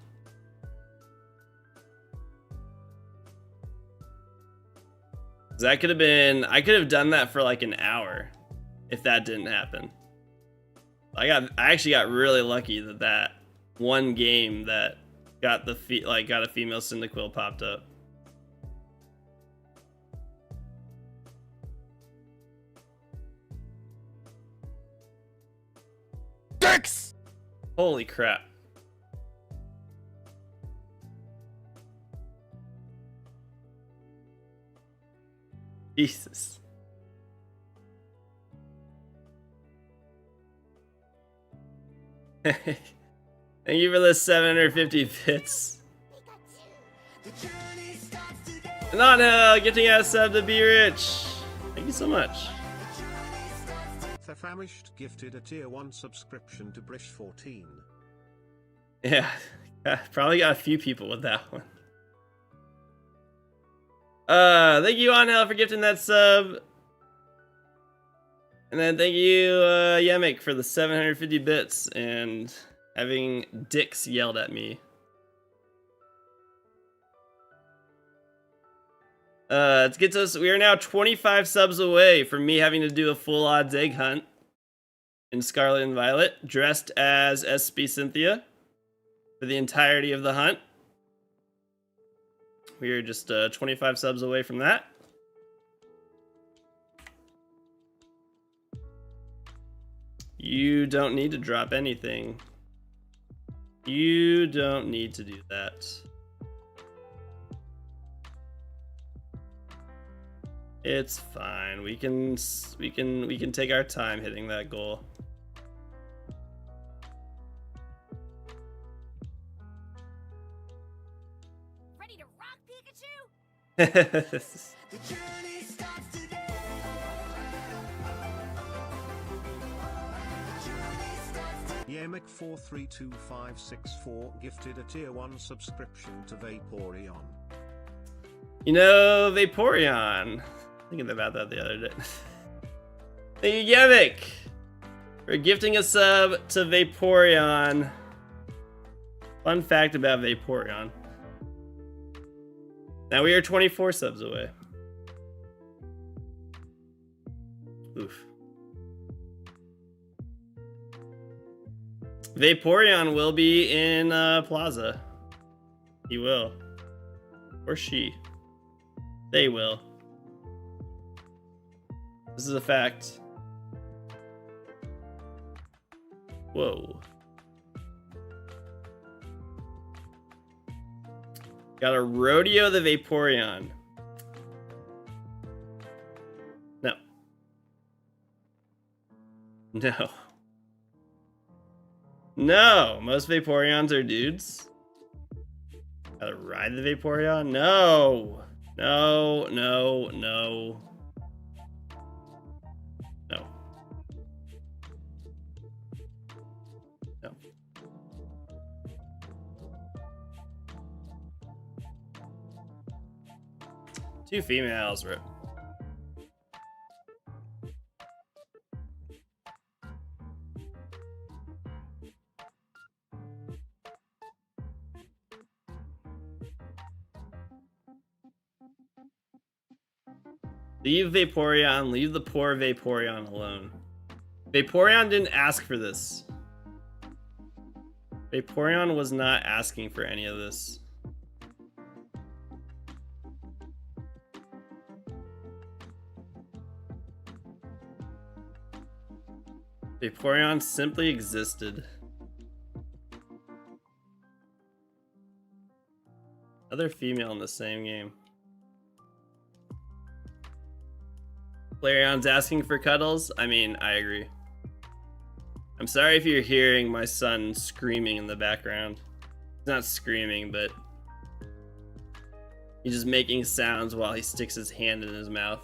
That could have been, I could have done that for like an hour if that didn't happen. I actually got really lucky that one game that got the got a female Cyndaquil popped up. Dicks! Holy crap. Jesus. Thank you for the 750 bits. No, getting out of sub to be rich. Thank you so much. The Famished gifted a tier 1 subscription to Brish14. Yeah, probably got a few people with that one. Thank you, Angel, for gifting that sub. And then thank you, Yemek, for the 750 bits and having dicks yelled at me. Let's get to us. We are now 25 subs away from me having to do a full odds egg hunt in Scarlet and Violet, dressed as SB Cynthia for the entirety of the hunt. We are just 25 subs away from that. You don't need to drop anything. You don't need to do that. It's fine. We can take our time hitting that goal. Ready to rock, Pikachu? Yemek432564 gifted a tier 1 subscription to Vaporeon. You know, Vaporeon. Thinking about that the other day. Thank you, Yemek, for gifting a sub to Vaporeon. Fun fact about Vaporeon. Now we are 24 subs away. Oof. Vaporeon will be in Plaza. He will. Or she. They will. This is a fact. Whoa. Gotta rodeo the Vaporeon. No. No. No! Most Vaporeons are dudes. Gotta ride the Vaporeon? No! No, no, no. No. No. 2 females, rip. Leave Vaporeon, leave the poor Vaporeon alone. Vaporeon didn't ask for this. Vaporeon was not asking for any of this. Vaporeon simply existed. Other female in the same game. Flareon's asking for cuddles? I mean, I agree. I'm sorry if you're hearing my son screaming in the background. not screaming, but he's just making sounds while he sticks his hand in his mouth.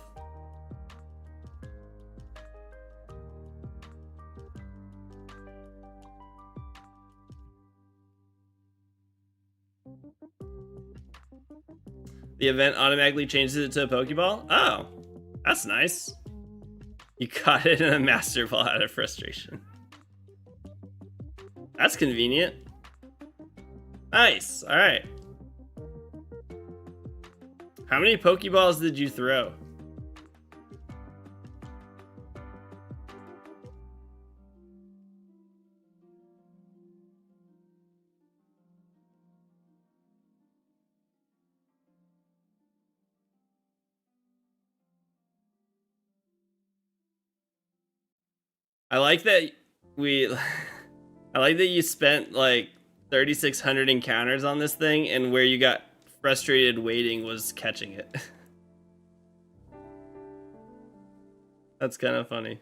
The event automatically changes it to a Pokeball? Oh, that's nice. You caught it in a Master Ball out of frustration. That's convenient. Nice, alright. How many Pokeballs did you throw? I like that I like that you spent like 3,600 encounters on this thing, and where you got frustrated waiting was catching it. That's kind of funny.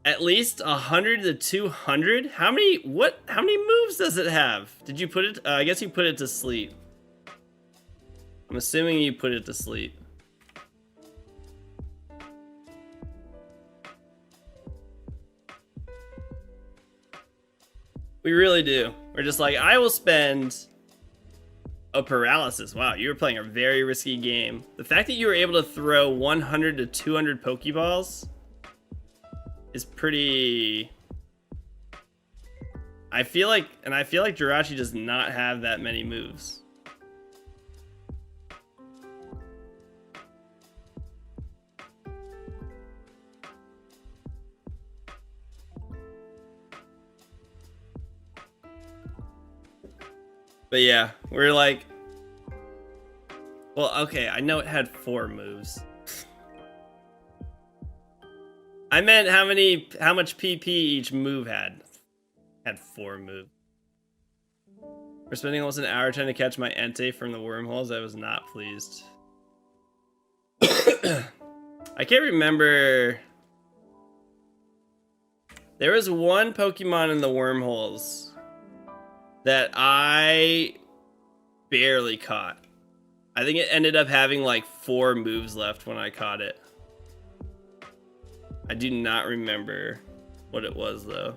At least 100 to 200? How many moves does it have? Did you put it, I guess you put it to sleep. I'm assuming you put it to sleep. We really do. We're just like, I will spend a paralysis. Wow, you were playing a very risky game. The fact that you were able to throw 100 to 200 Pokeballs is pretty... I feel like Jirachi does not have that many moves. But yeah, we're like, well, okay, I know it had 4 moves. I meant how much PP each move had. Had 4 moves. We're spending almost an hour trying to catch my Entei from the wormholes. I was not pleased. I can't remember. There was one Pokemon in the wormholes that I barely caught. I think it ended up having like 4 moves left when I caught it. I do not remember what it was though.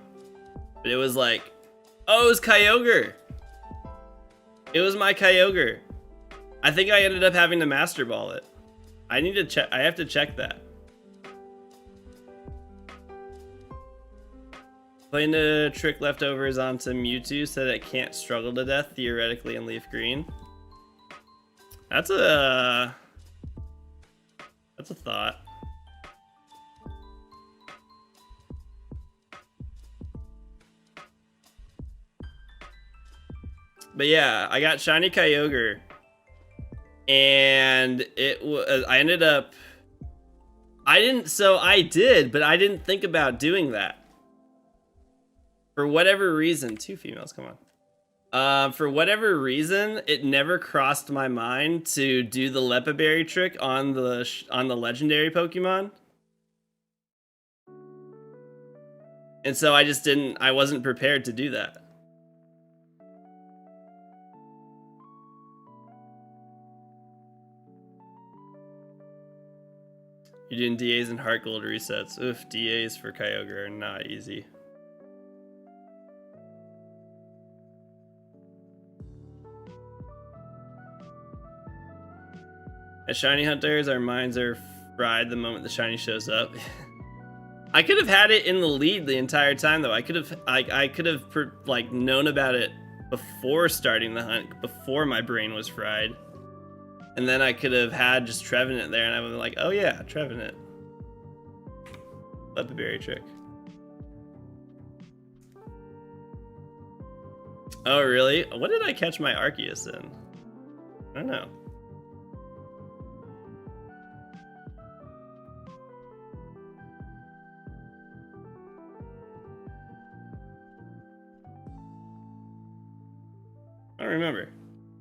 But it was like, oh, it was Kyogre. It was my Kyogre. I think I ended up having to Master Ball it. I need to check. I have to check that. Playing the trick leftovers onto Mewtwo so that it can't struggle to death theoretically in Leaf Green. That's a thought. But yeah, I got Shiny Kyogre, and it was I ended up. I did, but I didn't think about doing that. For whatever reason, 2 females, come on. For whatever reason, it never crossed my mind to do the Lepa Berry trick on the legendary Pokemon. And so I wasn't prepared to do that. You're doing DAs and Heart Gold resets. Oof, DAs for Kyogre are not easy. As shiny hunters, our minds are fried the moment the shiny shows up. I could have had it in the lead the entire time though. I could have like known about it before starting the hunt, before my brain was fried. And then I could have had just Trevenant there and I would have been like, oh yeah, Trevenant. Lepa Berry trick. Oh really? What did I catch my Arceus in? I don't know. I don't remember.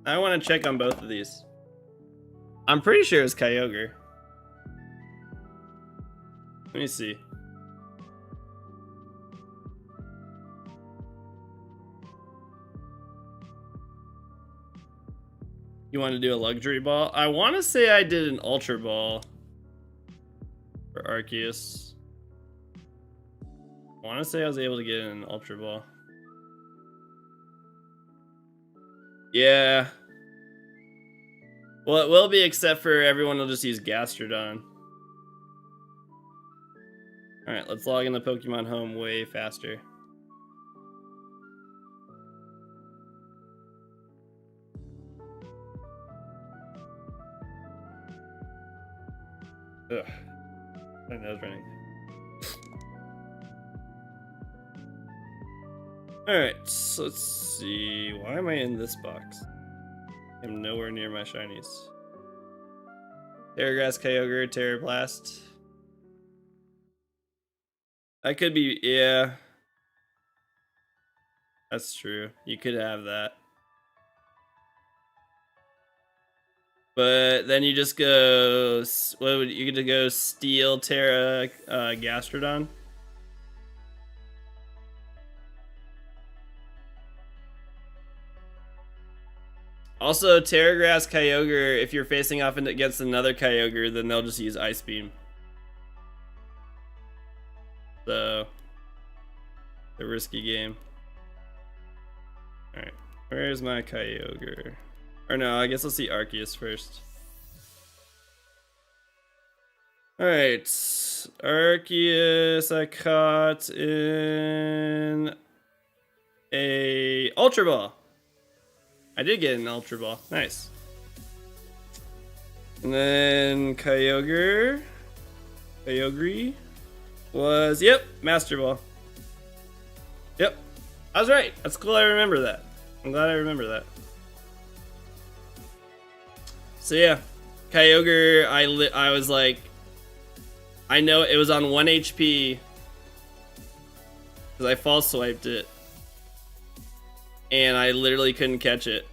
I want to check on both of these. I'm pretty sure it's Kyogre. Let me see. want to do a luxury ball? I want to say I did an ultra ball for Arceus. I want to say I was able to get an ultra ball. Yeah. Well, it will be, except for everyone will just use Gastrodon. Alright, let's log in the Pokemon Home way faster. Ugh. My nose running. Alright, so let's see. Why am I in this box? I'm nowhere near my shinies. Terragrass, Kyogre, Terrablast. I could be, yeah. That's true. You could have that. But then you just go, what would you get to go? Steel, Terra, Gastrodon? Also, Terragrass, Kyogre, if you're facing off against another Kyogre, then they'll just use Ice Beam. So, a risky game. Alright, where's my Kyogre? Or no, I guess let's see Arceus first. Alright, Arceus I caught in a Ultra Ball. I did get an Ultra Ball, nice. And then Kyogre was, yep, Master Ball. Yep, I was right. That's cool, I remember that. I'm glad I remember that. So yeah, Kyogre, I was like, I know it was on 1 HP because I false swiped it, and I literally couldn't catch it.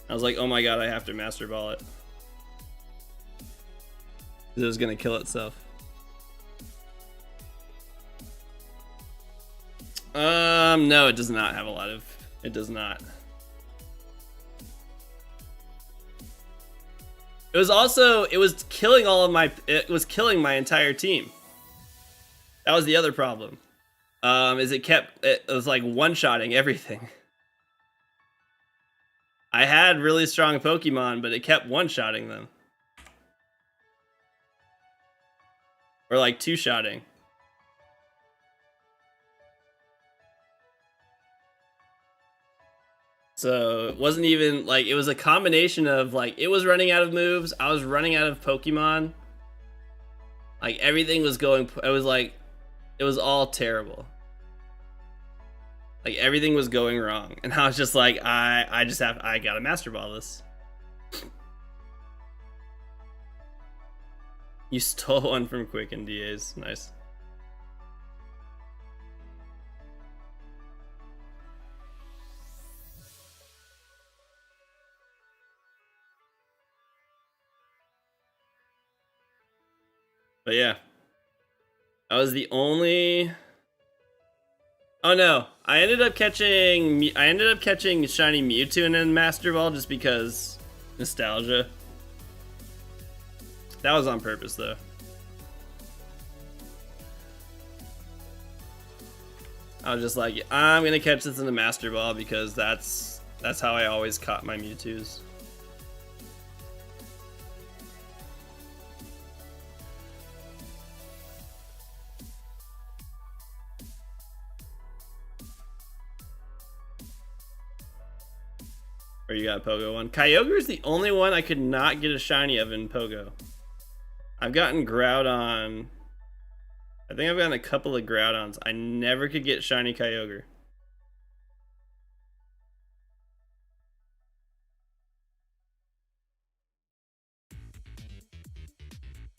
I was like, oh my god, I have to Master Ball it. It was gonna kill itself. No, it does not have a lot of. It does not. It was also, it was killing all of my, it was killing my entire team. That was the other problem. Is it was like one-shotting everything. I had really strong Pokemon, but it kept one-shotting them. Or like two-shotting. So it wasn't even like, it was a combination of like, it was running out of moves, I was running out of Pokemon. Like everything was going, it was like, it was all terrible. Like everything was going wrong. And I was just like, I gotta Master Ball this. You stole one from Quick and DA's, nice. But yeah, I was the only. Oh no, I ended up catching shiny Mewtwo and then Master Ball just because nostalgia. That was on purpose though. I was just like, I'm gonna catch this in the Master Ball because that's how I always caught my Mewtwo's. Or you got a Pogo one. Kyogre is the only one I could not get a shiny of in Pogo. I've gotten Groudon. I think I've gotten a couple of Groudons. I never could get shiny Kyogre.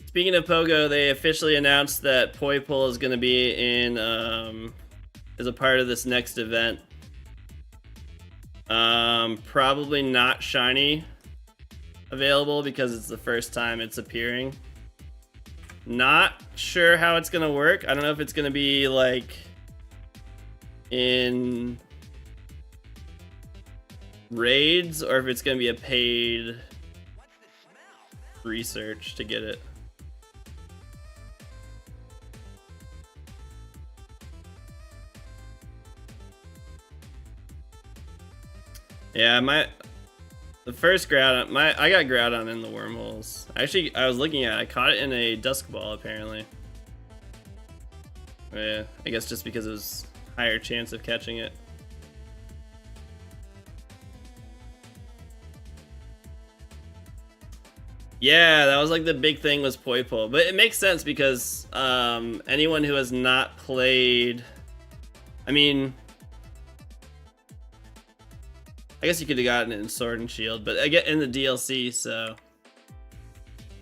Speaking of Pogo, they officially announced that Poipole is going to be in, as a part of this next event. Probably not shiny available because it's the first time it's appearing. Not sure how it's gonna work. I don't know if it's gonna be like in raids or if it's gonna be a paid research to get it. Yeah, the first Groudon, I got Groudon in the wormholes. Actually, I was looking at it, I caught it in a Dusk Ball apparently. Yeah, I guess just because it was higher chance of catching it. Yeah, that was like the big thing was Poipole, but it makes sense because anyone who has not played, I mean, I guess you could have gotten it in Sword and Shield, but I get in the DLC, so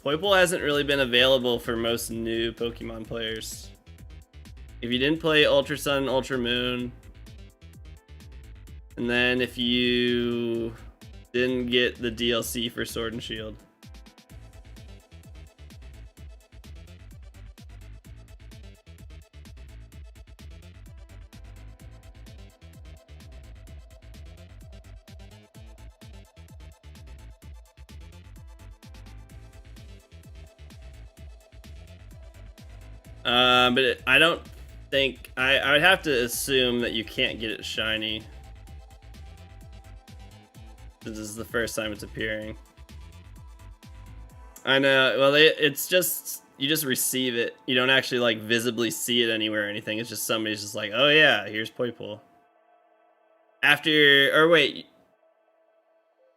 Poipole hasn't really been available for most new Pokemon players. If you didn't play Ultra Sun, Ultra Moon, and then if you didn't get the DLC for Sword and Shield. But I don't think I would have to assume that you can't get it shiny. This is the first time it's appearing. I know. Well, it's just you just receive it. You don't actually like visibly see it anywhere or anything. It's just somebody's just like, oh yeah, here's Poipole. After or wait,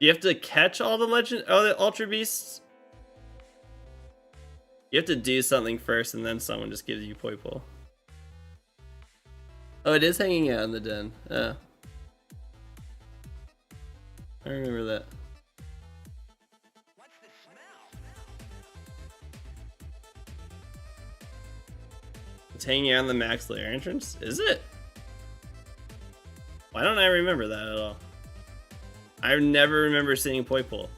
you have to catch all the the Ultra Beasts. You have to do something first, and then someone just gives you Poipole. Oh, it is hanging out in the den. Oh. I remember that. What's the smell? It's hanging out in the max layer entrance? Is it? Why don't I remember that at all? I never remember seeing Poipole.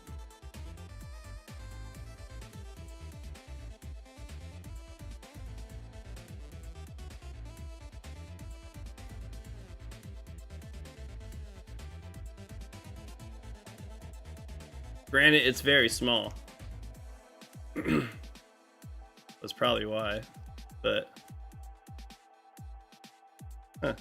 Granted, it's very small. That's probably why, but huh.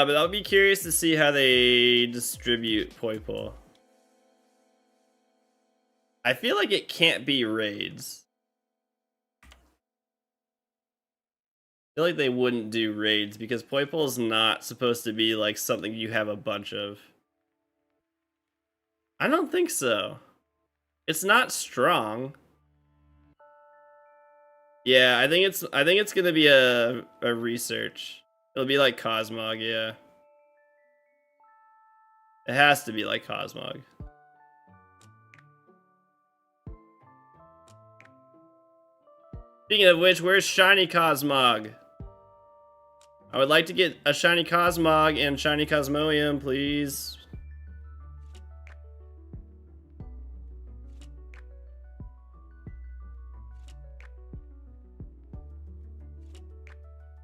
But I'll be curious to see how they distribute Poipole. I feel like it can't be raids. I feel like they wouldn't do raids because Poipole is not supposed to be like something you have a bunch of. I don't think so. It's not strong. Yeah, I think it's gonna be a research. It'll be like Cosmog, yeah. It has to be like Cosmog. Speaking of which, where's Shiny Cosmog? I would like to get a Shiny Cosmog and Shiny Cosmoem, please.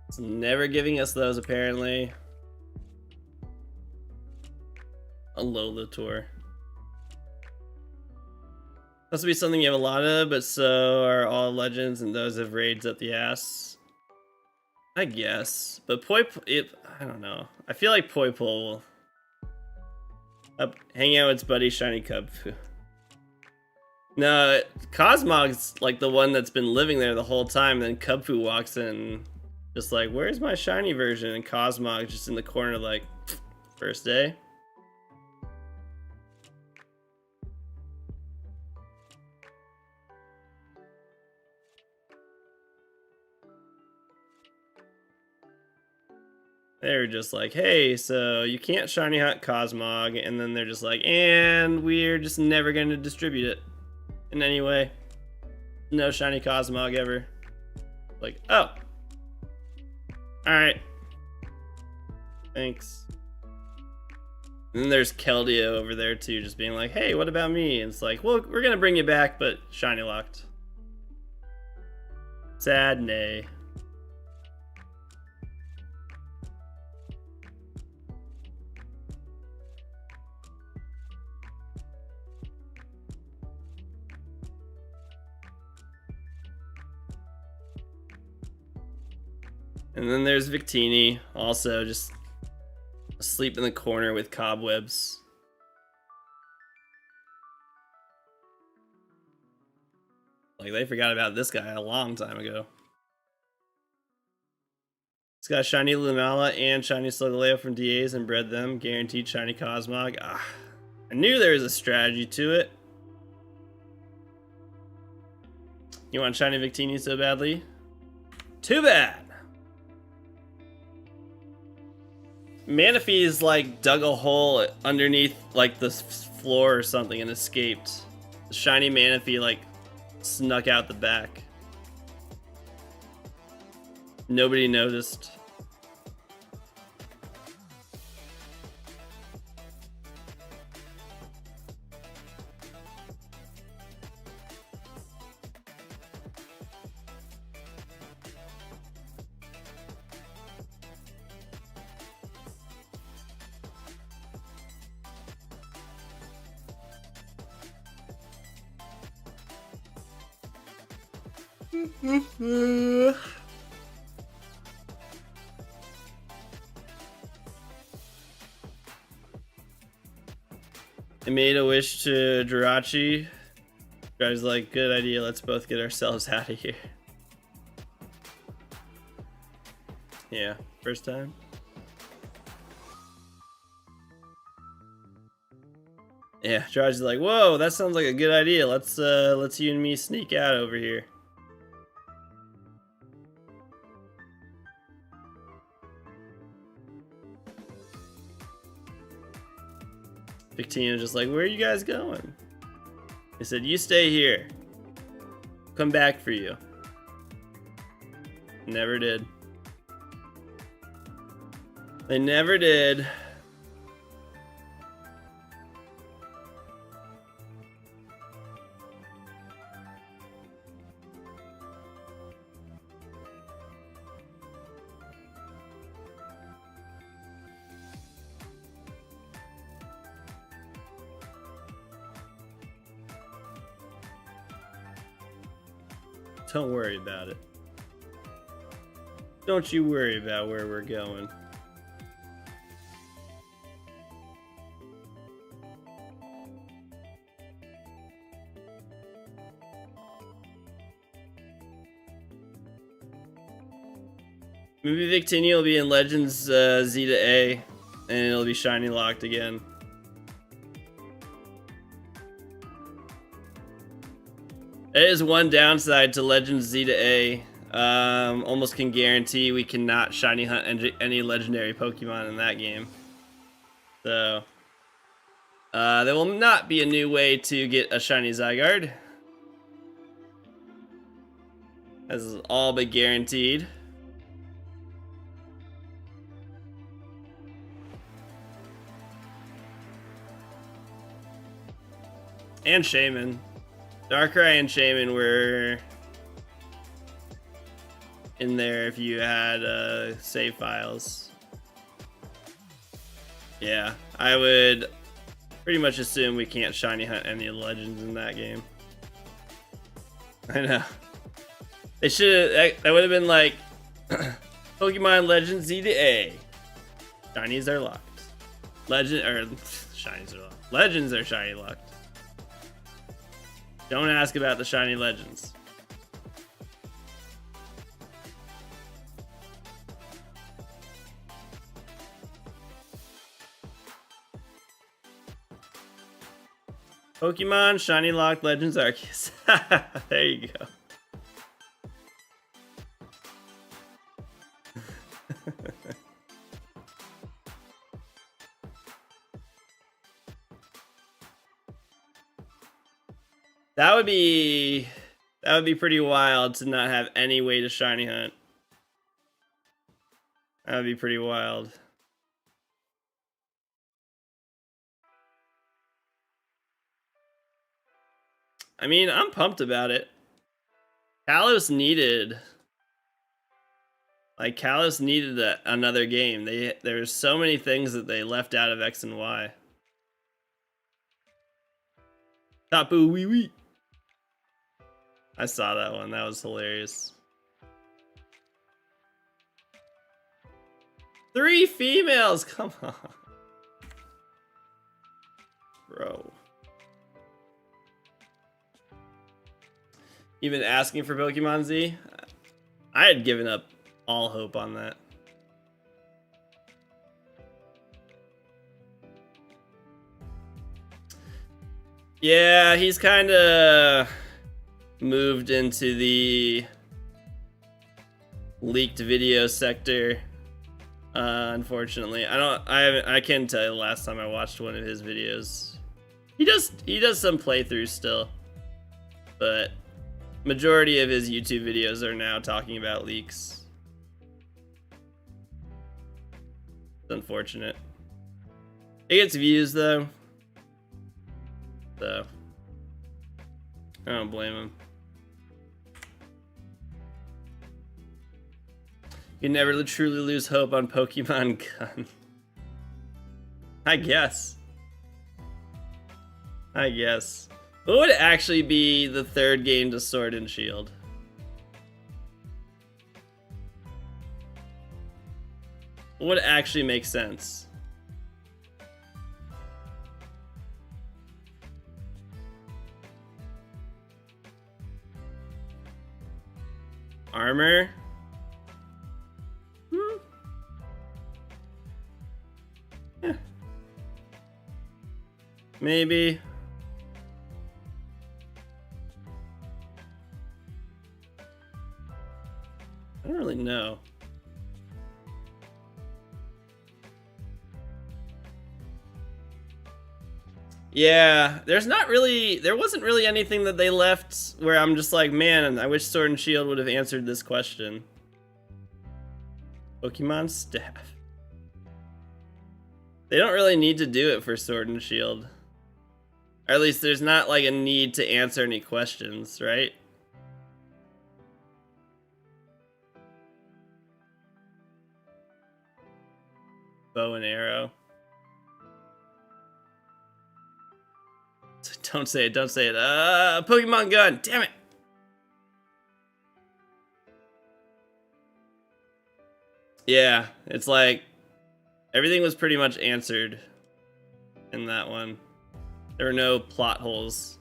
It's never giving us those, apparently. A Lolator. Must be something you have a lot of, but so are all legends and those have raids up the ass. I guess. But I don't know. I feel like Poipole will hang out with its buddy Shiny Cubfu. No, Cosmog's like the one that's been living there the whole time, then Cubfu walks in just like, where's my shiny version? And Cosmog just in the corner like, first day. They were just like, hey, so you can't shiny hunt Cosmog, and then they're just like, and we're just never going to distribute it in any way. No shiny Cosmog ever. Like, oh. Alright. Thanks. And then there's Keldeo over there too, just being like, hey, what about me? And it's like, well, we're gonna bring you back, but shiny locked. Sad nay. And then there's Victini, also just asleep in the corner with cobwebs. Like, they forgot about this guy a long time ago. He's got shiny Lunala and shiny Solgaleo from DAs and bred them. Guaranteed shiny Cosmog. Ah, I knew there was a strategy to it. You want shiny Victini so badly? Too bad! Manaphy's like dug a hole underneath like the floor or something and escaped. The shiny Manaphy like snuck out the back. Nobody noticed. I made a wish to Jirachi. Guy's like, good idea, let's both get ourselves out of here. Yeah, first time. Yeah, Jirachi's like, whoa, that sounds like a good idea. Let's you and me sneak out over here. Victino's just like, where are you guys going? They said, you stay here. Come back for you. Never did. They never did. Don't worry about it. Don't you worry about where we're going. Maybe Victini will be in Legends Z to A, and it'll be shiny locked again. There is one downside to Legends Z to A. Almost can guarantee we cannot shiny hunt any legendary Pokemon in that game. So, there will not be a new way to get a shiny Zygarde. This is all but guaranteed. And Shaman. Darkrai and Shaman were in there if you had save files. Yeah, I would pretty much assume we can't shiny hunt any legends in that game. I know. They should have, that would have been like Pokemon Legends Z to A. Shinies are locked. Shinies are locked. Legends are shiny locked. Don't ask about the shiny legends. Pokemon shiny locked Legends Arceus. There you go. That would be pretty wild to not have any way to shiny hunt. That would be pretty wild. I mean, I'm pumped about it. Kalos needed... Like, Kalos needed another game. There's so many things that they left out of X and Y. Tapu wee wee. I saw that one. That was hilarious. 3 females! Come on. Bro. Even asking for Pokemon Z? I had given up all hope on that. Yeah, he's kind of moved into the leaked video sector. Unfortunately, I can't tell you the last time I watched one of his videos. He does some playthroughs still, but majority of his YouTube videos are now talking about leaks. It's unfortunate. It gets views though, so I don't blame him. You never truly lose hope on Pokemon Gun. I guess. What would actually be the third game to Sword and Shield? What would actually make sense? Armor? Yeah. Maybe. I don't really know. Yeah, there wasn't really anything that they left where I'm just like, man, I wish Sword and Shield would have answered this question. Pokemon Staff. They don't really need to do it for Sword and Shield. Or at least there's not like a need to answer any questions, right? Bow and arrow. Don't say it, don't say it. Pokemon Gun, damn it! Yeah, it's like everything was pretty much answered in that one. There were no plot holes.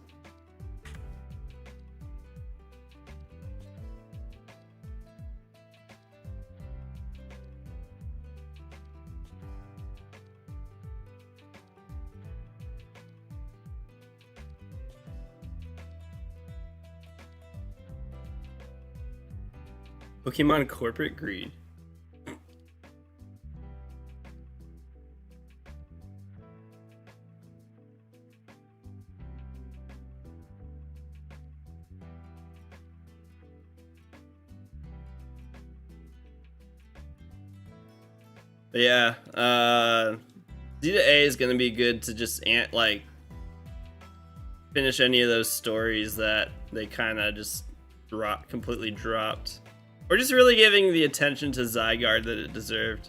Pokemon Corporate Greed. But yeah, D to A is gonna be good to just like finish any of those stories that they kind of just completely dropped. Or just really giving the attention to Zygarde that it deserved.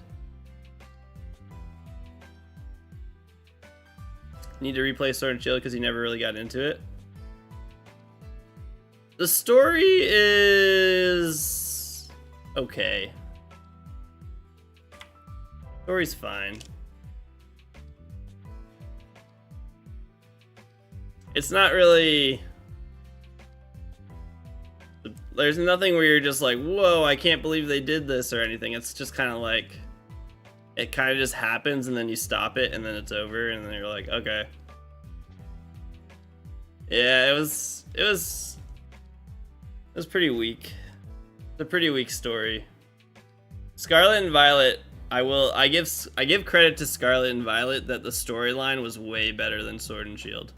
Need to replay Sword and Shield because he never really got into it. The story is okay. Story's fine. It's not really... There's nothing where you're just like, whoa, I can't believe they did this or anything. It's just kind of like, it kind of just happens and then you stop it and then it's over and then you're like, okay. Yeah, it was pretty weak. It's a pretty weak story. Scarlet and Violet, I give credit to Scarlet and Violet that the storyline was way better than Sword and Shield.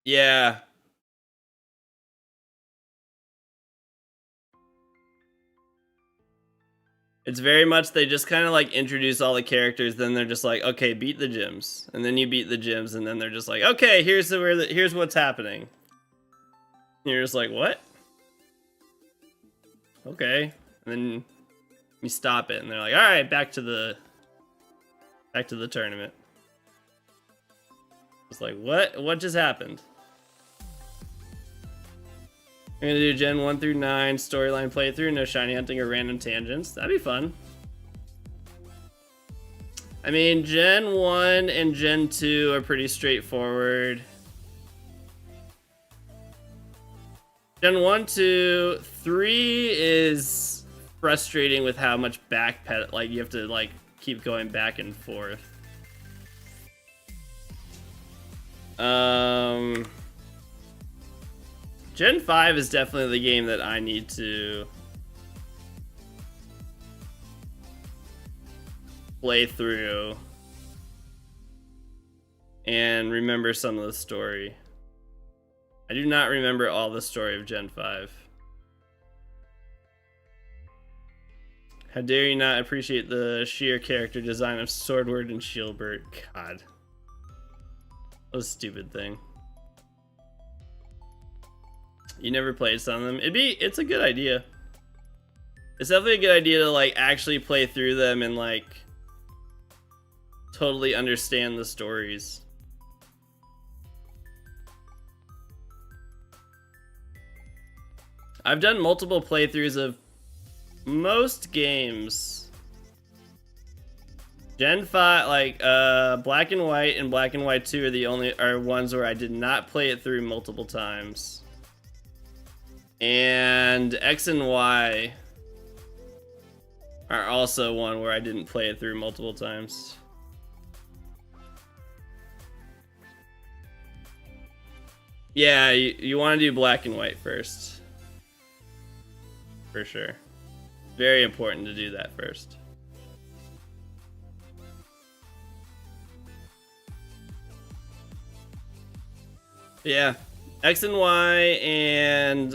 Yeah. It's very much they just kind of like introduce all the characters, then they're just like, okay, beat the gyms, and then you beat the gyms, and then they're just like, okay, here's what's happening. And you're just like, what? Okay, and then you stop it, and they're like, all right, back to the tournament. It's like, what just happened? I'm gonna do Gen 1 through 9 storyline playthrough, no shiny hunting or random tangents. That'd be fun. I mean, Gen 1 and Gen 2 are pretty straightforward. Gen 1, 2, 3 is frustrating with how much backpedal, like you have to like keep going back and forth. Gen 5 is definitely the game that I need to play through and remember some of the story. I do not remember all the story of Gen 5. How dare you not appreciate the sheer character design of Swordward and Shieldbert. God. What a stupid thing. You never played some of them. It's a good idea. It's definitely a good idea to like actually play through them and like totally understand the stories. I've done multiple playthroughs of most games. Gen 5, like Black and White and Black and White 2 are ones where I did not play it through multiple times. And X and Y are also one where I didn't play it through multiple times. Yeah, you want to do Black and White first. For sure. Very important to do that first. Yeah. X and Y and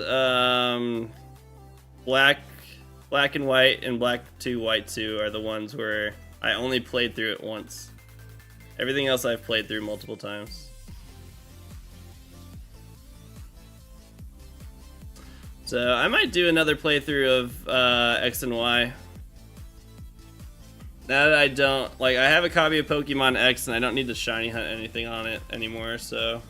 Black and White and Black 2, White 2 are the ones where I only played through it once. Everything else I've played through multiple times. So I might do another playthrough of X and Y. Now that I don't, like, I have a copy of Pokemon X and I don't need to shiny hunt anything on it anymore, so.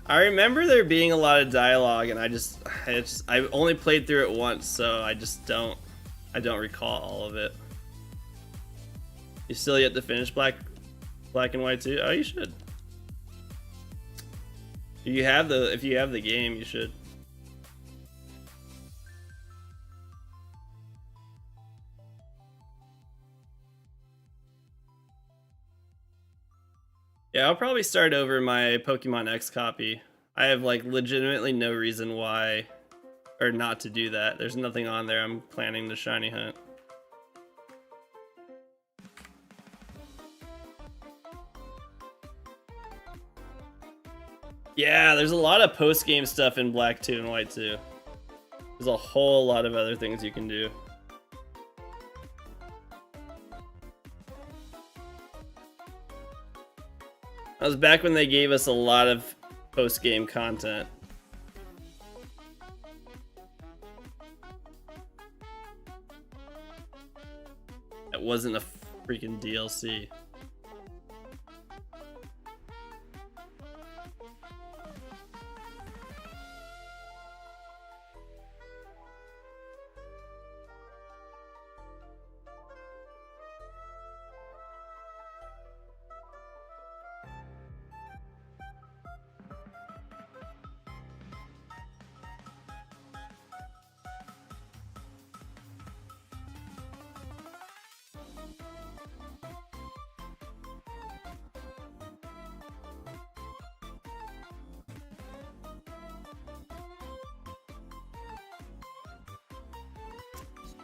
I remember there being a lot of dialogue, and I only played through it once, so I don't recall all of it. You still yet to finish Black and White 2? Oh, you should. If you have the game, you should. Yeah, I'll probably start over my Pokemon X copy. I have like legitimately no reason why or not to do that. There's nothing on there I'm planning to shiny hunt. Yeah, there's a lot of post-game stuff in Black 2 and White 2. There's a whole lot of other things you can do. That was back when they gave us a lot of post-game content. That wasn't a freaking DLC.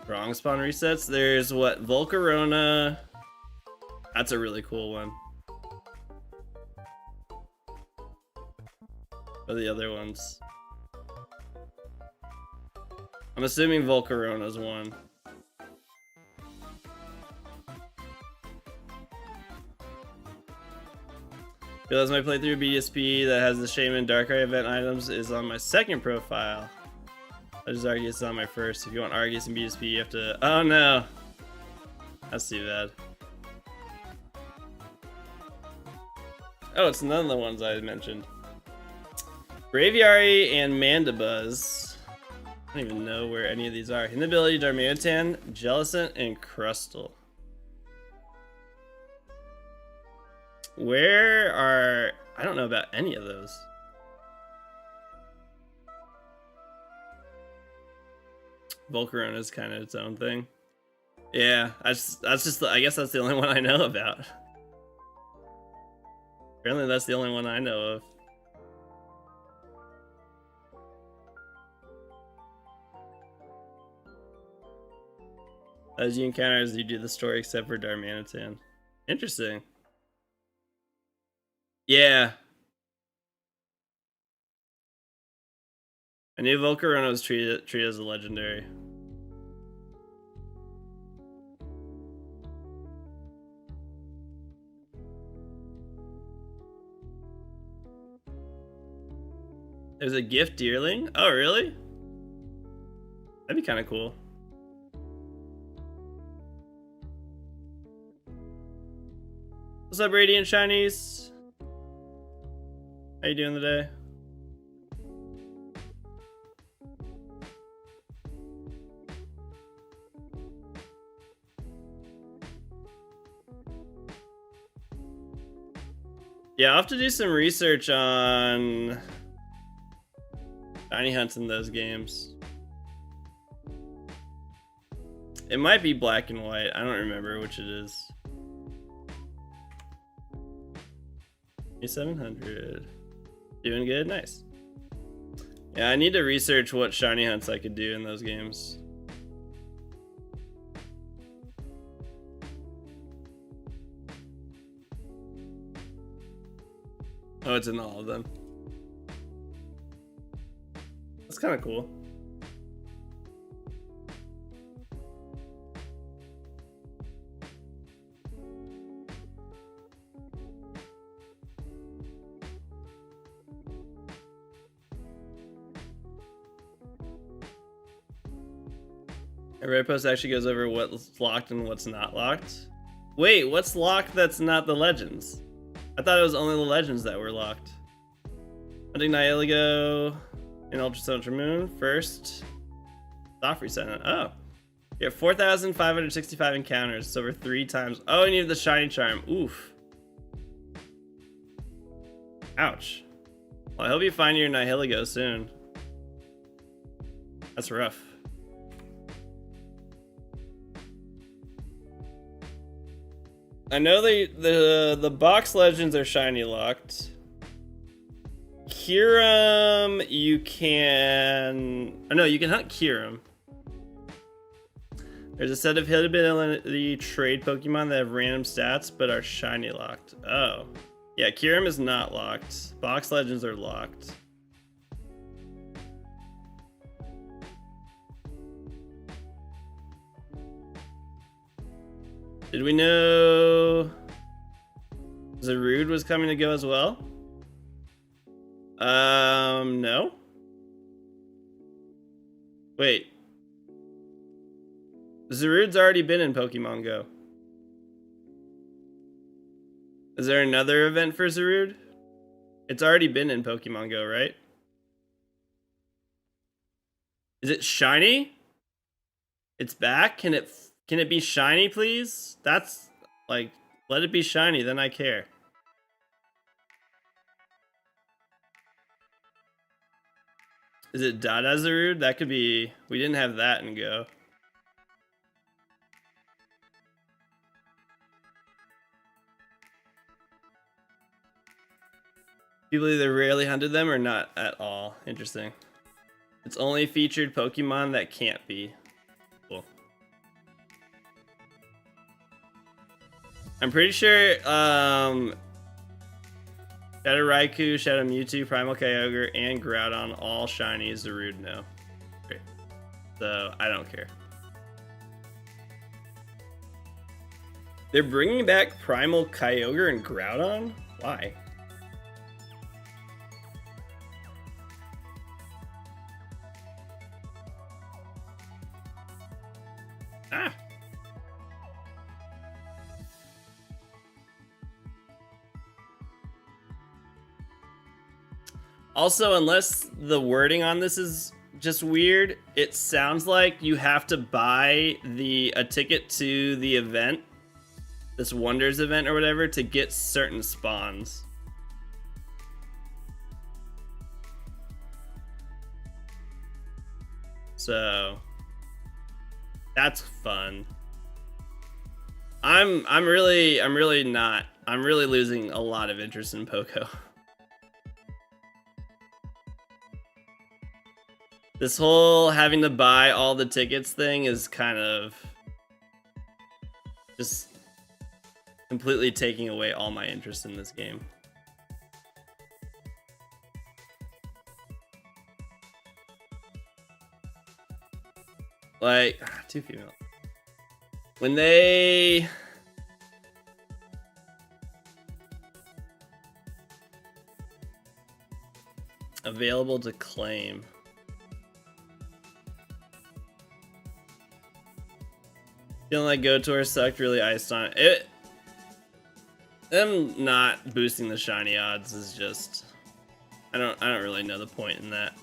Wrong spawn resets. There's what? Volcarona. That's a really cool one. What are the other ones? I'm assuming Volcarona's one. Realize my playthrough of BSP that has the Shaman Darkrai event items is on my second profile. I just Arceus is on my first. If you want Arceus and BSP, you have to. Oh no! That's too bad. Oh, it's none of the ones I mentioned. Braviary and Mandibuzz. I don't even know where any of these are. Hinability, Darmanitan, Jellicent, and Crustle. Where are... I don't know about any of those. Volcarona is kind of its own thing. Yeah, I guess that's the only one I know about. Apparently that's the only one I know of. As you encounter as you do the story except for Darmanitan. Interesting. Yeah. I knew Volcarona was treated as a legendary. There's a gift deerling? Oh, really? That'd be kind of cool. What's up, Radiant Shinies? How you doing today? Yeah, I'll have to do some research on shiny hunts in those games. It might be black and white. I don't remember which it is. 700. Doing good? Nice. Yeah, I need to research what shiny hunts I could do in those games. Oh, it's in all of them. That's kind of cool. And Red Post actually goes over what's locked and what's not locked. Wait, what's locked that's not the legends? I thought it was only the legends that were locked. Hunting Nihilego in Ultra Moon first. Soft reset. Oh. You have 4,565 encounters. It's over 3 times. Oh, and you have the Shiny Charm. Oof. Ouch. Well, I hope you find your Nihilego soon. That's rough. I know the box legends are shiny locked. Kyurem, you can... Oh no, you can hunt Kyurem. There's a set of hidden trade Pokemon that have random stats but are shiny locked. Oh. Yeah, Kyurem is not locked. Box legends are locked. Did we know Zarude was coming to go as well? No. Wait. Zarude's already been in Pokemon Go. Is there another event for Zarude? It's already been in Pokemon Go, right? Is it shiny? It's back? Can it be shiny, please? That's like, let it be shiny, then I care. Is it Dada Zarude? That could be. We didn't have that in Go. People either rarely hunted them or not at all. Interesting. It's only featured Pokemon that can't be. Cool. I'm pretty sure Shadow Raikou, Shadow Mewtwo, Primal Kyogre, and Groudon all shiny as Zarude now. Great. so I don't care. They're bringing back Primal Kyogre and Groudon? Why? Ah! Also, unless the wording on this is just weird, it sounds like you have to buy a ticket to the event, this Wonders event or whatever, to get certain spawns. So that's fun. I'm really losing a lot of interest in Poco. This whole having to buy all the tickets thing is kind of just completely taking away all my interest in this game. Like, two female. When they... Available to claim. Feeling like Go Tour sucked, really iced on it. Them not boosting the shiny odds is just... I don't really know the point in that.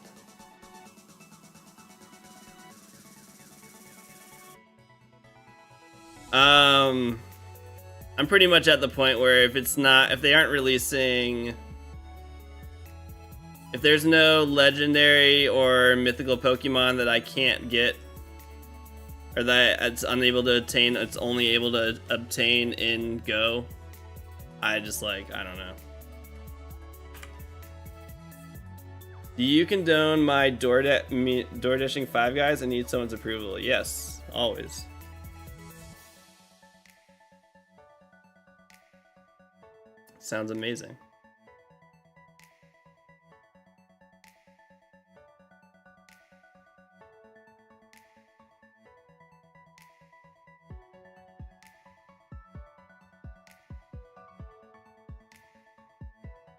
I'm pretty much at the point where if they aren't releasing, if there's no legendary or mythical Pokemon that I can't get, or that it's unable to obtain, it's only able to obtain in Go, I just like, I don't know. Do you condone my DoorDashing Five Guys? I need someone's approval. Yes, always. Sounds amazing.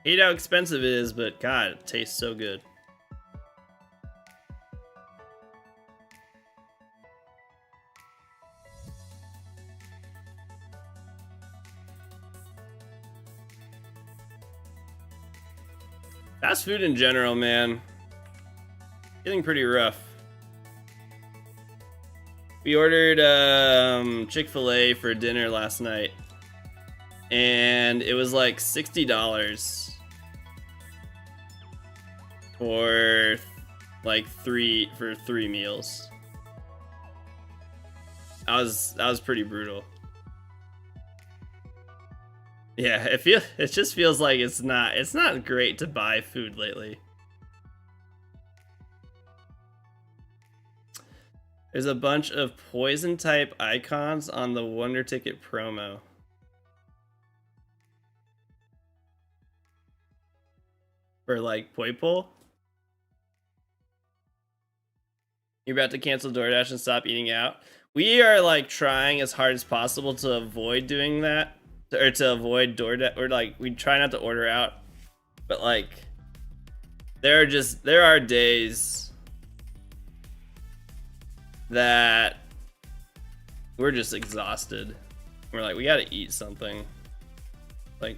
Hate how expensive it is, but God, it tastes so good. Fast food in general, man. Getting pretty rough. We ordered Chick-fil-A for dinner last night, and it was like $60 for like three meals. That was pretty brutal. Yeah, it just feels like it's not great to buy food lately. There's a bunch of poison type icons on the Wonder Ticket promo. For like Poipole. You're about to cancel DoorDash and stop eating out. We are like trying as hard as possible to avoid doing that. Or to avoid DoorDash, or like we try not to order out, but like there are days that we're just exhausted. We're like, we gotta eat something. Like,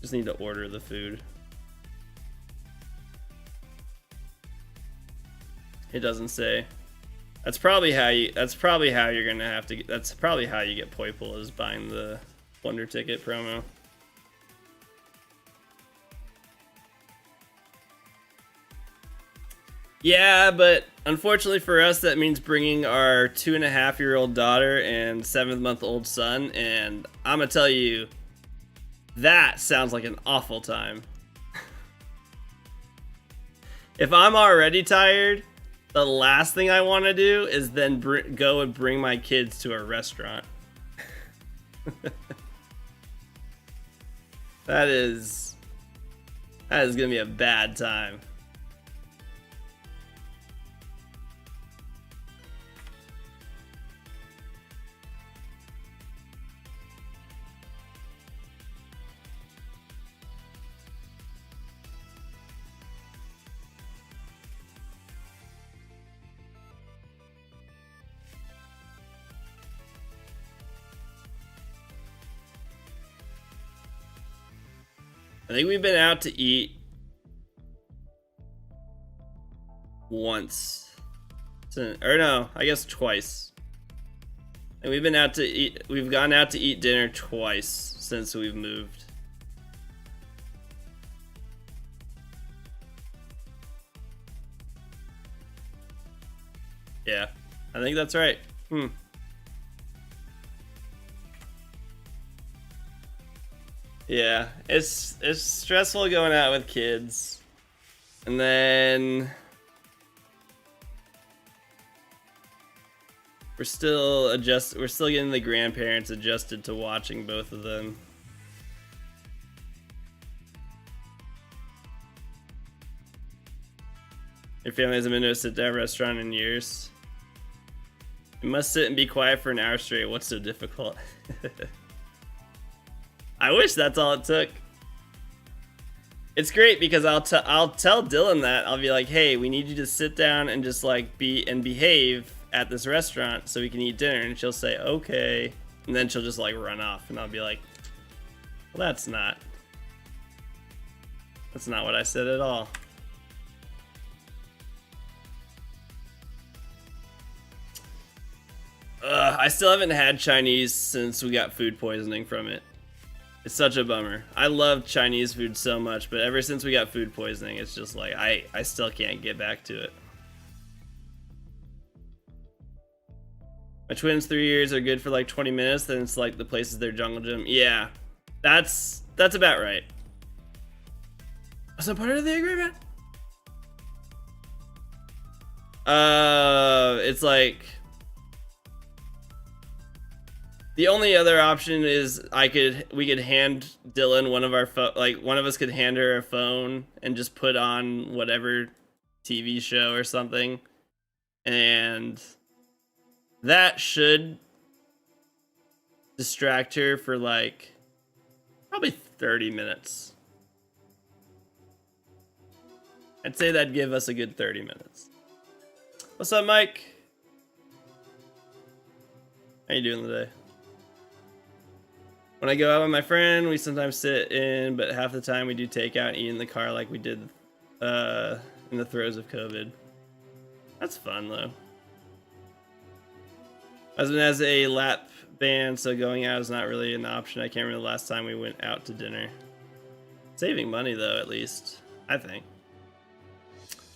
just need to order the food. It doesn't say. That's probably how you're gonna have to. That's probably how you get Poipole, is buying the Wonder Ticket promo. Yeah, but unfortunately for us, that means bringing our 2.5-year-old daughter and 7-month-old son, and I'm gonna tell you, that sounds like an awful time. If I'm already tired, the last thing I want to do is then go and bring my kids to a restaurant. That is gonna be a bad time. I think we've been out to eat once. Or no, I guess twice. And we've gone out to eat dinner twice since we've moved. Yeah, I think that's right. Yeah, it's stressful going out with kids. And then we're still getting the grandparents adjusted to watching both of them. Your family hasn't been to a sit-down restaurant in years. You must sit and be quiet for an hour straight. What's so difficult? I wish that's all it took. It's great because I'll tell Dylan that. I'll be like, hey, we need you to sit down and just like behave at this restaurant so we can eat dinner. And she'll say, okay. And then she'll just like run off. And I'll be like, well, that's not what I said at all. I still haven't had Chinese since we got food poisoning from it. It's such a bummer. I love Chinese food so much, but ever since we got food poisoning, it's just like, I still can't get back to it. My twins' 3 years are good for like 20 minutes, then it's like the place is their jungle gym. Yeah, that's about right. Was that part of the agreement? It's like, the only other option is we could hand Dylan one of us could hand her a phone and just put on whatever TV show or something, and that should distract her for like probably 30 minutes. I'd say that'd give us a good 30 minutes. What's up, Mike? How you doing today? When I go out with my friend, we sometimes sit in, but half the time we do takeout and eat in the car like we did in the throes of COVID. That's fun, though. Husband has a lap band, so going out is not really an option. I can't remember the last time we went out to dinner. Saving money, though, at least. I think.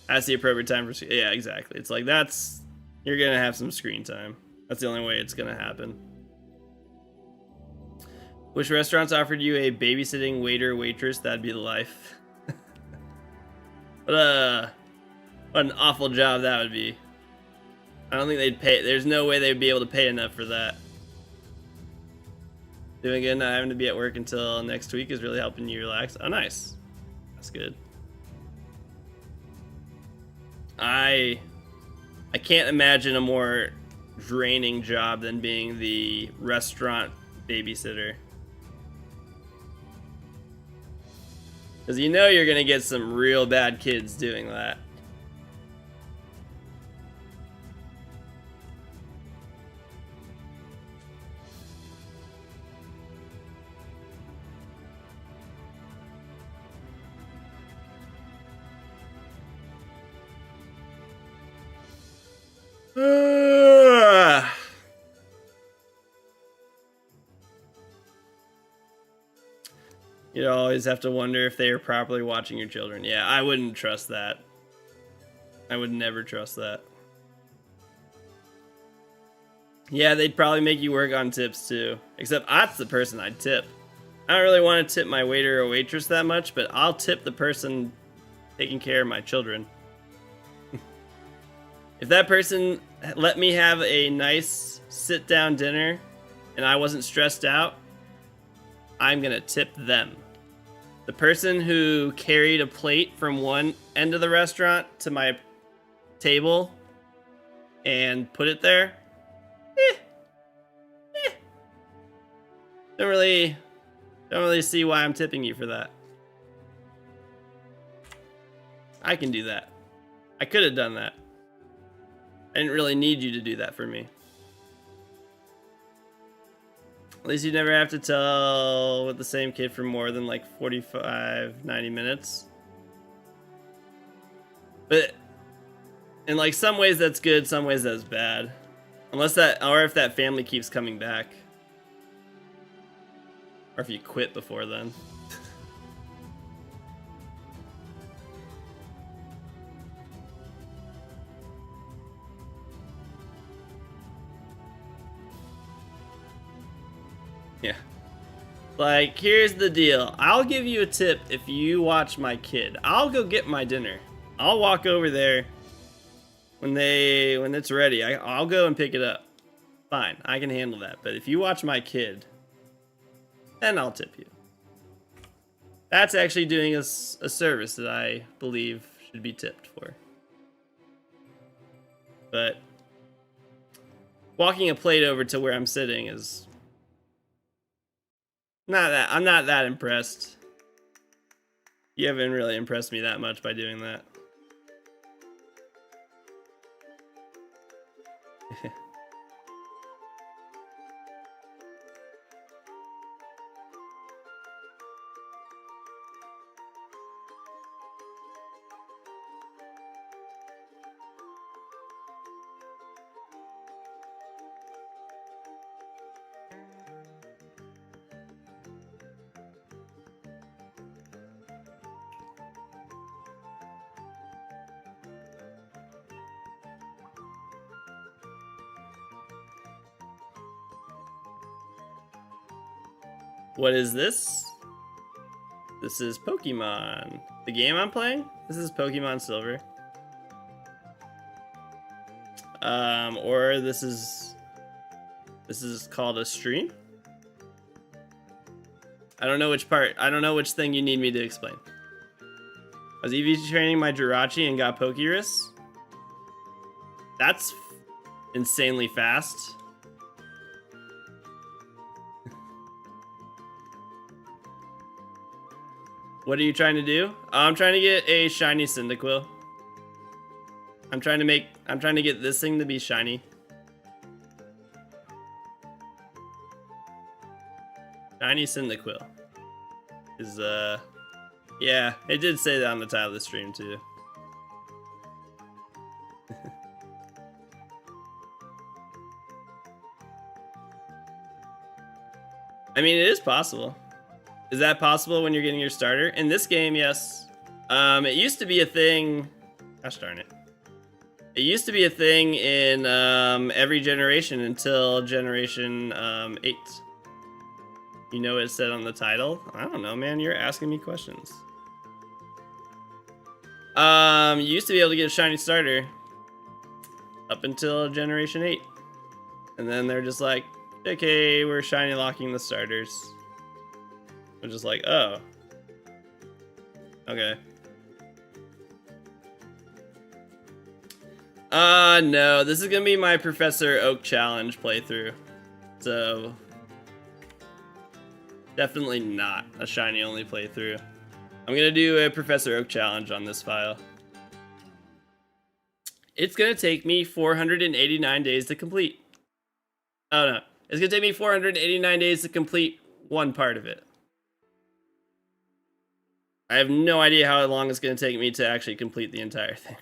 That's the appropriate time for... Yeah, exactly. It's like, you're going to have some screen time. That's the only way it's going to happen. Which restaurants offered you a babysitting waiter or waitress? That'd be the life. What an awful job that would be. I don't think they'd pay. There's no way they'd be able to pay enough for that. Doing good, not having to be at work until next week is really helping you relax. Oh, nice. That's good. I can't imagine a more draining job than being the restaurant babysitter. Because you know you're going to get some real bad kids doing that. You always have to wonder if they are properly watching your children. Yeah, I wouldn't trust that. I would never trust that. Yeah, they'd probably make you work on tips too. Except that's the person I'd tip. I don't really want to tip my waiter or waitress that much, but I'll tip the person taking care of my children. If that person let me have a nice sit-down dinner and I wasn't stressed out, I'm gonna tip them. The person who carried a plate from one end of the restaurant to my table and put it there, don't really see why I'm tipping you for that. I can do that. I could have done that. I didn't really need you to do that for me. At least you never have to tell with the same kid for more than like 45, 90 minutes. But in like some ways that's good, some ways that's bad. Unless that, or if that family keeps coming back. Or if you quit before then. Yeah. Like, here's the deal. I'll give you a tip if you watch my kid. I'll go get my dinner. I'll walk over there when it's ready. I'll go and pick it up. Fine, I can handle that. But if you watch my kid, then I'll tip you. That's actually doing us a service that I believe should be tipped for. But walking a plate over to where I'm sitting is I'm not that impressed. You haven't really impressed me that much by doing that. What is this? This is Pokemon. The game I'm playing? This is Pokemon Silver. Or this is called a stream? I don't know which part. I don't know which thing you need me to explain. I was EV training my Jirachi and got Pokerus. That's insanely fast. What are you trying to do? I'm trying to get a shiny Cyndaquil. I'm trying to get this thing to be shiny. Shiny Cyndaquil is yeah, it did say that on the title of the stream too. I mean, it is possible. Is that possible when you're getting your starter? In this game, yes. It used to be a thing. Gosh darn it. It used to be a thing in every generation until generation 8. You know what it said on the title? I don't know, man. You're asking me questions. You used to be able to get a shiny starter up until generation 8. And then they're just like, okay, we're shiny locking the starters. I'm just like, oh. Okay. No, this is gonna be my Professor Oak Challenge playthrough. So, definitely not a shiny only playthrough. I'm gonna do a Professor Oak Challenge on this file. It's gonna take me 489 days to complete. Oh no, it's gonna take me 489 days to complete one part of it. I have no idea how long it's going to take me to actually complete the entire thing.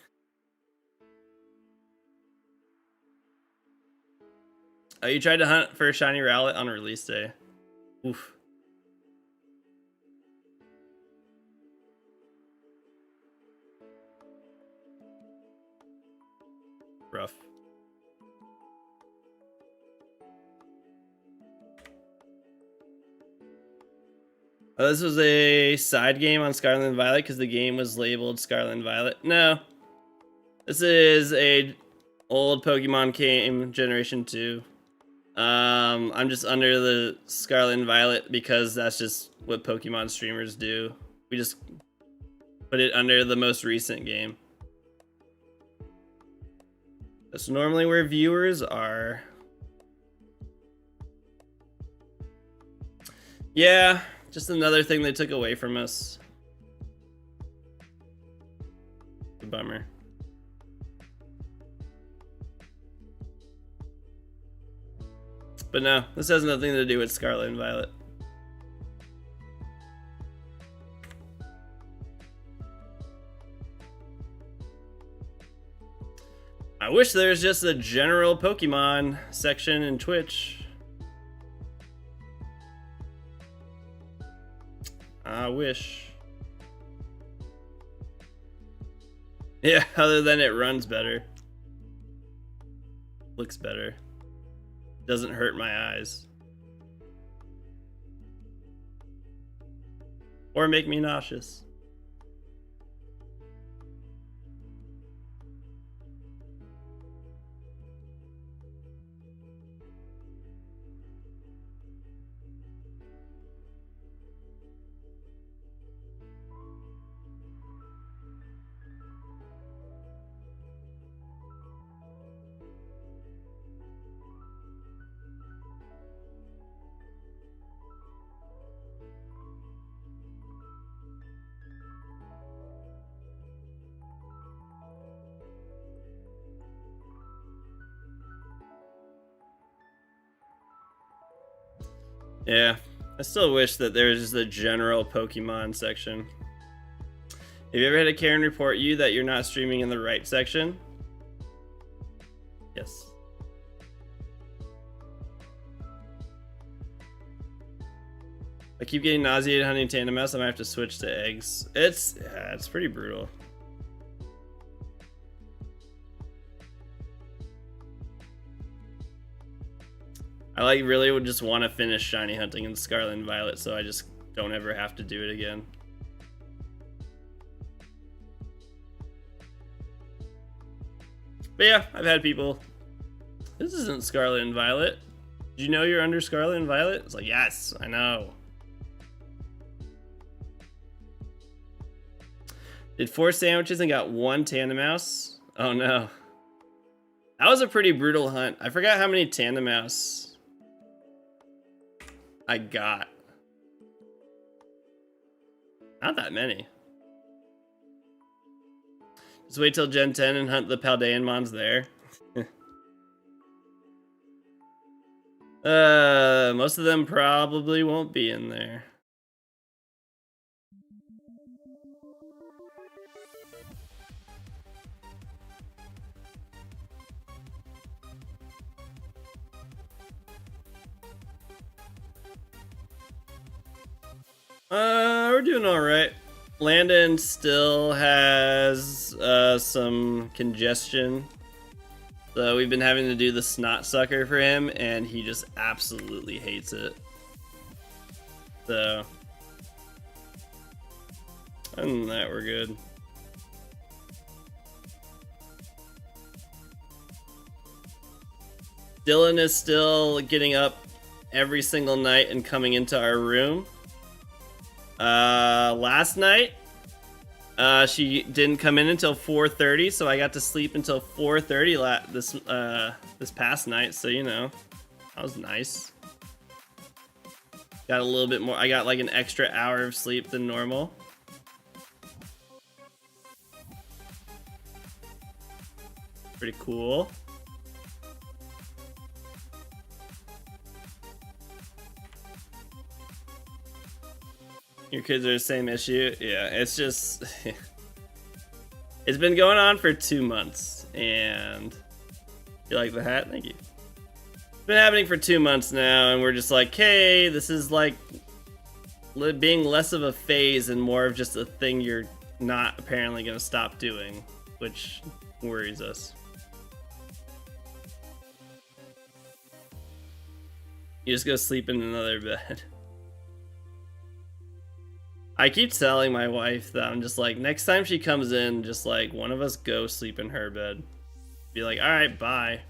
Oh, you tried to hunt for a shiny Rowlet on release day. Oof. Rough. Oh, this was a side game on Scarlet and Violet because the game was labeled Scarlet and Violet. No. This is a old Pokemon game, Generation 2. I'm just under the Scarlet and Violet because that's just what Pokemon streamers do. We just put it under the most recent game. That's normally where viewers are. Yeah. Just another thing they took away from us. A bummer. But no, this has nothing to do with Scarlet and Violet. I wish there was just a general Pokemon section in Twitch. I wish. Yeah, other than it runs better. Looks better. Doesn't hurt my eyes. Or make me nauseous. Yeah, I still wish that there was just a general Pokemon section. Have you ever had a Karen report you that you're not streaming in the right section? Yes. I keep getting nauseated hunting tandem mouse. I might have to switch to eggs. It's pretty brutal. I like really would just want to finish shiny hunting in Scarlet and Violet, so I just don't ever have to do it again. But yeah, I've had people. This isn't Scarlet and Violet. Did you know you're under Scarlet and Violet? It's like, yes, I know. Did 4 sandwiches and got 1 tandem mouse? Oh no. That was a pretty brutal hunt. I forgot how many tandem mouse I got. Not that many. Just wait till Gen 10 and hunt the Paldeanmons there. Most of them probably won't be in there. We're doing all right. Landon still has some congestion, so we've been having to do the snot sucker for him, and he just absolutely hates it. So, other than that, we're good. Dylan is still getting up every single night and coming into our room. Last night, she didn't come in until 4:30, so I got to sleep until 4:30 this past night. So you know, that was nice. Got a little bit more. I got like an extra hour of sleep than normal. Pretty cool. Your kids are the same issue? Yeah, it's just... it's been going on for 2 months, and... You like the hat? Thank you. It's been happening for 2 months now, and we're just like, hey, this is like... being less of a phase and more of just a thing you're not apparently going to stop doing, which worries us. You just go sleep in another bed. I keep telling my wife that I'm just like, next time she comes in, just like, one of us go sleep in her bed. Be like, alright, bye.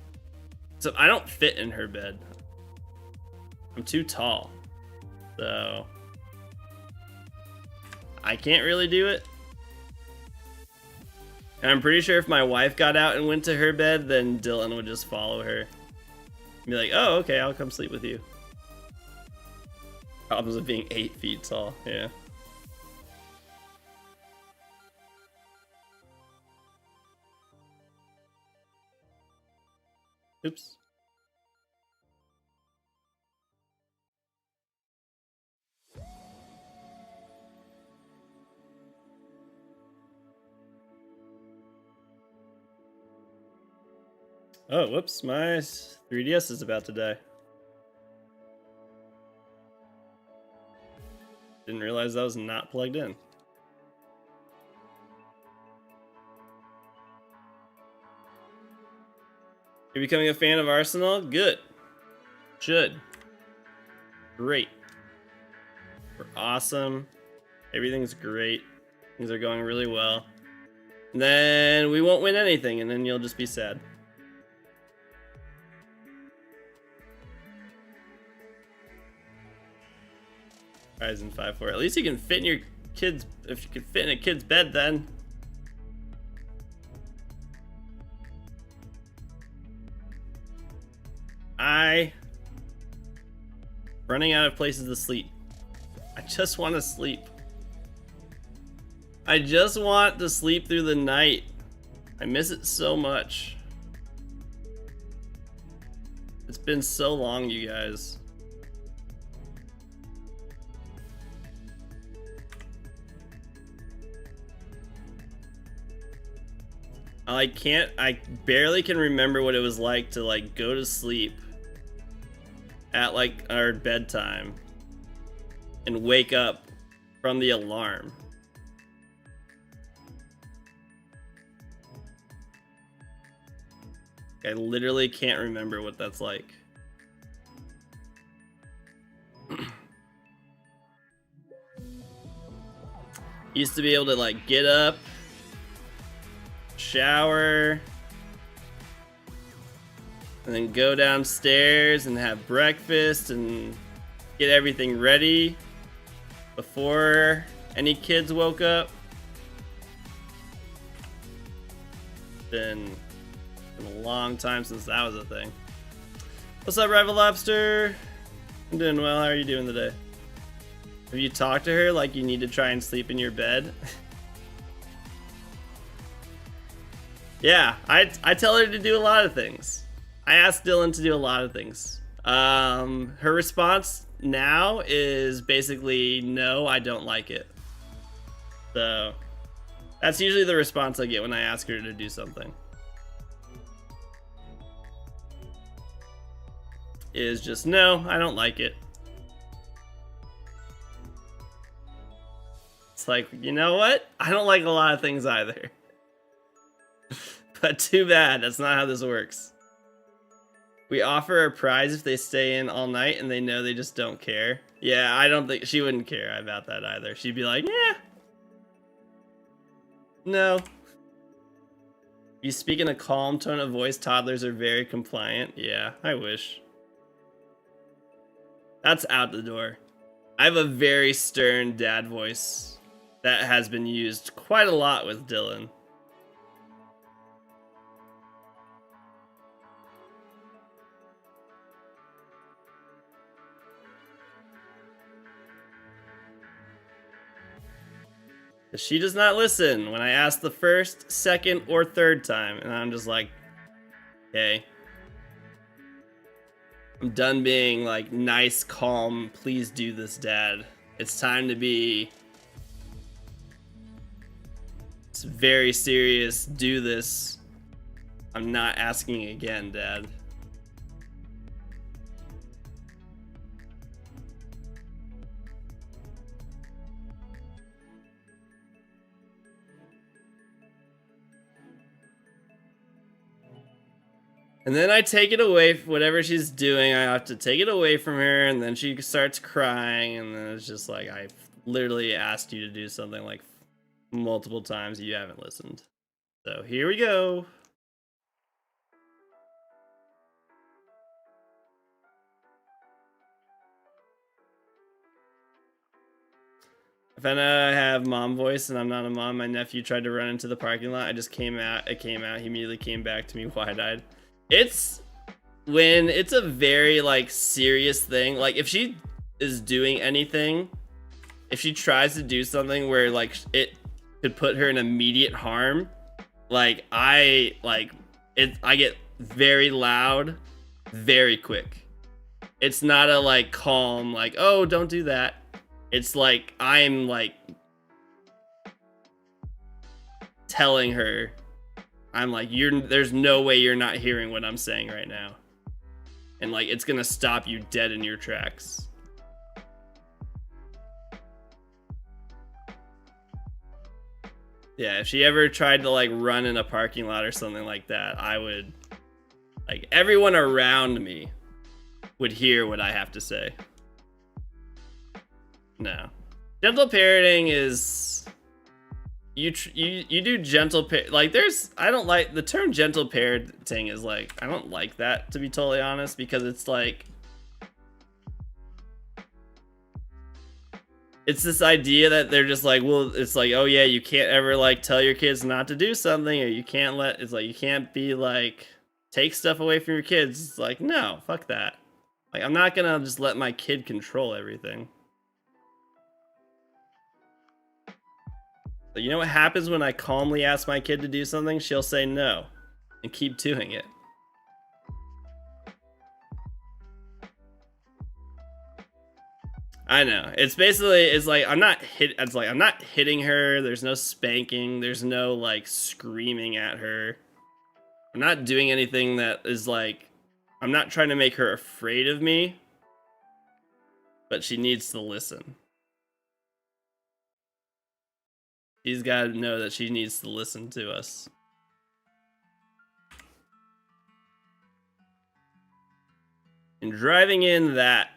So I don't fit in her bed. I'm too tall. So I can't really do it. And I'm pretty sure if my wife got out and went to her bed, then Dylan would just follow her. Be like, oh, okay, I'll come sleep with you. Problems of being 8 feet tall, yeah. Oops. Oh, whoops, my 3DS is about to die. Didn't realize that was not plugged in. You're becoming a fan of Arsenal? Good. Should. Great. We're awesome. Everything's great. Things are going really well. And then we won't win anything, and then you'll just be sad. Ryzen 5-4. At least you can fit in your kid's... If you could fit in a kid's bed, then. Running out of places to sleep. I just want to sleep. I just want to sleep through the night. I miss it so much. It's been so long, you guys. I barely can remember what it was like to like go to sleep at like our bedtime and wake up from the alarm. I literally can't remember what that's like. Used to be able to like get up, shower, and then go downstairs and have breakfast and get everything ready before any kids woke up. Been a long time since that was a thing. What's up, Rival Lobster? I'm doing well. How are you doing today? Have you talked to her like you need to try and sleep in your bed? Yeah, I tell her to do a lot of things. I asked Dylan to do a lot of things. Her response now is basically, no, I don't like it. So that's usually the response I get when I ask her to do something. Is just, no, I don't like it. It's like, you know what? I don't like a lot of things either. But too bad, that's not how this works. We offer a prize if they stay in all night and they know they just don't care. Yeah, I don't think she wouldn't care about that either. She'd be like, yeah. No. You speak in a calm tone of voice, toddlers are very compliant. Yeah, I wish. That's out the door. I have a very stern dad voice that has been used quite a lot with Dylan. She does not listen when I ask the first, second, or third time, and I'm just like, okay. I'm done being like nice, calm, please do this, Dad. It's time to be... It's very serious, do this. I'm not asking again, Dad. And then I take it away, whatever she's doing, I have to take it away from her, and then she starts crying, and then it's just like, I literally asked you to do something like multiple times, you haven't listened. So here we go. If I know I have mom voice and I'm not a mom, my nephew tried to run into the parking lot. I just came out, he immediately came back to me wide-eyed. It's when it's a very like serious thing, like if she is doing anything, if she tries to do something where like it could put her in immediate harm, like I get very loud very quick. It's not a like calm like, oh, don't do that. It's like I'm like telling her I'm like, there's no way you're not hearing what I'm saying right now. And like, it's gonna stop you dead in your tracks. Yeah, if she ever tried to like run in a parking lot or something like that, I would, like, everyone around me would hear what I have to say. No. Gentle parroting is, you do gentle like, there's, I don't like the term gentle parroting is like, I don't like that, to be totally honest, because it's like, it's this idea that they're just like, well, it's like, oh yeah, you can't ever like tell your kids not to do something, or you can't let, it's like, you can't be like, take stuff away from your kids. It's like, no, fuck that. Like, I'm not gonna just let my kid control everything. But you know what happens when I calmly ask my kid to do something? She'll say no and keep doing it. I know. It's basically, it's like, I'm not hitting her. There's no spanking. There's no like screaming at her. I'm not doing anything that is like, I'm not trying to make her afraid of me, but she needs to listen. She's got to know that she needs to listen to us. And driving in that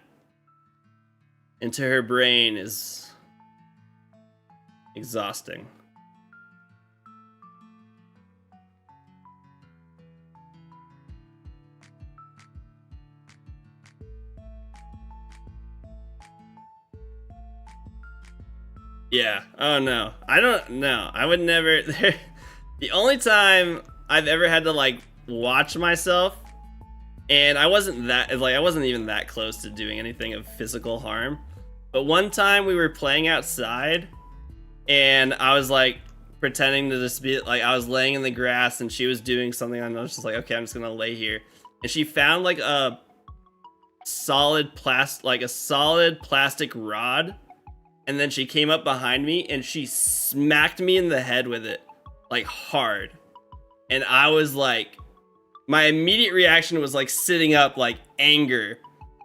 into her brain is exhausting. Yeah. Oh no. I don't know. I would never. The only time I've ever had to like watch myself, and I wasn't even that close to doing anything of physical harm. But one time we were playing outside, and I was like pretending to just be like, I was laying in the grass, and she was doing something, and I was just like, okay, I'm just gonna lay here. And she found like a solid plastic rod. And then she came up behind me and she smacked me in the head with it, like hard. And I was like, my immediate reaction was like sitting up, like anger.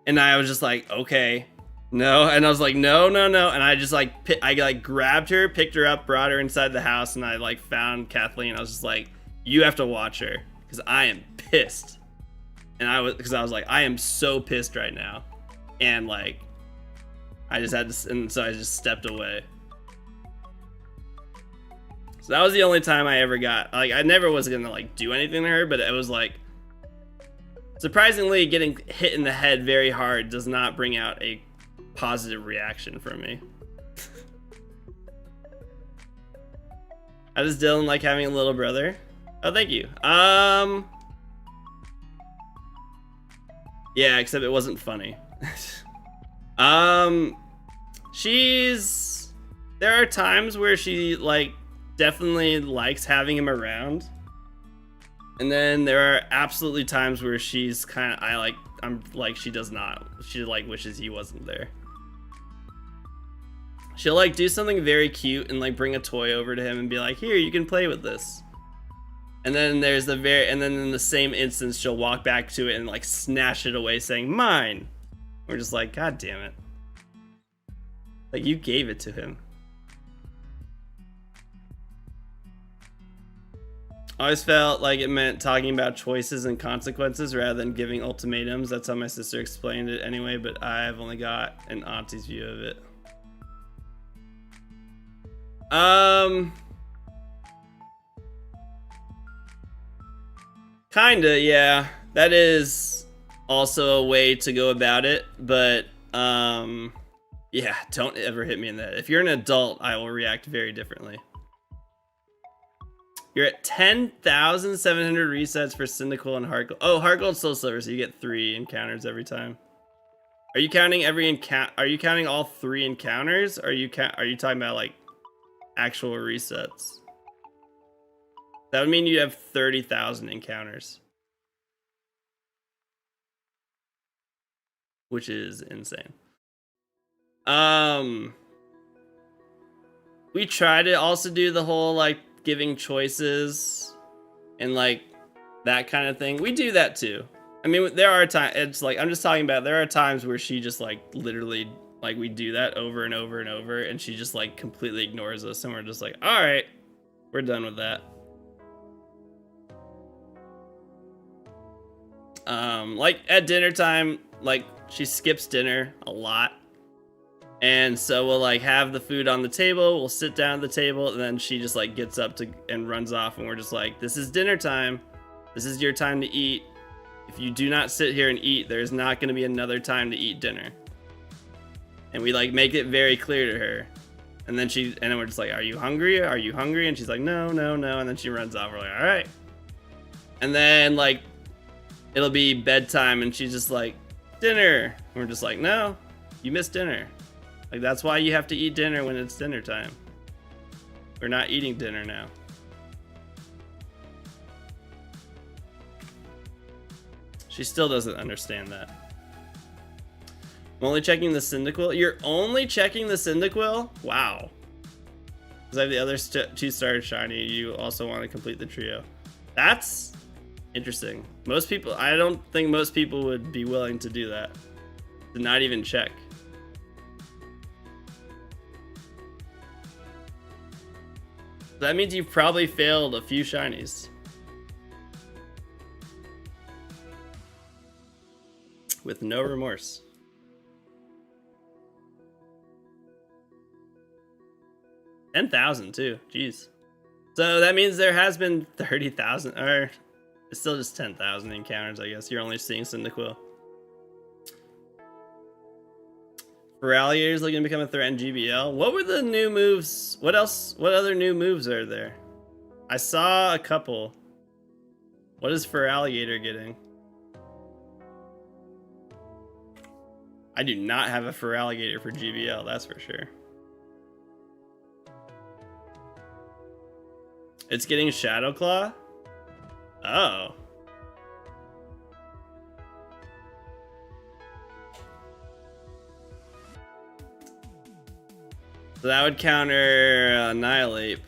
And I was just like, okay, no. And I was like, no. And I just like, I grabbed her, picked her up, brought her inside the house. And I like found Kathleen. I was just like, you have to watch her because I am pissed. And I was like, I am so pissed right now. And like, I just had to, and so I just stepped away. So that was the only time I ever got, like, I never was gonna like do anything to her, but it was like, surprisingly, getting hit in the head very hard does not bring out a positive reaction from me. How does Dylan like having a little brother? Oh, thank you. Yeah, except it wasn't funny. There are times where she like definitely likes having him around. And then there are absolutely times where she's she does not. She like wishes he wasn't there. She'll like do something very cute and like bring a toy over to him and be like, here, you can play with this. And then and then in the same instance, she'll walk back to it and like snatch it away saying, mine. We're just like, God damn it. Like, you gave it to him. I always felt like it meant talking about choices and consequences rather than giving ultimatums. That's how my sister explained it anyway, but I've only got an auntie's view of it. Kinda, yeah. That is also a way to go about it, but yeah, don't ever hit me in the head. If you're an adult, I will react very differently. You're at 10,700 resets for Cyndaquil and Heart Gold. Oh, Heart Gold's still silver, so you get 3 encounters every time. Are you counting Are you counting all 3 encounters? Or are you talking about like actual resets? That would mean you have 30,000 encounters, which is insane. We try to also do the whole like giving choices and like that kind of thing. We do that too. I mean, there are times, it's like, I'm just talking about, there are times where she just like literally, like we do that over and over and over, and she just like completely ignores us, and we're just like, all right, we're done with that. Like at dinner time, like she skips dinner a lot. And so we'll like have the food on the table, we'll sit down at the table, and then she just like gets up to and runs off, and we're just like, this is dinner time. This is your time to eat. If you do not sit here and eat, there's not going to be another time to eat dinner. And we like make it very clear to her. And then we're just like, are you hungry? Are you hungry? And she's like, no, no, no. And then she runs off. We're like, all right. And then like, it'll be bedtime, and she's just like, dinner. And we're just like, no, you missed dinner. Like, that's why you have to eat dinner when it's dinner time. We're not eating dinner now. She still doesn't understand that. I'm only checking the Cyndaquil. You're only checking the Cyndaquil? Wow. Because I have the other 2-star shiny. You also want to complete the trio. That's interesting. Most people, I don't think most people would be willing to do that. To not even check. That means you've probably failed a few shinies. With no remorse. $10,000 too, jeez. So that means there has been 30,000, or it's still just 10,000 encounters, I guess. You're only seeing Cyndaquil. Feraligator's looking to become a threat in GBL. What were the new moves? What else? What other new moves are there? I saw a couple. What is Feraligator getting? I do not have a Feraligator for GBL, that's for sure. It's getting Shadow Claw? Oh. So that would counter Annihilate.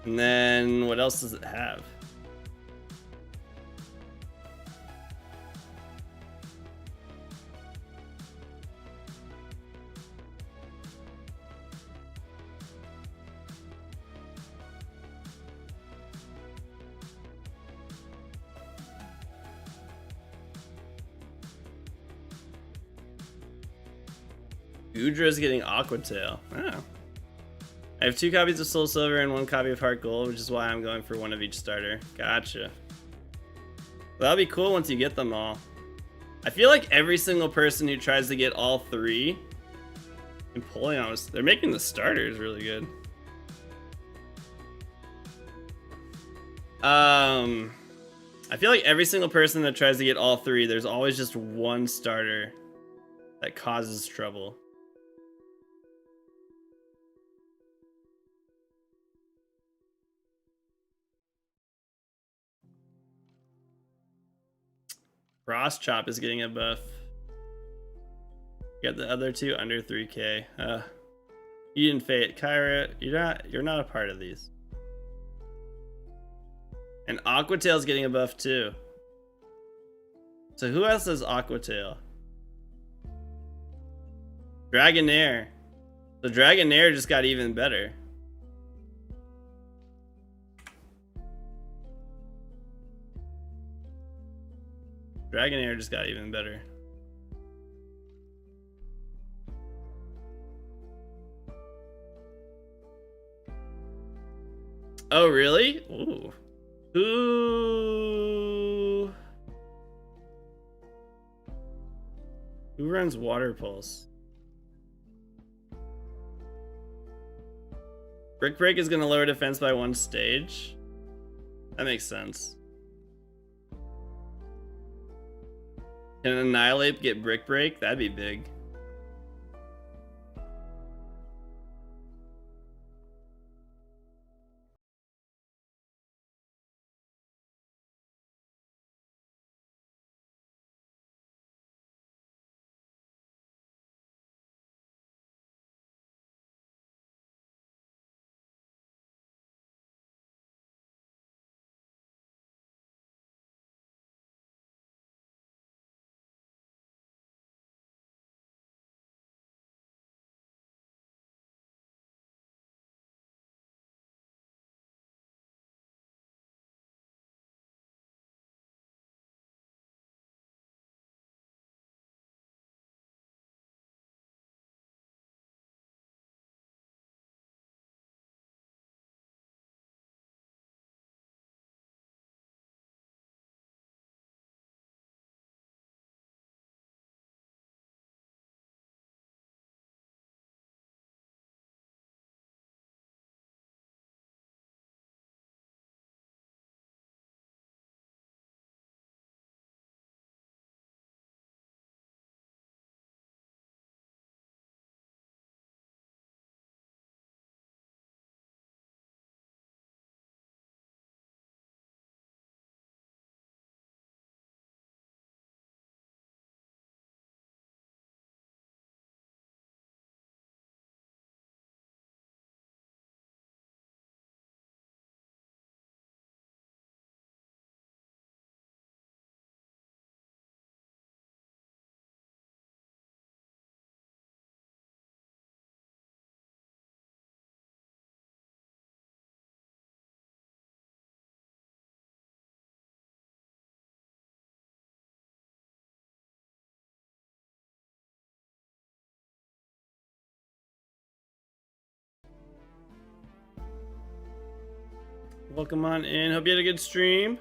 And then what else does it have? Goodra's getting Aqua Tail. Oh. I have 2 copies of Soul Silver and 1 copy of Heart Gold, which is why I'm going for one of each starter. Gotcha. That'll be cool once you get them all. I feel like every single person who tries to get all 3 Empoleon, they're making the starters really good. I feel like every single person that tries to get all 3, there's always just one starter that causes trouble. Frost Chop is getting a buff. You got the other 2 under 3k. Eden Fate, Kyra, you're not a part of these. And Aqua Tail's getting a buff too. So who else has Aqua Tail? Dragonair. So Dragonair just got even better. Dragonair just got even better. Oh, really? Ooh. Who runs Water Pulse? Brick Break is going to lower defense by 1 stage. That makes sense. Can Annihilate get Brick Break? That'd be big. Welcome on in. Hope you had a good stream.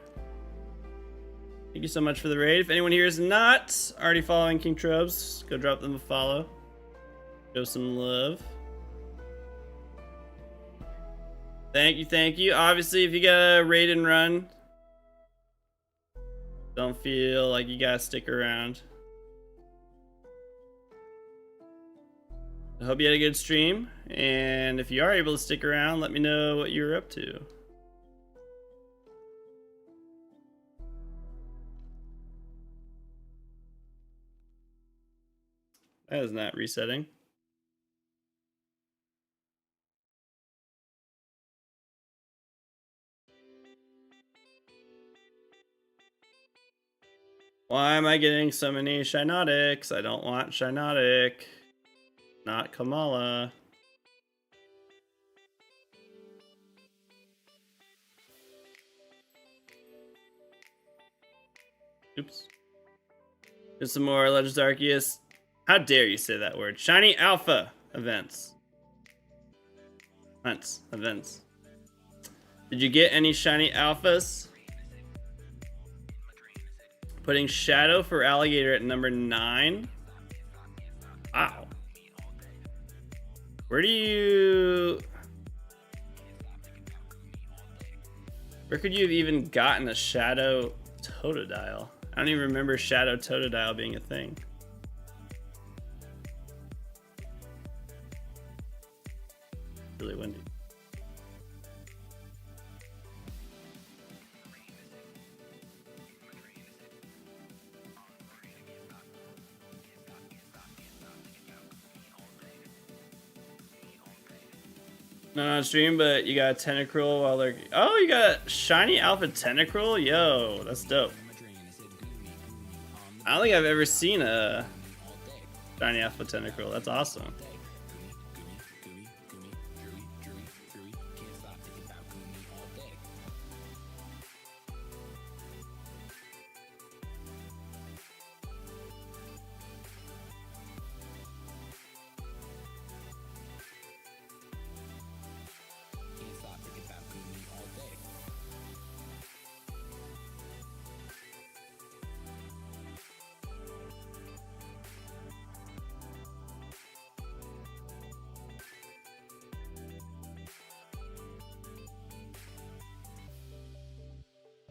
Thank you so much for the raid. If anyone here is not already following King Trobes, go drop them a follow. Show some love. Thank you, thank you. Obviously, if you got a raid and run, don't feel like you gotta stick around. I hope you had a good stream, and if you are able to stick around, let me know what you were up to. That is not resetting. Why am I getting so many Shinotics? I don't want Shinotic. Not Kamala. Oops. There's some more Legends Arceus. How dare you say that word? Shiny Alpha events. Events. Did you get any Shiny Alphas? Putting Shadow for Alligator at number 9. Wow. Where could you have even gotten a Shadow Totodile? I don't even remember Shadow Totodile being a thing. Really windy. Not on stream, but you got a Tentacruel while they're... Oh, you got Shiny Alpha Tentacruel? Yo, that's dope. I don't think I've ever seen a Shiny Alpha Tentacruel. That's awesome.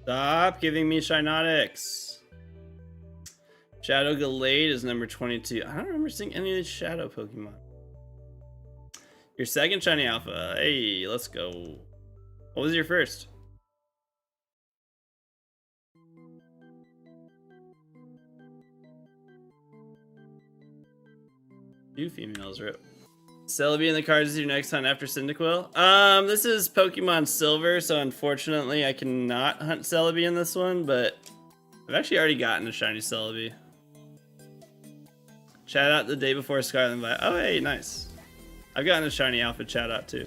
Stop giving me Shinotics. Shadow Gallade is number 22. I don't remember seeing any of these Shadow Pokemon. Your second Shiny Alpha. Hey, let's go. What was your first? Two females, rip. Celebi in the cards is your next hunt after Cyndaquil. This is Pokemon Silver, so unfortunately I cannot hunt Celebi in this one, but I've actually already gotten a shiny Celebi. Chat out the day before Scarlet and Violet. Oh, hey, nice. I've gotten a shiny Alpha chat out too.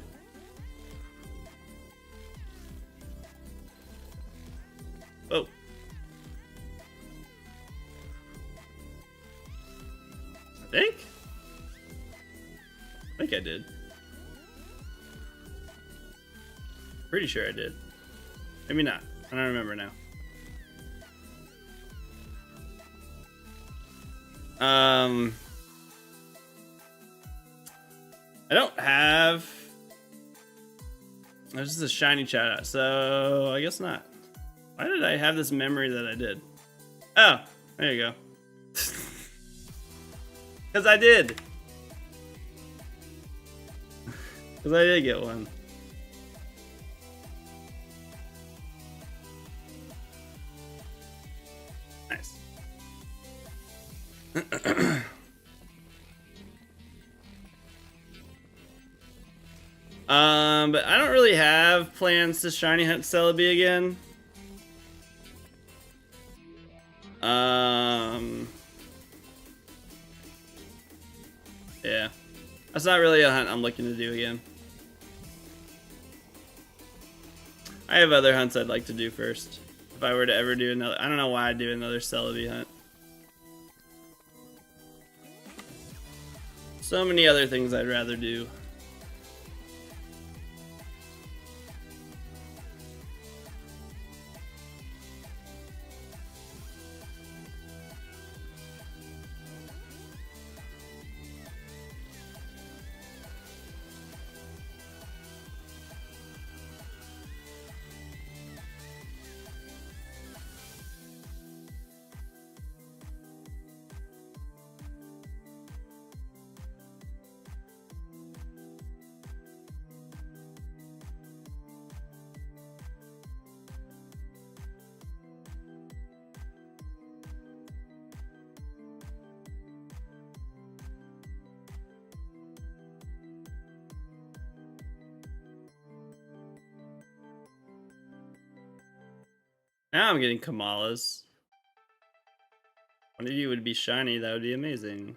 Oh. I think I did. Pretty sure I did. Maybe not. I don't remember now. I don't have... There's just a shiny chat out, so I guess not. Why did I have this memory that I did? Oh, there you go. Because I did. Because I did get one. Nice. But I don't really have plans to shiny hunt Celebi again. Yeah. That's not really a hunt I'm looking to do again. I have other hunts I'd like to do first. If I were to ever do another... I don't know why I'd do another Celebi hunt. So many other things I'd rather do. Now I'm getting Kamalas. One of you would be shiny, that would be amazing.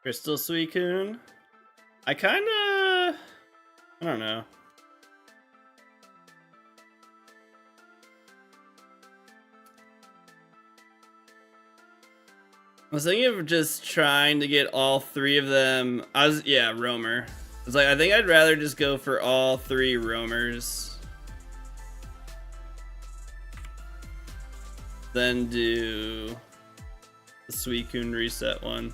Crystal Suicune. I don't know. I was thinking of just trying to get all 3 of them. Yeah, Roamer. It's like, I think I'd rather just go for all 3 Roamers than do the Suicune reset one.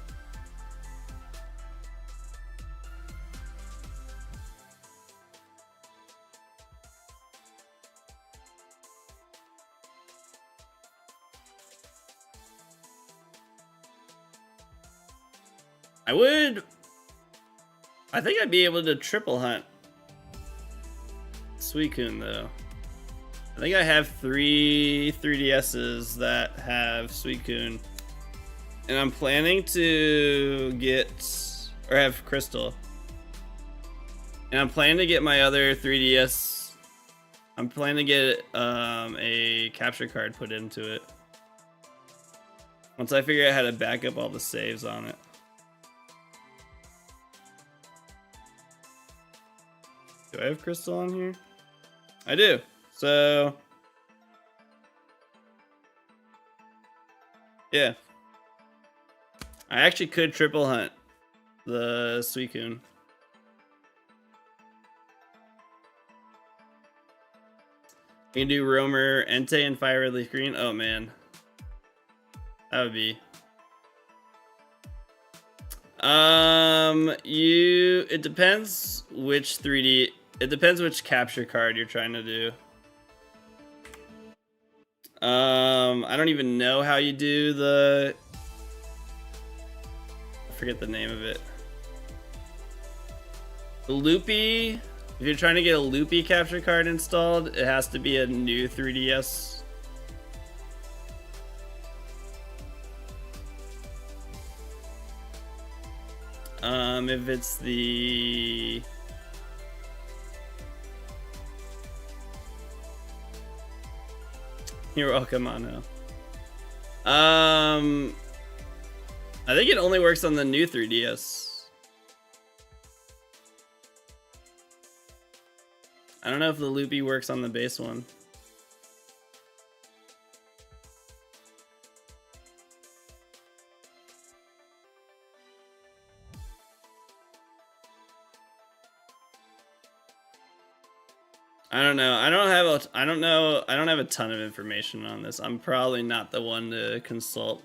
I think I'd be able to triple hunt Suicune though. I think I have 3 3DSs that have Suicune. And I'm planning to get, or have Crystal. And I'm planning to get my other 3DS. I'm planning to get a capture card put into it. Once I figure out how to back up all the saves on it. Do I have Crystal on here? I do. So, yeah. I actually could triple hunt the Suicune. You can do Roamer, Entei, and Fire Red Leaf Green. Oh man, that would be. It depends which 3D. It depends which capture card you're trying to do. I don't even know how you do the. I forget the name of it. The loopy. If you're trying to get a loopy capture card installed, it has to be a new 3DS. If it's the You're welcome, Mano. I think it only works on the new 3DS. I don't know if the loopy works on the base one. I don't know. I don't have a ton of information on this. I'm probably not the one to consult.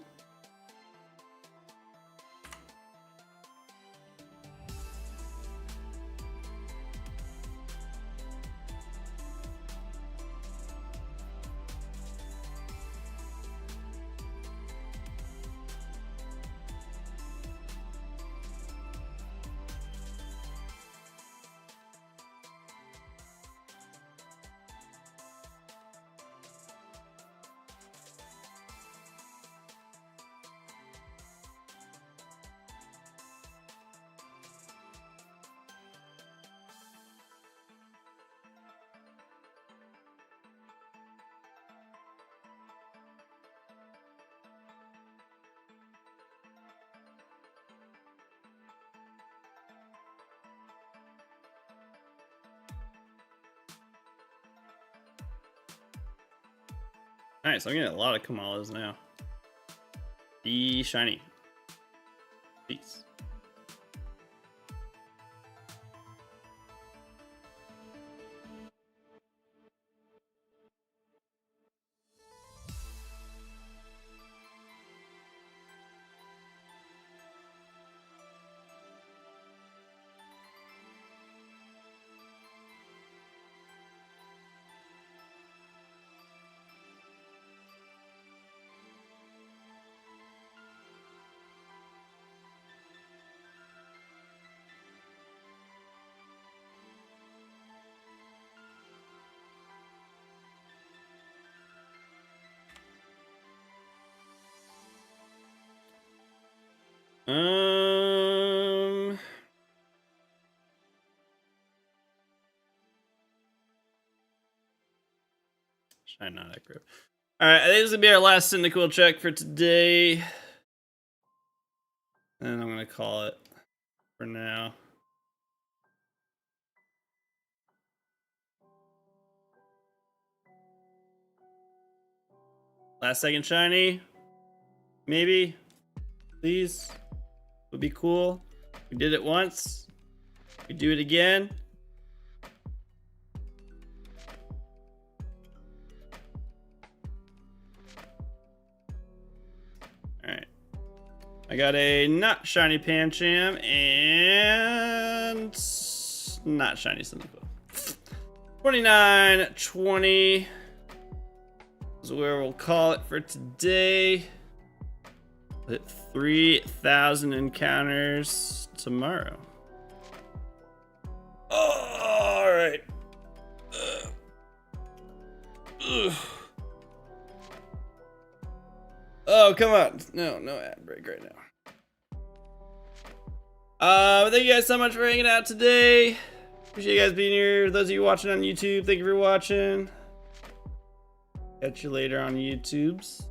Nice, I'm getting a lot of Kamalas now. Be shiny. Peace. Shine not accurate. Alright, I think this is gonna be our last Cyndaquil check for today. And I'm gonna call it for now. Last second shiny. Maybe. Please. Would be cool. We did it once. We do it again. Alright. I got a not shiny Pancham and not shiny Cyndaquil. 29-20 is where we'll call it for today. Hit 3,000 encounters tomorrow. Oh, all right. Oh, come on. No ad break right now. Thank you guys so much for hanging out today. Appreciate you guys being here. Those of you watching on YouTube, thank you for watching. Catch you later on YouTubes.